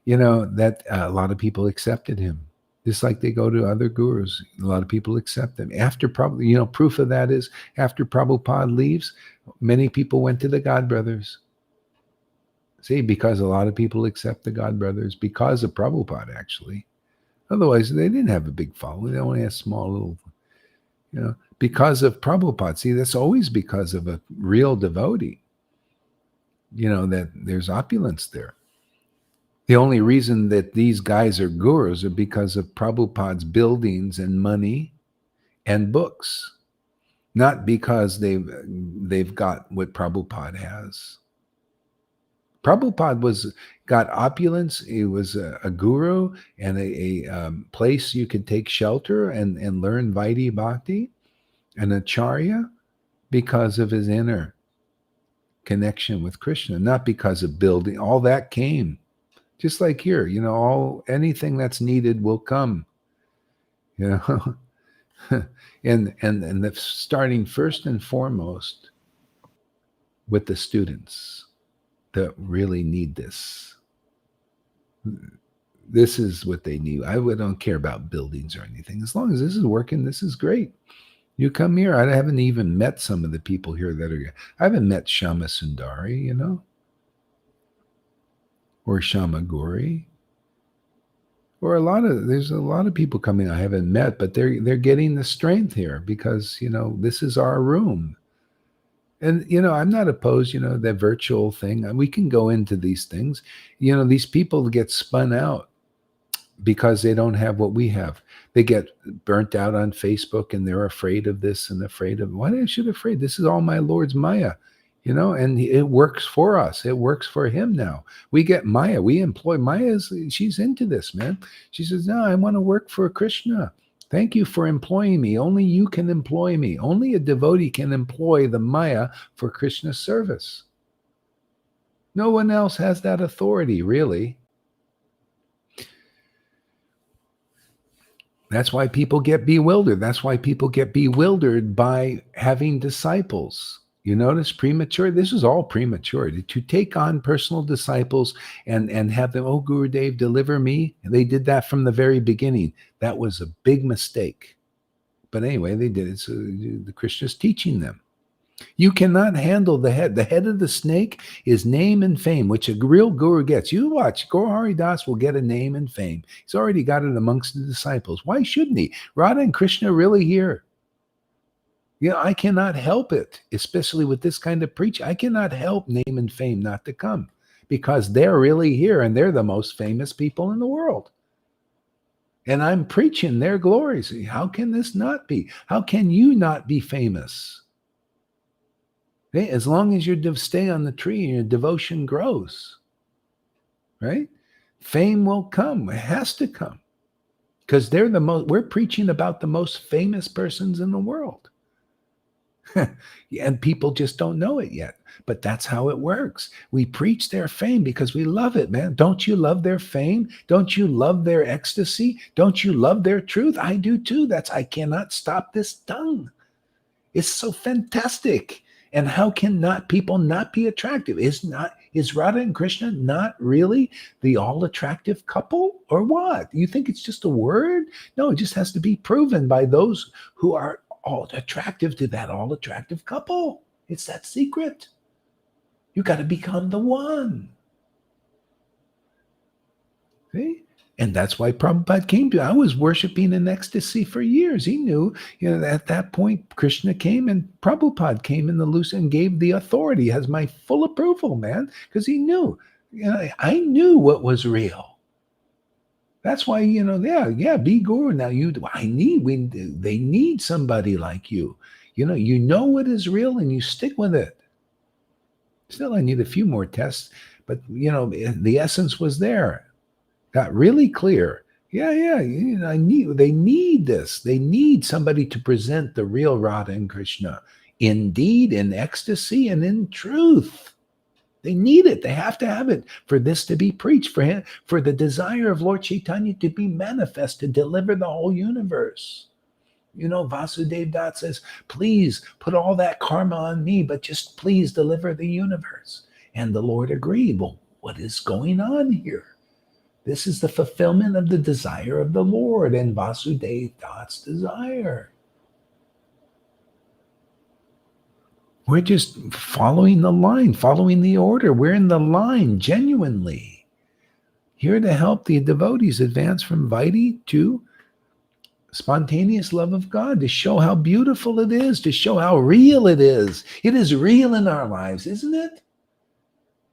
that a lot of people accepted him. Just like they go to other gurus, a lot of people accept them. After proof of that is after Prabhupada leaves, many people went to the God Brothers. See, because a lot of people accept the God Brothers because of Prabhupada, actually. Otherwise, they didn't have a big following. They only had small little, because of Prabhupada. See, that's always because of a real devotee, that there's opulence there. The only reason that these guys are gurus are because of Prabhupada's buildings and money and books, not because they've got what Prabhupada has. Prabhupada got opulence. He was a guru and a place you could take shelter and learn Vaidhi Bhakti, an acharya, because of his inner connection with Krishna, not because of building. All that came. Just like here, anything that's needed will come, and the starting first and foremost with the students that really need this. This is what they need. I don't care about buildings or anything. As long as this is working, this is great. You come here. I haven't even met some of the people here I haven't met Shama Sundari, or Shama Gori. Or there's a lot of people coming I haven't met, but they're getting the strength here because, this is our room. And, I'm not opposed, that virtual thing. We can go into these things. These people get spun out because they don't have what we have. They get burnt out on Facebook and they're afraid of this and afraid of, why are you afraid? This is all my Lord's Maya. And it works for us. It works for him now. We get Maya. We employ Maya. She's into this, man. She says, no, I want to work for Krishna. Thank you for employing me. Only you can employ me. Only a devotee can employ the Maya for Krishna's service. No one else has that authority, really. That's why people get bewildered. That's why people get bewildered by having disciples. You notice premature? This is all premature. To take on personal disciples and have them, oh, Gurudev, deliver me. And they did that from the very beginning. That was a big mistake. But anyway, they did it. So the Krishna's teaching them. You cannot handle the head. The head of the snake is name and fame, which a real guru gets. You watch, Gaur Hari Das will get a name and fame. He's already got it amongst the disciples. Why shouldn't he? Radha and Krishna really here. I cannot help it, especially with this kind of preaching. I cannot help name and fame not to come because they're really here and they're the most famous people in the world. And I'm preaching their glories. How can this not be? How can you not be famous? Okay? As long as you stay on the tree and your devotion grows, right? Fame will come. It has to come because we're preaching about the most famous persons in the world. And people just don't know it yet. But that's how it works. We preach their fame because we love it, man. Don't you love their fame? Don't you love their ecstasy? Don't you love their truth? I do too. I cannot stop this tongue. It's so fantastic. And how can people not be attractive? Is Radha and Krishna not really the all-attractive couple or what? You think it's just a word? No, it just has to be proven by those who are all attractive to that all attractive couple. It's that secret. You got to become the one. See? And that's why Prabhupada came to. I was worshiping in ecstasy for years. He knew, at that point, Krishna came and Prabhupada came in the loose and gave the authority. He has my full approval, man, because he knew. I knew what was real. That's why, be guru. Now they need somebody like you. You know what is real and you stick with it. Still, I need a few more tests, but the essence was there. Got really clear. Yeah. They need this. They need somebody to present the real Radha and Krishna, indeed, in ecstasy and in truth. They need it. They have to have it for this to be preached, for him, for the desire of Lord Chaitanya to be manifest, to deliver the whole universe. Vasudev Dutt says, please put all that karma on me, but just please deliver the universe. And the Lord agreed. Well, what is going on here? This is the fulfillment of the desire of the Lord and Vasudev Dutt's desire. We're just following the line, following the order. We're in the line genuinely. Here to help the devotees advance from Vaidhi to spontaneous love of God, to show how beautiful it is, to show how real it is. It is real in our lives, isn't it?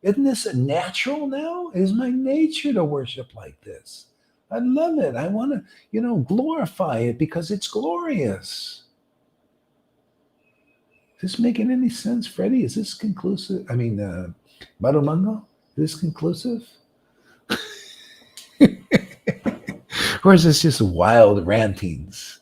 Isn't this natural now? It is my nature to worship like this. I love it. I want to, glorify it because it's glorious. Is this making any sense, Freddie? Is this conclusive? I mean, Madhumangal, is this conclusive? Or is this just wild rantings?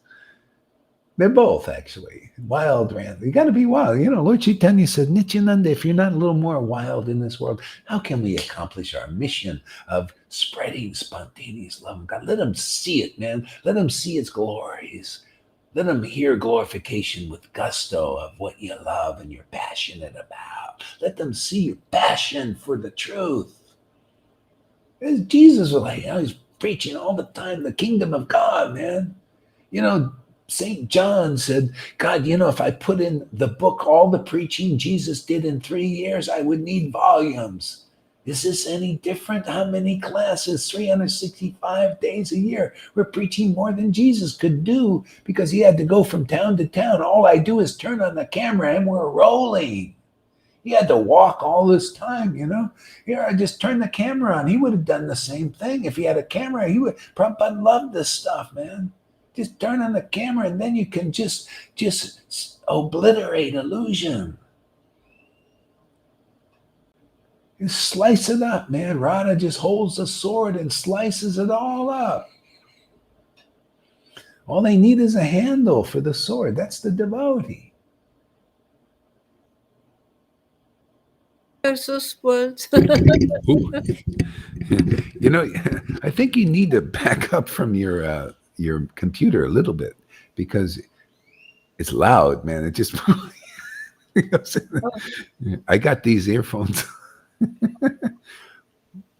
They're both actually wild rant. You got to be wild. Lord Chaitanya said, Nityananda, if you're not a little more wild in this world, how can we accomplish our mission of spreading spontaneous love of God? Let them see it, man. Let them see its glories. Let them hear glorification with gusto of what you love and you're passionate about. Let them see your passion for the truth. As Jesus was like, he's preaching all the time the kingdom of God, man. St. John said, God, if I put in the book all the preaching Jesus did in 3 years, I would need volumes. Is this any different? How many classes? 365 days a year. We're preaching more than Jesus could do because he had to go from town to town. All I do is turn on the camera and we're rolling. He had to walk all this time, Here, I just turned the camera on. He would have done the same thing. If he had a camera, he would. Prabhupada loved this stuff, man. Just turn on the camera and then you can just obliterate illusion. You slice it up, man. Radha just holds the sword and slices it all up. All they need is a handle for the sword. That's the devotee. You're so spoiled. I think you need to back up from your computer a little bit because it's loud, man. It just I got these earphones.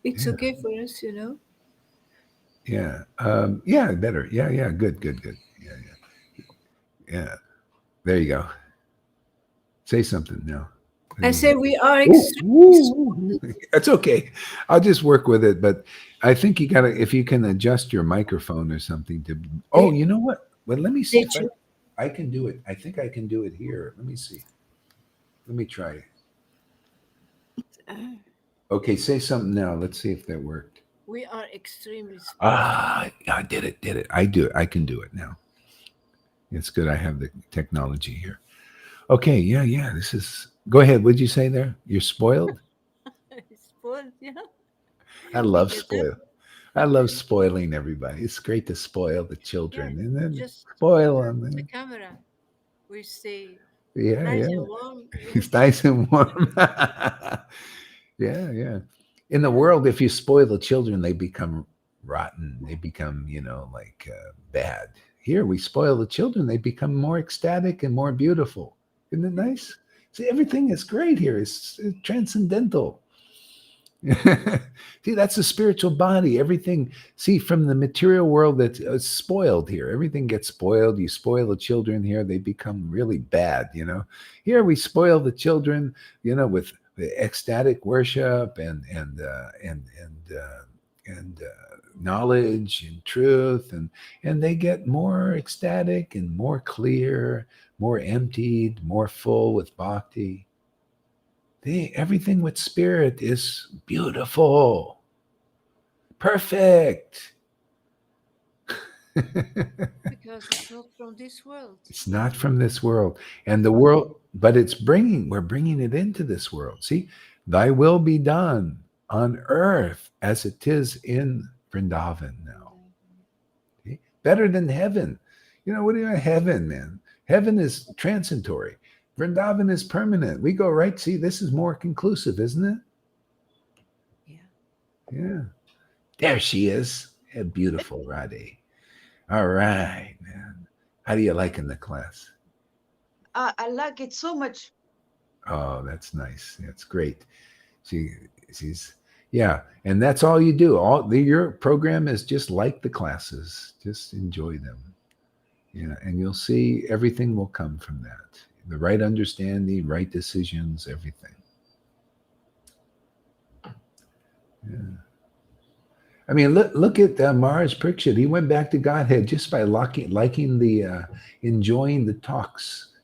It's okay for us, Yeah. Yeah, better. Yeah. Good. Yeah. There you go. Say something now. I say we are That's okay. I'll just work with it. But I think you gotta, if you can adjust your microphone or something to, you know what? Well, let me see if I can do it. I think I can do it here. Let me see. Let me try. Okay, say something now. Let's see if that worked. We are extremely spoiled. I did it. I do it. I can do it now. It's good. I have the technology here. Okay, yeah. This is. Go ahead. What'd you say there? You're spoiled? Spoiled, yeah. I love spoil. I love spoiling everybody. It's great to spoil the children and then Just spoil them. the camera. We stay Yeah, nice and warm. It's nice and warm. Yeah. In the world, if you spoil the children, they become rotten. They become, bad. Here, we spoil the children. They become more ecstatic and more beautiful. Isn't it nice? See, everything is great here. It's transcendental. See, that's the spiritual body. Everything, see, from the material world that's spoiled here. Everything gets spoiled. You spoil the children here, they become really bad, Here we spoil the children, with the ecstatic worship and knowledge and truth, and they get more ecstatic and more clear, more emptied, more full with bhakti. Everything with spirit is beautiful, perfect. Because it's not from this world. It's not from this world. And the world, but we're bringing it into this world. See, Thy will be done on earth as it is in Vrindavan now. Okay? Better than heaven. You know, what do you mean heaven, man? Heaven is transitory. Vrindavan is permanent. We go right. See, this is more conclusive, isn't it? Yeah. Yeah. There she is. Yeah, beautiful, Radhe. All right, man. How do you like in the class? I like it so much. Oh, that's nice. That's great. She, she's, yeah, and that's all you do. Your program is just like the classes. Just enjoy them. Yeah, and you'll see everything will come from that. The right understanding, right decisions, everything. Yeah. I mean, look at Maharaj Parikshit. He went back to Godhead just by liking enjoying the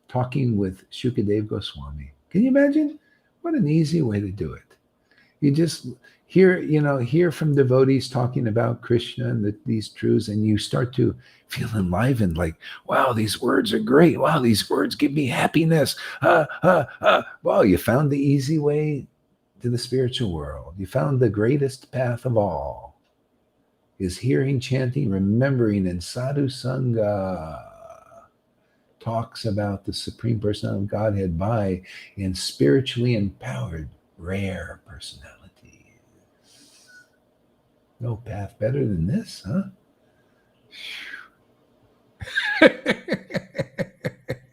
talking with Shukadev Goswami. Can you imagine? What an easy way to do it. You just hear from devotees talking about Krishna and these truths, and you start to feel enlivened. Like, wow, these words are great. Wow, these words give me happiness. Well, you found the easy way to the spiritual world. You found the greatest path of all. Is hearing, chanting, remembering, and sadhu sangha talks about the Supreme Personality of Godhead by in spiritually empowered, rare personalities. No path better than this, huh?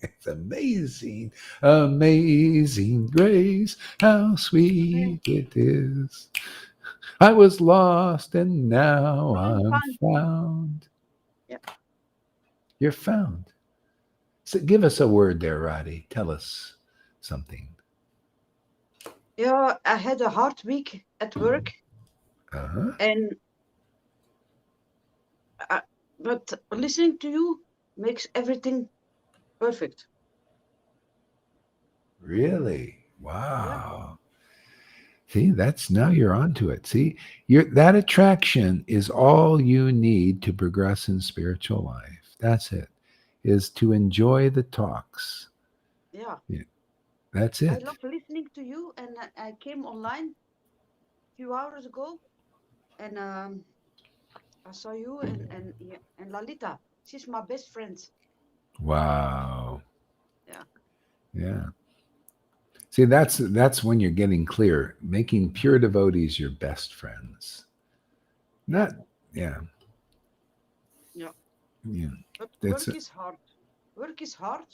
It's amazing, amazing grace, how sweet it is. I was lost and now I'm found. Yeah. You're found. So give us a word there, Roddy. Tell us something. Yeah, I had a hard week at work, Uh-huh. and but listening to you makes everything perfect. Really? Yeah. Wow. See, that's now you're onto it. See, that attraction is all you need to progress in spiritual life. That's it. Is to enjoy the talks. Yeah. Yeah, that's I it. love listening to you, and I came online a few hours ago, and I saw you and Lalita. She's my best friend. Wow. Yeah. Yeah. See, that's when you're getting clear, making pure devotees your best friends. Yeah. Not, yeah, Yeah. yeah. But That's work is hard. Work is hard,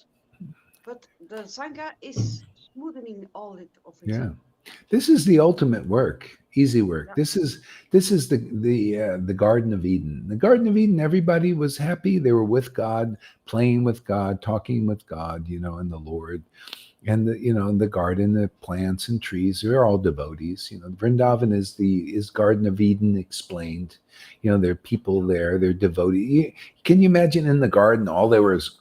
but the sangha is smoothing all of it. yeah. This is the ultimate work, easy work. Yeah. This is the Garden of Eden. The Garden of Eden, everybody was happy. They were with God, playing with God, talking with God, and the Lord. And the garden, the plants and trees, they're all devotees. Vrindavan is Garden of Eden explained. There are people there, they're devotees. Can you imagine in the garden all there was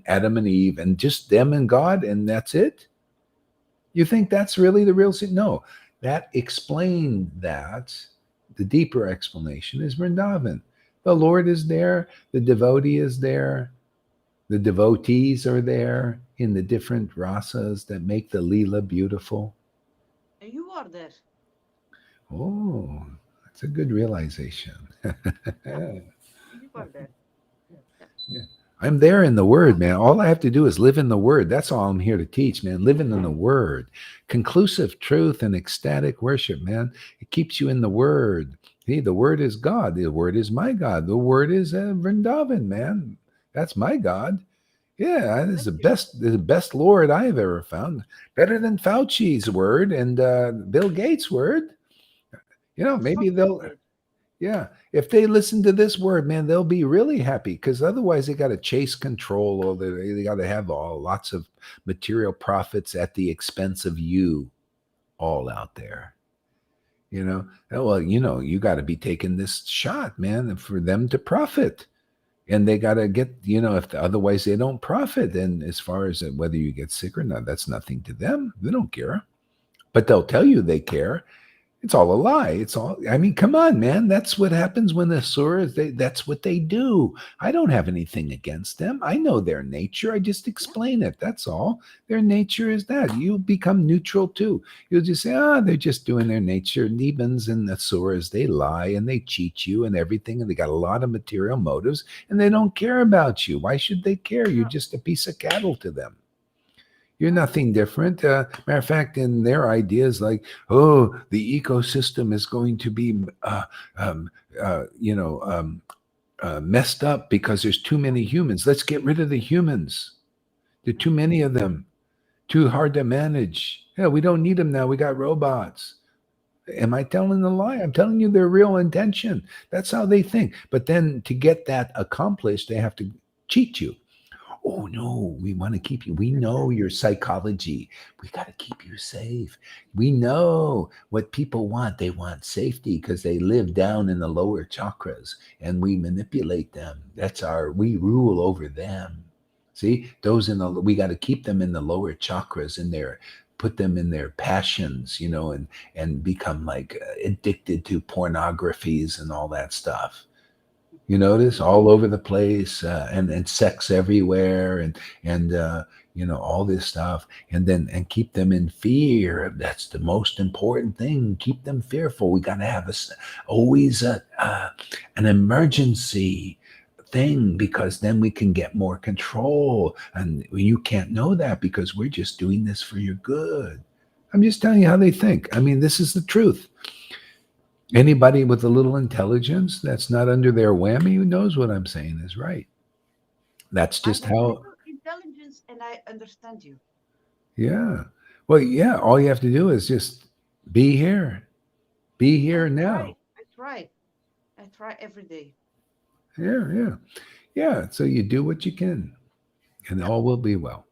Adam and Eve and just them and God, and that's it? You think that's really the real thing? No, that explained that. The deeper explanation is Vrindavan. The Lord is there, the devotee is there, the devotees are there in the different rasas that make the Leela beautiful. And you are there. Oh, that's a good realization. Yeah. You are there. Yeah. Yeah. I'm there in the word, man. All I have to do is live in the word. That's all I'm here to teach, man. Living in the word. Conclusive truth and ecstatic worship, man. It keeps you in the word. Hey, the word is God. The word is my God. The word is Vrindavan, man. That's my God. Yeah, that is Thank you. the best Lord I have ever found. Better than Fauci's word and Bill Gates' word. Maybe Some they'll, people. yeah, if they listen to this word, man, they'll be really happy because otherwise they got to chase control or they got to have lots of material profits at the expense of you all out there. Well, you got to be taking this shot, man, for them to profit. And they got to get, if otherwise they don't profit. And as far as whether you get sick or not, that's nothing to them. They don't care. But they'll tell you they care. It's all a lie. It's all, I mean, come on, man. That's what happens when the Asuras, that's what they do. I don't have anything against them. I know their nature. I just Yeah, explain it. That's all. Their nature is that. You become neutral too. You'll just say, they're just doing their nature. Nebans and Asuras, they lie and they cheat you and everything. And they got a lot of material motives and they don't care about you. Why should they care? You're yeah, just a piece of cattle to them. You're yeah, nothing different. Matter of fact, in their ideas, like, oh, the ecosystem is going to be, um, you know, messed up because there's too many humans. Let's get rid of the humans. There are too many of them. Too hard to manage. Yeah, we don't need them now. We got robots. Am I telling a lie? I'm telling you their real intention. That's how they think. But then to get that accomplished, they have to cheat you. Oh no, we want to keep you. We know exactly. your psychology. We got to keep you safe. We know what people want. They want safety because they live down in the lower chakras and we manipulate them. We rule over them. See, those we got to keep them in the lower chakras in their, put them in their passions, and become like addicted to pornographies and all that stuff. You notice all over the place, and sex everywhere, and all this stuff, and keep them in fear. That's the most important thing. Keep them fearful. We got to have always an emergency thing, because then we can get more control. And you can't know that because we're just doing this for your good. I'm just telling you how they think. I mean, this is the truth. Anybody with a little intelligence that's not under their whammy who knows what I'm saying is right. That's I just have how, little intelligence and I understand you. yeah. Well, yeah, all you have to do is just be here. Be I here try. now. I try. I try every day. Yeah, yeah. Yeah. So you do what you can and Yep. all will be well.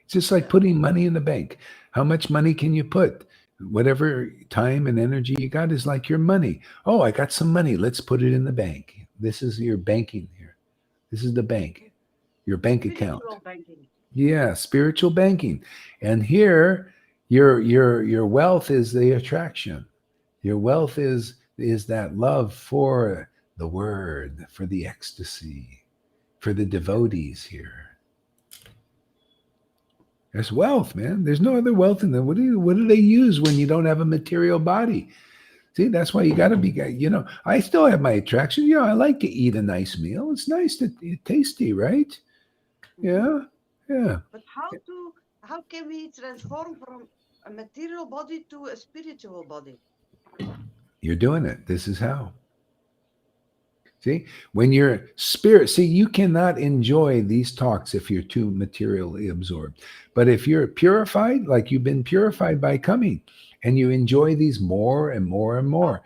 It's just like Yeah. putting money in the bank. How much money can you put? Whatever time and energy you got is like your money. Oh, I got some money. Let's put it in the bank. This is your banking here. This is the bank, your bank account. Spiritual banking. Yeah, spiritual banking. And here, your wealth is the attraction. Your wealth is that love for the word, for the ecstasy, for the Yep. devotees here. There's wealth, man. There's no other wealth in them. What do they use when you don't have a material body? See, that's why you got to be, I still have my attraction. I like to eat a nice meal. It's nice to tasty, right? Hmm. Yeah. Yeah. But how can we transform from a material body to a spiritual body? You're doing it. This is how. See, when you're spirit, see, you cannot enjoy these talks if you're too materially absorbed. But if you're purified, like you've been purified by coming, and you enjoy these more and more and Oh, more,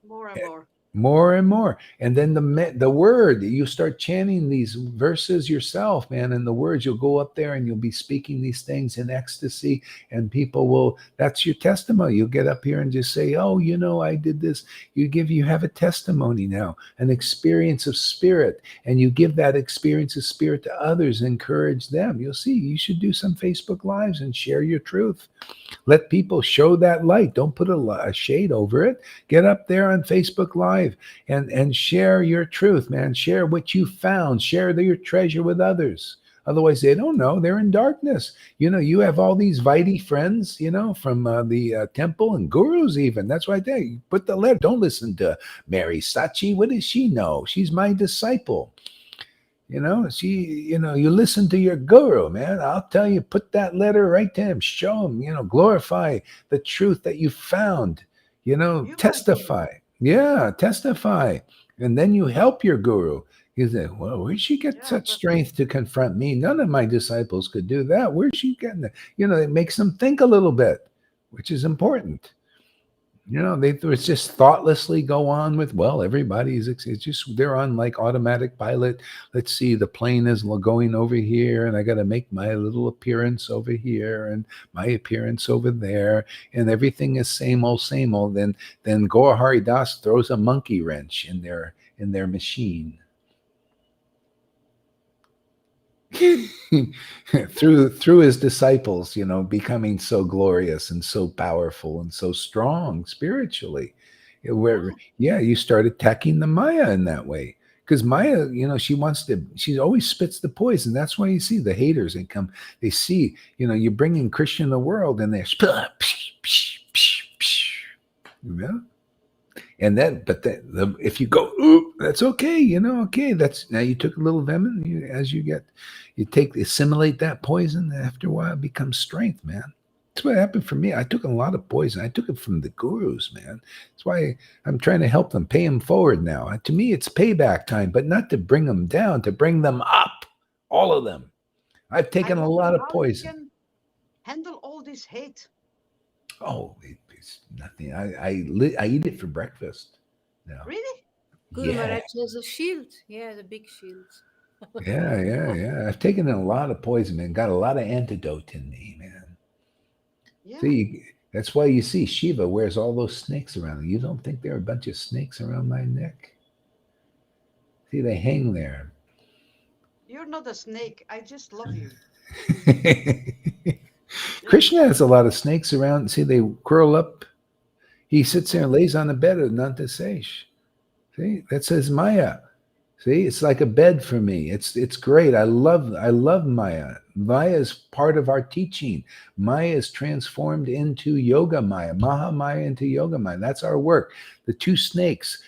more and more. more and more, and then the word, you start chanting these verses yourself, man, and the words, you'll go up there and you'll be speaking these things in ecstasy, and people will, that's your testimony. You'll get up here and just say, oh, I did this. You have a testimony now, an experience of spirit, and you give that experience of spirit to others, encourage them. You'll see, you should do some Facebook lives and share your truth. Let people show that light. Don't put a shade over it. Get up there on Facebook Live and share your truth, man. Share what you found. Share your treasure with others. Otherwise, they don't know. They're in darkness. You have all these Vaidhi friends, from the temple and gurus even. That's right there. You put the letter. Don't listen to Mary Sachi. What does she know? She's my disciple. You listen to your guru, man. I'll tell you, put that letter right to him, show him, glorify the truth that you found, You are guru. testify. Yeah, testify. And then you help your guru. You say, well, where'd she get Yeah, such but strength to confront me? None of my disciples could do that. Where's she getting that? It makes them think a little bit, which is important. They it's just thoughtlessly go on with, well, everybody's, it's just, they're on like automatic pilot. Let's see, the plane is going over here, and I got to make my little appearance over here and my appearance over there, and everything is same old, same old. Then Gaur Hari Das throws a monkey wrench in their machine. through his disciples, becoming so glorious and so powerful and so strong spiritually. Where you start attacking the Maya in that way. Because Maya, she always spits the poison. That's why you see the haters, they see, you're bringing Christian in the world and they're, and then, but if you go, ooh, that's okay, okay, that's now you took a little venom. Assimilate that poison. After a while, it becomes strength, man. That's what happened for me. I took a lot of poison. I took it from the gurus, man. That's why I'm trying to help them, pay them forward now. To me, it's payback time, but not to bring them down, to bring them up, all of them. I've taken a lot of poison. How you can handle all this hate? Oh, it's nothing. I eat it for breakfast now. Really? Guru Yeah. Maharaj has a shield. Yeah, the big shield. Yeah. I've taken a lot of poison, man. Got a lot of antidote in me, man. Yeah. See, that's why you see Shiva wears all those snakes around. You don't think there are a bunch of snakes around my neck? See, they hang there. You're not a snake. I just love you. Krishna has a lot of snakes around. See, they curl up. He sits there and lays on the bed of Nantasesh. See, that says Maya. See, it's like a bed for me. It's great. I love Maya. Maya is part of our teaching. Maya is transformed into Yoga Maya, Maha Maya into Yoga Maya. That's our work. The two snakes,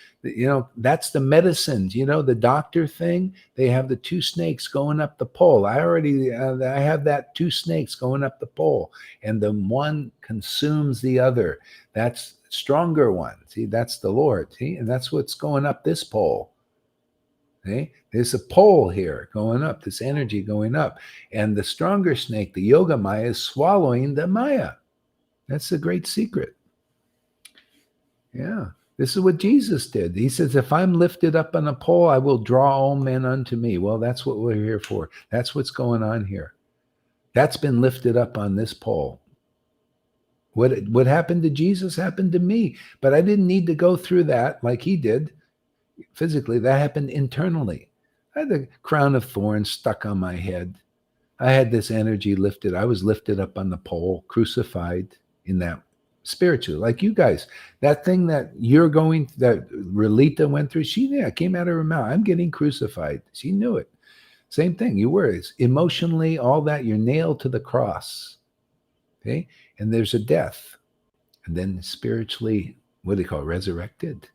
that's the medicines. The doctor thing. They have the two snakes going up the pole. I have that two snakes going up the pole, and the one consumes the other. That's stronger one. See, that's the Lord. See, and that's what's going up this pole. Okay? There's a pole here going up, this energy going up. And the stronger snake, the Yoga Maya, is swallowing the Maya. That's the great secret. Yeah. This is what Jesus did. He says, if I'm lifted up on a pole, I will draw all men unto me. Well, that's what we're here for. That's what's going on here. That's been lifted up on this pole. What happened to Jesus happened to me. But I didn't need to go through that like he did. Physically, that happened internally. I had the crown of thorns stuck on my head. I had this energy lifted. I was lifted up on the pole, crucified in that spiritually, like you guys. That thing that that Relita went through, came out of her mouth. I'm getting crucified. She knew it. Same thing. You were. It's emotionally, all that, you're nailed to the cross. Okay? And there's a death. And then spiritually, what do they call it? Resurrected.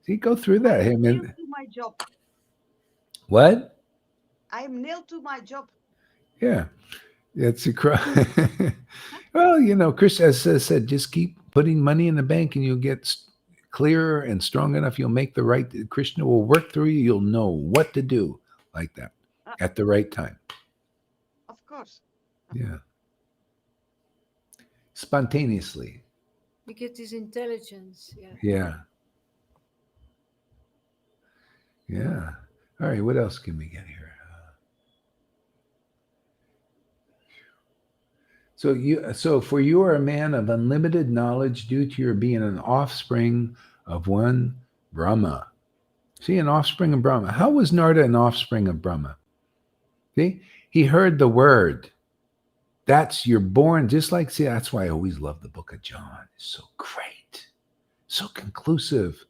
See, go through that. I'm nailed to my job. What? I'm nailed to my job. Yeah. It's a well, Chris has said, just keep putting money in the bank and you'll get clearer and strong enough. You'll make the right. Krishna will work through you. You'll know what to do like that at the right time. Of course. Yeah. Spontaneously. You get this intelligence. Yeah. Yeah. Yeah. All right. What else can we get here? So for you are a man of unlimited knowledge due to your being an offspring of one Brahma. See, an offspring of Brahma. How was Narada an offspring of Brahma? See, he heard the word. You're born just like, see, that's why I always love the book of John. It's so great, so conclusive.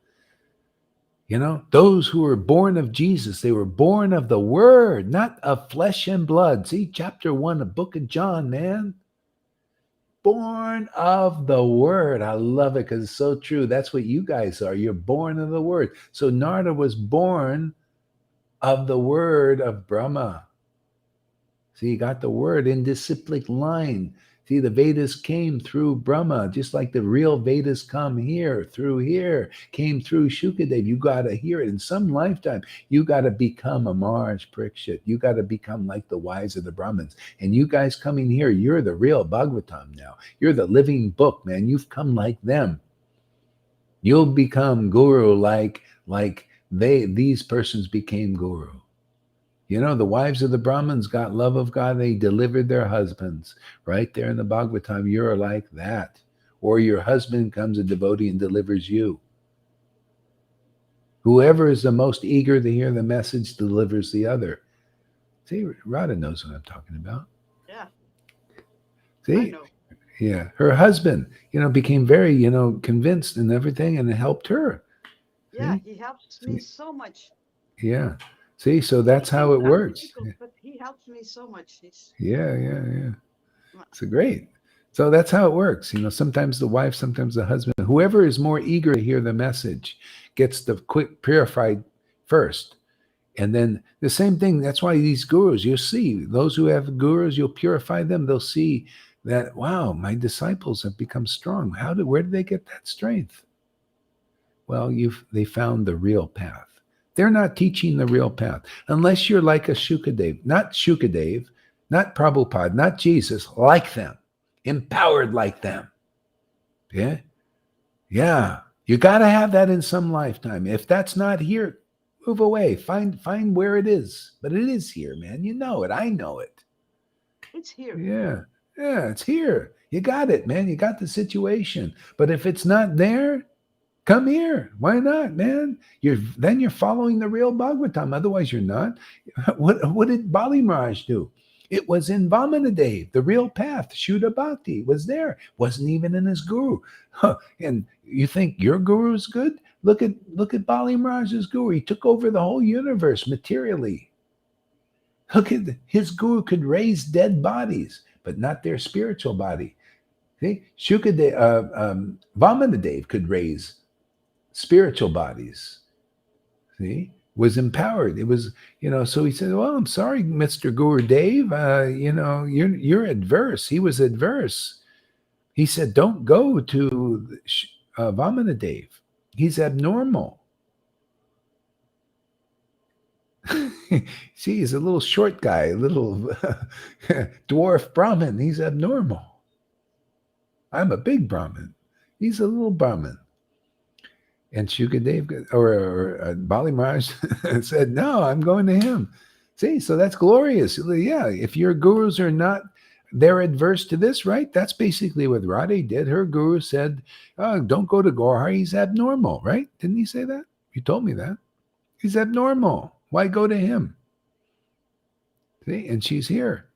Those who were born of Jesus, they were born of the word, not of flesh and blood. See, chapter 1 of book of John, man. Born of the word. I love it because it's so true. That's what you guys are. You're born of the word. So Narada was born of the word of Brahma. See, you got the word in disciplic line. See, the Vedas came through Brahma, just like the real Vedas come here, came through Shukadev. You got to hear it. In some lifetime, you got to become a Maharaj Parikshit. You got to become like the wise of the Brahmins. And you guys coming here, you're the real Bhagavatam now. You're the living book, man. You've come like them. You'll become guru like these persons became guru. The wives of the Brahmins got love of God. They delivered their husbands. Right there in the Bhagavatam, you're like that. Or your husband comes a devotee and delivers you. Whoever is the most eager to hear the message delivers the other. See, Radha knows what I'm talking about. Yeah, I See, know. yeah, her husband, became very, convinced and everything, and it helped her. Yeah, See, he helps me see, so much. yeah. See, so that's how Things it are works. difficult, but he helps me so much. Yeah, yeah, yeah. It's great. So that's how it works. Sometimes the wife, sometimes the husband, whoever is more eager to hear the message gets the quick purified first. And then the same thing. That's why these gurus, you'll see those who have gurus, you'll purify them. They'll see that, wow, my disciples have become strong. Where did they get that strength? Well, they found the real path. They're not teaching the real path. Unless you're like a Shukadev, not Prabhupada, not Jesus, like them, empowered like them. Yeah. Yeah. You got to have that in some lifetime. If that's not here, move away. Find where it is. But it is here, man. You know it. I know it. It's here. Yeah. Yeah, it's here. You got it, man. You got the situation. But if it's not there, come here. Why not, man? You're following the real Bhagavatam. Otherwise, you're not. What did Bali Maharaj do? It was in Vamanadev, the real path. Shuddha Bhakti was there. Wasn't even in his guru. Huh. And you think your guru is good? Look at Bali Maharaj's guru. He took over the whole universe materially. Look at his guru could raise dead bodies, but not their spiritual body. See, Vamanadev could raise spiritual bodies. See, was empowered. It was, so he said, well, I'm sorry, Mr. Gurudev, you're adverse. He was adverse. He said, don't go to Vamanadev. He's abnormal. See, he's a little short guy, a little dwarf Brahmin. He's abnormal. I'm a big Brahmin. He's a little Brahmin. And Shukadev or Bali Maharaj said, no, I'm going to him. See, so that's glorious. Yeah, if your gurus are not, they're adverse to this, right? That's basically what Radhe did. Her guru said, oh, don't go to Gorhar. He's abnormal, right? Didn't he say that? You told me that. He's abnormal. Why go to him? See, and she's here.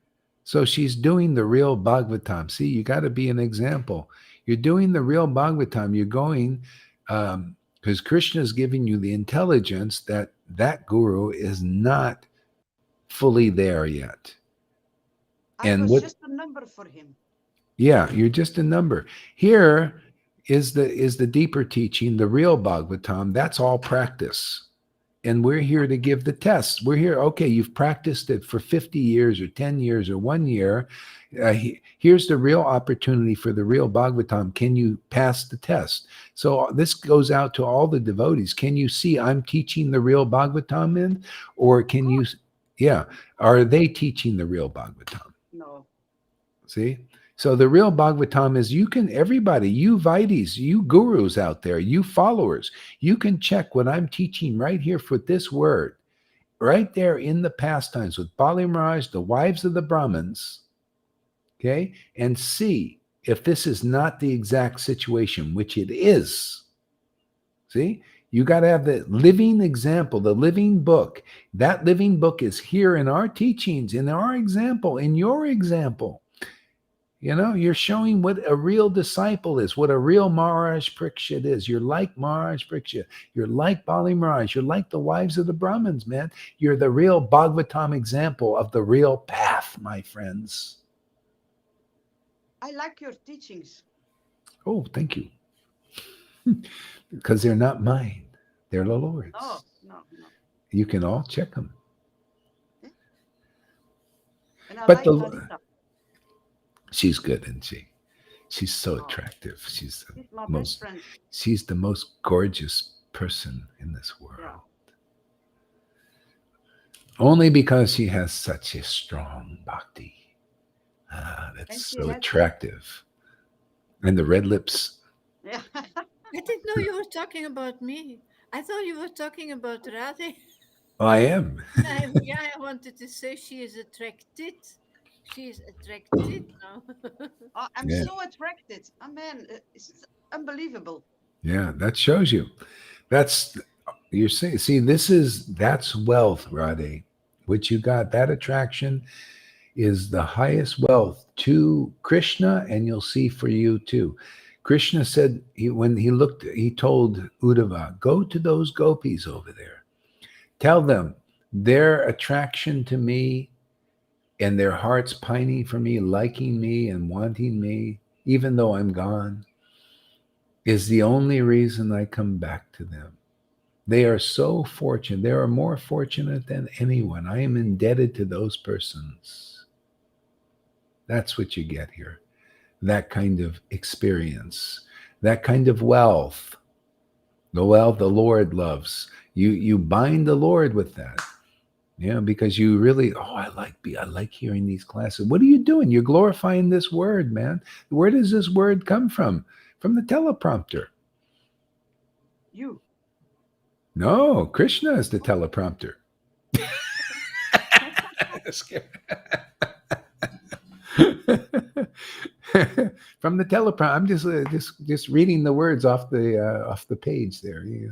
So she's doing the real Bhagavatam. See, you got to be an example. You're doing the real Bhagavatam. You're going, because Krishna is giving you the intelligence that guru is not fully there yet. I was just a number for him. Yeah, you're just a number. Here is the deeper teaching, the real Bhagavatam. That's all practice. And we're here to give the tests. We're here, okay, you've practiced it for 50 years or 10 years or 1 year. Here's the real opportunity for the real Bhagavatam. Can you pass the test? So this goes out to all the devotees. Can you see I'm teaching the real Bhagavatam in? Or can you, are they teaching the real Bhagavatam? No. See? So the real Bhagavatam is everybody, you Vaidis, you gurus out there, you followers, you can check what I'm teaching right here for this word, right there in the pastimes with Bali Maharaj, the wives of the Brahmins, okay, and see if this is not the exact situation, which it is. See? You got to have the living example, the living book. That living book is here in our teachings, in our example, in your example. You're showing what a real disciple is, what a real Maharaj Parikshit is. You're like Maharaj Parikshit. You're like Bali Maharaj. You're like the wives of the Brahmins, man. You're the real Bhagavatam example of the real path, my friends. I like your teachings. Oh, thank you. Because they're not mine. They're the Lord's. No. You can all check them. Yeah. And I But like Lalita. She's good, isn't she? She's so attractive. She's my best friend. She's the most gorgeous person in this world. Yeah. Only because she has such a strong bhakti. That's so attractive. And the red lips. Yeah. I didn't know you were talking about me. I thought you were talking about Radhe. Oh, I am. I wanted to say she is attracted. She is attracted now. I'm so attracted. Oh, man, it's unbelievable. Yeah, that shows you. You're saying, see, that's wealth, Radhe. What you got, that attraction is the highest wealth to Krishna, and you'll see for you too. Krishna said when he looked, he told Uddhava, go to those gopis over there. Tell them their attraction to me and their hearts pining for me, liking me and wanting me, even though I'm gone, is the only reason I come back to them. They are so fortunate. They are more fortunate than anyone. I am indebted to those persons. That's what you get here. That kind of experience, that kind of wealth, the wealth the Lord loves. You bind the Lord with that. Yeah, because you really, I like hearing these classes. What are you doing? You're glorifying this word, man. Where does this word come from? From the teleprompter. You. No, Krishna is the teleprompter. From the teleprompter. I'm just reading the words off the page there. Yeah.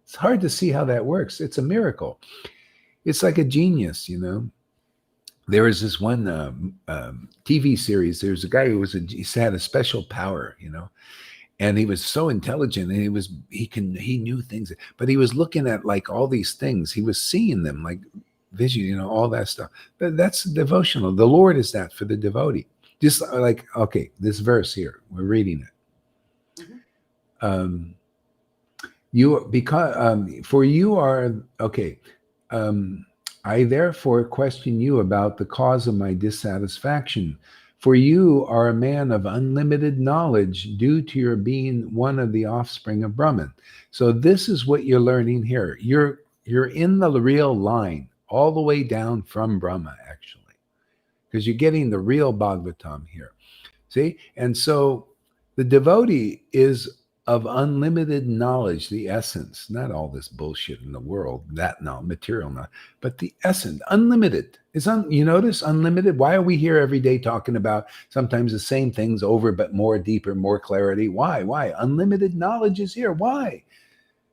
It's hard to see how that works. It's a miracle. It's like a genius, you know. There was this one TV series. There's a guy who he had a special power, you know, and he was so intelligent, and he knew things, but he was looking at like all these things. He was seeing them like vision, you know, all that stuff. But that's devotional. The Lord is that for the devotee. Just like, okay, this verse here, we're reading it. Mm-hmm. For you are okay. I therefore question you about the cause of my dissatisfaction. For you are a man of unlimited knowledge due to your being one of the offspring of Brahman. So this is what you're learning here. You're in the real line, all the way down from Brahma, actually, because you're getting the real Bhagavatam here. See? And so the devotee is of unlimited knowledge, the essence, not all this bullshit in the world, that no material, not, but the essence, unlimited. You notice unlimited? Why are we here every day talking about sometimes the same things over, but more deeper, more clarity? Why? Unlimited knowledge is here. Why?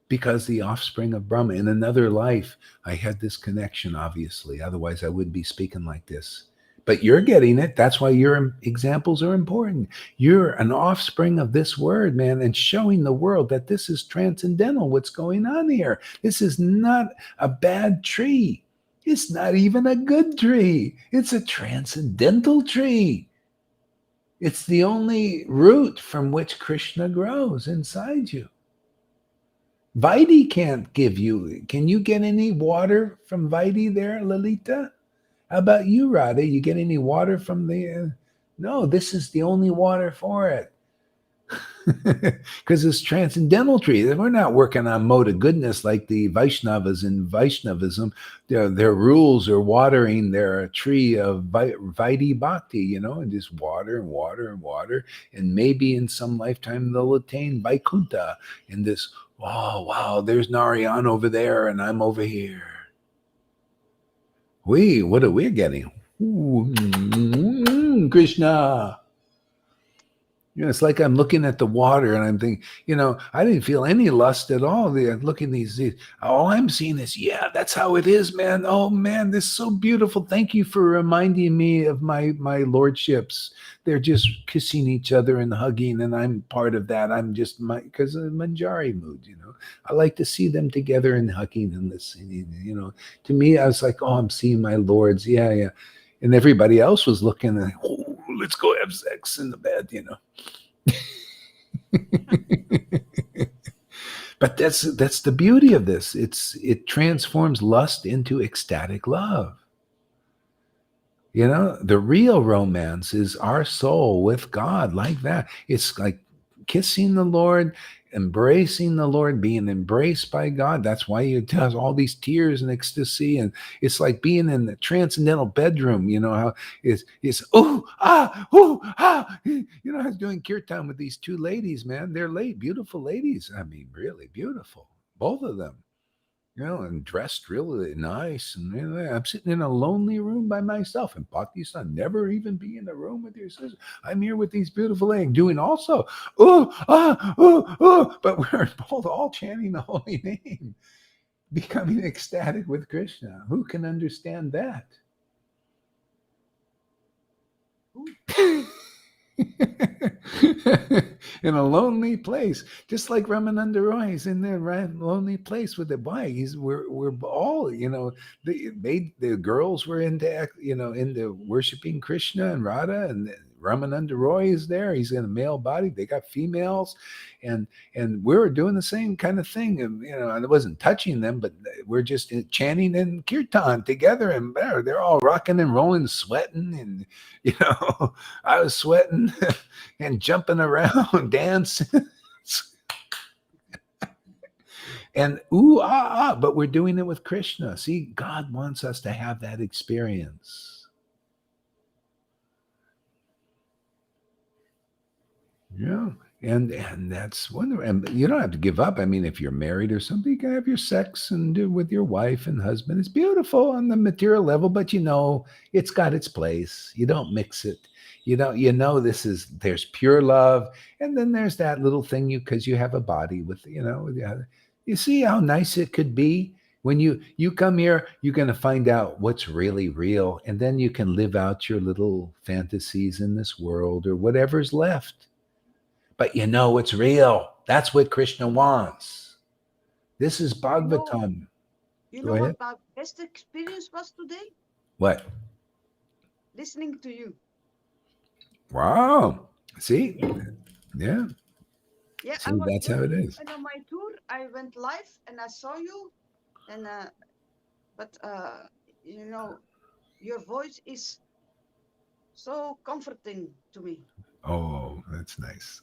Because the offspring of Brahma, in another life, I had this connection, obviously. Otherwise, I wouldn't be speaking like this. But you're getting it. That's why your examples are important. You're an offspring of this word, man, and showing the world that this is transcendental, what's going on here. This is not a bad tree. It's not even a good tree. It's a transcendental tree. It's the only root from which Krishna grows inside you. Vaidhi can't give you. Can you get any water from Vaidhi there, Lalita? How about you, Radha? You get any water from the... No, this is the only water for it. Because it's transcendental tree. We're not working on mode of goodness like the Vaishnavas in Vaishnavism. Their rules are watering their tree of Vaidhi Bhakti, you know, and just water and water and water. And maybe in some lifetime they'll attain Vaikuntha in this, wow, there's Narayan over there and I'm over here. What are we getting? Krishna. You know, it's like I'm looking at the water and I'm thinking, you know, I didn't feel any lust at all. Looking at these, all I'm seeing is, yeah, that's how it is, man. Oh man, this is so beautiful. Thank you for reminding me of my lordships. They're just kissing each other and hugging, and I'm part of that. I'm just because of the Manjari mood, you know. I like to see them together and hugging and listening. You know, to me, I was like, oh, I'm seeing my lords. Yeah. And everybody else was looking like, oh, let's go have sex in the bed, you know. But that's the beauty of this. It transforms lust into ecstatic love. You know, the real romance is our soul with God, like that. It's like kissing the Lord, embracing the Lord, being embraced by God. That's why he does all these tears and ecstasy. And it's like being in the transcendental bedroom, you know, how it's you know, I was doing kirtan with these two ladies, man. They're beautiful ladies. I mean, really beautiful. Both of them. You know, and dressed really nice. And you know, I'm sitting in a lonely room by myself. And Pakistan, never even be in a room with your sister. I'm here with these beautiful ladies doing also, but we're both all chanting the holy name. becoming ecstatic with Krishna. Who can understand that? Who? In a lonely place, just like Ramananda Roy is in that lonely place with the boy. We're all, the girls were into worshiping Krishna and Radha, and Ramananda Roy is there. He's in a male body. They got females, and we were doing the same kind of thing. And I wasn't touching them, but we're just chanting and kirtan together, and they're all rocking and rolling, sweating, and I was sweating and jumping around, dancing. And ooh, ah, ah, but we're doing it with Krishna. See, God wants us to have that experience. Yeah. And that's wonderful. And you don't have to give up. I mean, if you're married or something, you can have your sex and do it with your wife and husband. It's beautiful on the material level, but it's got its place. You don't mix it. There's pure love. And then there's that little thing because you have a body with, you see how nice it could be. When you come here, you're going to find out what's really real. And then you can live out your little fantasies in this world or whatever's left. But it's real. That's what Krishna wants. This is Bhagavatam. You Go know ahead. what my best experience was today? What? Listening to you. Wow. See? Yeah. Yeah, See, I was that's just, how it is. and on my tour, I went live and I saw you, and but your voice is so comforting to me. Oh, that's nice.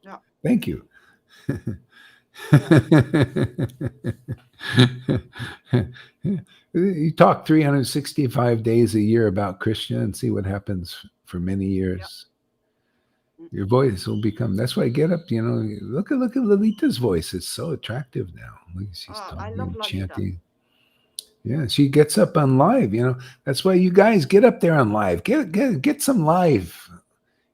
Yeah. Thank you. You talk 365 days a year about Krishna and see what happens for many years. Mm. Your voice will become. That's why I get up. Look at Lalita's voice. It's so attractive now. Look, she's I talking love and Lalita. chanting. Yeah, she gets up on live. That's why you guys get up there on live. Get some live.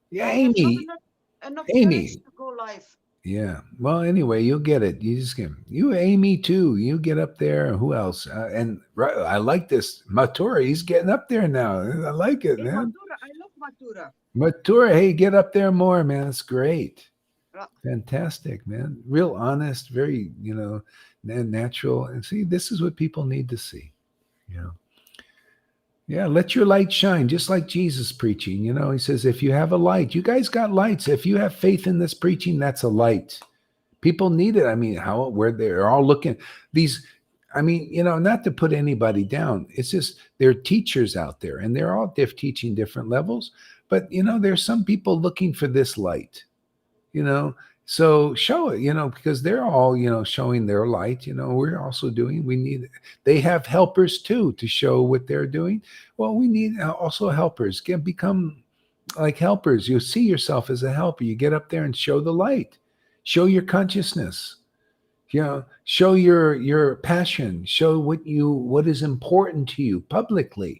Yeah, I have Amy. not enough Amy. courage to go live. Yeah. Well, anyway, you'll get it. You just get you, Amy, too. You get up there. Who else? I like this Matura. He's getting up there now. I like it, Hey, man. Matura, I love Matura. Matura, hey, get up there more, man. It's great. Yeah. Fantastic, man. Real honest, very, natural. And see, this is what people need to see. Yeah, let your light shine, just like Jesus preaching. He says, if you have a light, you guys got lights. If you have faith in this preaching, that's a light. People need it. I mean, where they're all looking. Not to put anybody down. It's just there are teachers out there, and they're all teaching different levels. But there's some people looking for this light. So show it. Because they're all showing their light. We're also doing. They have helpers too to show what they're doing. Well, we need also helpers. Become like helpers. You see yourself as a helper. You get up there and show the light. Show your consciousness. Show your passion. Show what is important to you publicly.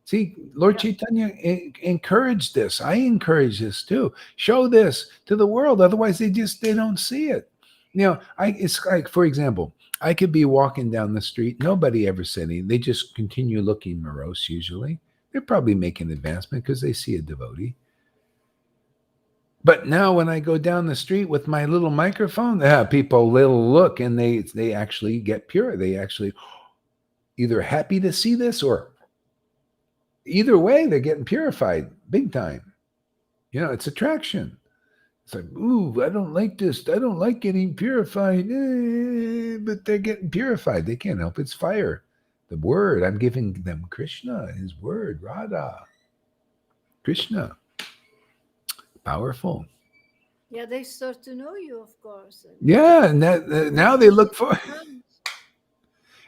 See, Lord Chaitanya encouraged this. I encourage this too. Show this to the world. Otherwise, they don't see it. It's like, for example, I could be walking down the street. Nobody ever said anything. They just continue looking morose usually. They're probably making advancement because they see a devotee. But now when I go down the street with my little microphone, people little look and they actually get pure. They actually either happy to see this or either way, they're getting purified big time. It's attraction. It's like, ooh, I don't like this. I don't like getting purified. But they're getting purified. They can't help it. It's fire. The word. I'm giving them Krishna, his word, Radha. Krishna. Powerful. Yeah, they start to know you, of course. Yeah, and now they look for.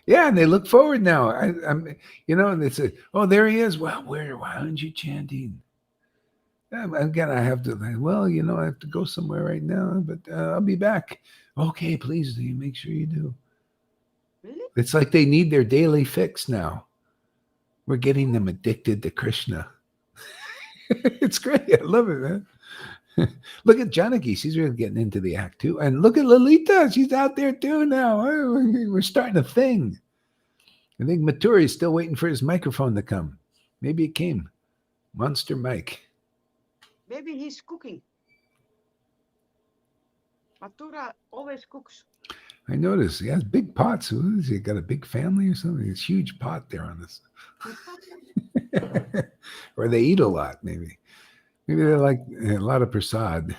Yeah, and they look forward now. I'm, and they say, "Oh, there he is." Well, why aren't you chanting? Again, I have to. Well, I have to go somewhere right now, but I'll be back. Okay, please do. You make sure you do. Really? It's like they need their daily fix now. We're getting them addicted to Krishna. It's great. I love it, man. Look at Janaki. She's really getting into the act too. And look at Lalita. She's out there too now. We're starting a thing. I think Maturi is still waiting for his microphone to come. Maybe it came. Monster Mike. Maybe he's cooking. Matura always cooks. I noticed he has big pots. Who is he? Got a big family or something? This huge pot there on this. Or they eat a lot, maybe. Maybe they're like a lot of prasad.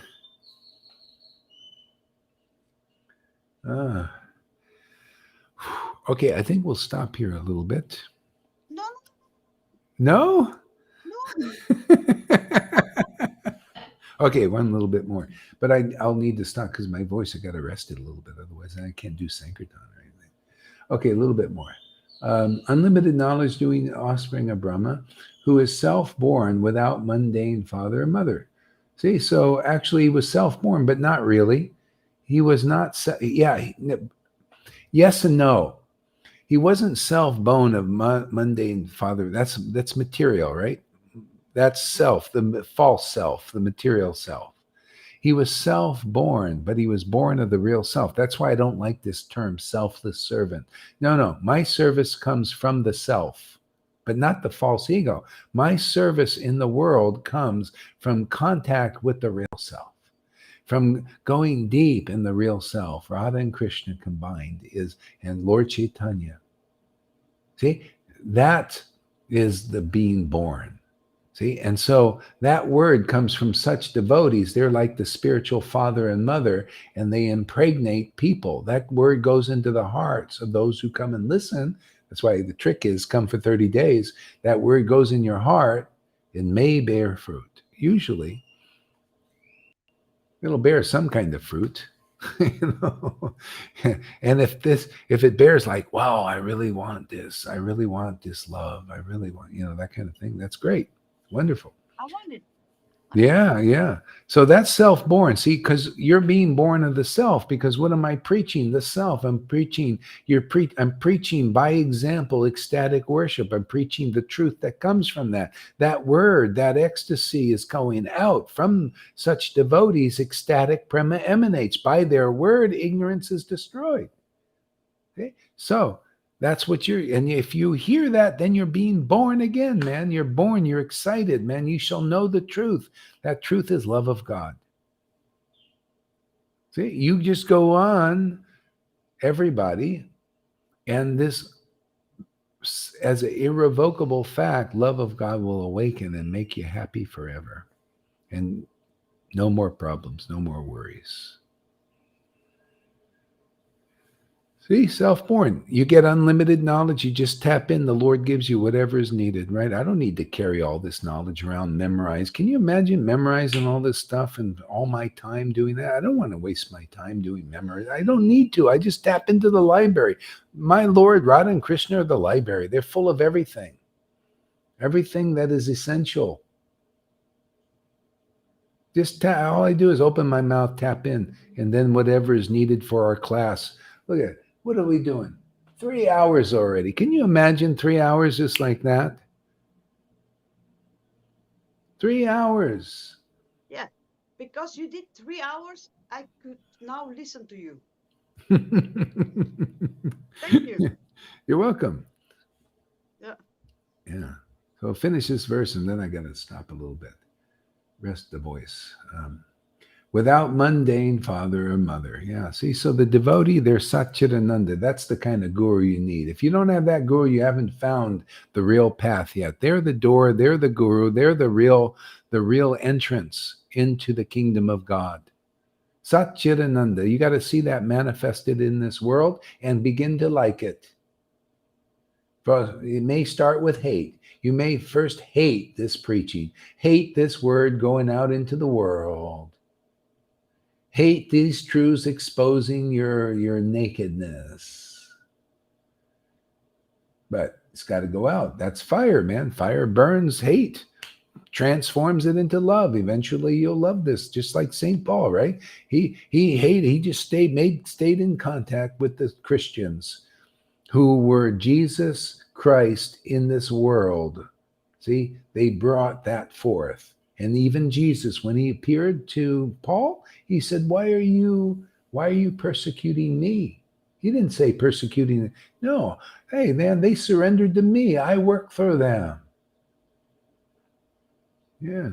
Okay, I think we'll stop here a little bit. No, No? no. Okay, one little bit more. But I'll need to stop because my voice, I got arrested a little bit. Otherwise, I can't do Sankirtan or anything. Okay, a little bit more. Unlimited knowledge doing offspring of Brahma, who is self-born without mundane father or mother. See, so actually he was self-born, but not really. He was not, yes and no. He wasn't self-born of mundane father. That's material, right? That's self, the false self, the material self. He was self-born, but he was born of the real self. That's why I don't like this term, selfless servant. No, my service comes from the self, but not the false ego. My service in the world comes from contact with the real self, from going deep in the real self. Radha and Krishna combined and Lord Chaitanya. See, that is the being born. See, and so that word comes from such devotees. They're like the spiritual father and mother, and they impregnate people. That word goes into the hearts of those who come and listen. That's why the trick is come for 30 days. That word goes in your heart. It may bear fruit. Usually, it'll bear some kind of fruit. You know? And if it bears like, wow, I really want this. I really want this love. I really want, that kind of thing. That's great. Wonderful. I want it. Yeah. So that's self-born. See, because you're being born of the self. Because what am I preaching? The self. I'm preaching. I'm preaching by example, ecstatic worship. I'm preaching the truth that comes from that. That word, that ecstasy is going out from such devotees. Ecstatic prema emanates. By their word, ignorance is destroyed. Okay, so. That's what and if you hear that, then you're being born again, man. You're born, you're excited, man. You shall know the truth. That truth is love of God. See, you just go on, everybody, and this, as an irrevocable fact, love of God will awaken and make you happy forever. And no more problems, no more worries. See, self-born. You get unlimited knowledge. You just tap in. The Lord gives you whatever is needed, right? I don't need to carry all this knowledge around, memorize. Can you imagine memorizing all this stuff and all my time doing that? I don't want to waste my time doing memory. I don't need to. I just tap into the library. My Lord, Radha and Krishna are the library. They're full of everything. Everything that is essential. Just all I do is open my mouth, tap in, and then whatever is needed for our class. Look at it. What are we doing? 3 hours already. Can you imagine 3 hours just like that? 3 hours. Yeah, because you did 3 hours, I could now listen to you. Thank you. You're welcome. Yeah. So finish this verse and then I got to stop a little bit. Rest the voice. Without mundane father or mother. Yeah, see, so the devotee, they're Satchidananda. That's the kind of guru you need. If you don't have that guru, you haven't found the real path yet. They're the door, they're the guru, they're the real entrance into the kingdom of God. Satchidananda, you got to see that manifested in this world and begin to like it. It may start with hate. You may first hate this preaching, hate this word going out into the world. Hate these truths exposing your nakedness. But it's got to go out. That's fire, man. Fire burns hate, transforms it into love. Eventually you'll love this, just like St. Paul, right? He hated, he just stayed in contact with the Christians who were Jesus Christ in this world. See, they brought that forth. And even Jesus, when he appeared to Paul, he said, why are you persecuting me? He didn't say persecuting. No. Hey, man, they surrendered to me. I work for them. Yeah.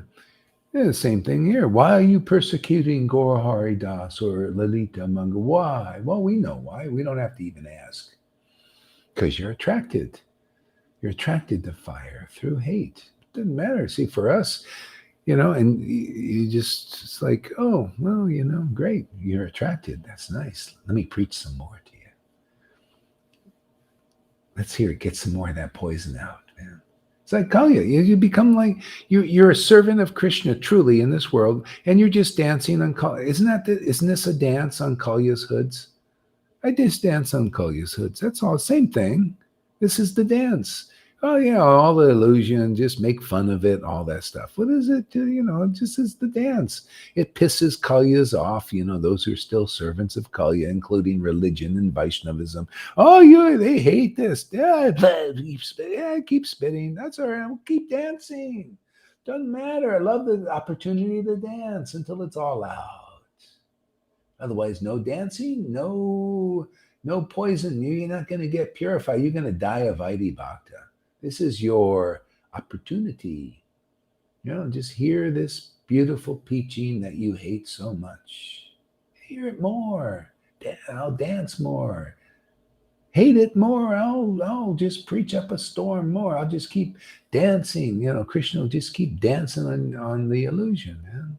Yeah, the same thing here. Why are you persecuting Gora Hari Das or Lalita Manga? Why? Well, we know why. We don't have to even ask. Because you're attracted. You're attracted to fire through hate. It doesn't matter. See, for us, and you just, it's like, oh, well, great. You're attracted. That's nice. Let me preach some more to you. Let's hear it. Get some more of that poison out, man. It's like Kali. You become like you're a servant of Krishna truly in this world, and you're just dancing on Kali. Isn't this a dance on Kali's hoods? I just dance on Kali's hoods. That's all. Same thing. This is the dance. Oh yeah, all the illusion, just make fun of it, all that stuff. What is it? It just is the dance. It pisses Kalyas off, those who are still servants of Kalya, including religion and Vaishnavism. Oh, they hate this. Yeah, keep spitting. That's all right. I'll keep dancing. Doesn't matter. I love the opportunity to dance until it's all out. Otherwise, no dancing, no poison. You're not going to get purified. You're going to die of Vaidhi Bhakta. This is your opportunity. Just hear this beautiful teaching that you hate so much. Hear it more. I'll dance more. Hate it more. I'll just preach up a storm more. I'll just keep dancing. Krishna will just keep dancing on the illusion, man.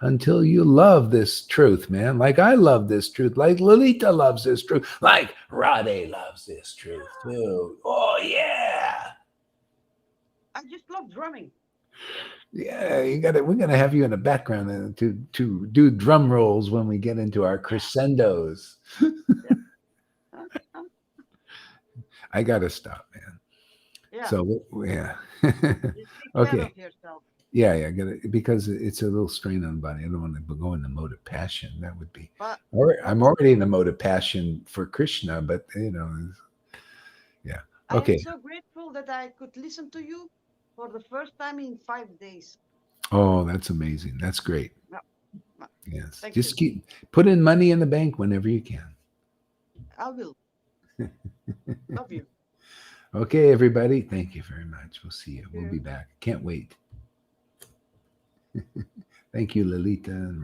Until you love this truth, man. Like I love this truth. Like Lalita loves this truth. Like Radhe loves this truth too. Oh yeah. I just love drumming. Yeah, we're gonna have you in the background to do drum rolls when we get into our crescendos. I gotta stop, man. Yeah. So yeah. Just take Okay. care of yourself. Yeah, because it's a little strain on the body. I don't want to go in the mode of passion. That would be. I'm already in the mode of passion for Krishna, but yeah. I Okay. am so grateful that I could listen to you for the first time in 5 days. Oh, that's amazing. That's great. Yeah. Yes. Thank Just you. keep putting money in the bank whenever you can. I will. Love you. Okay, everybody. Thank you very much. We'll see you. Thank We'll you. be back. Can't wait. Thank you, Lalita.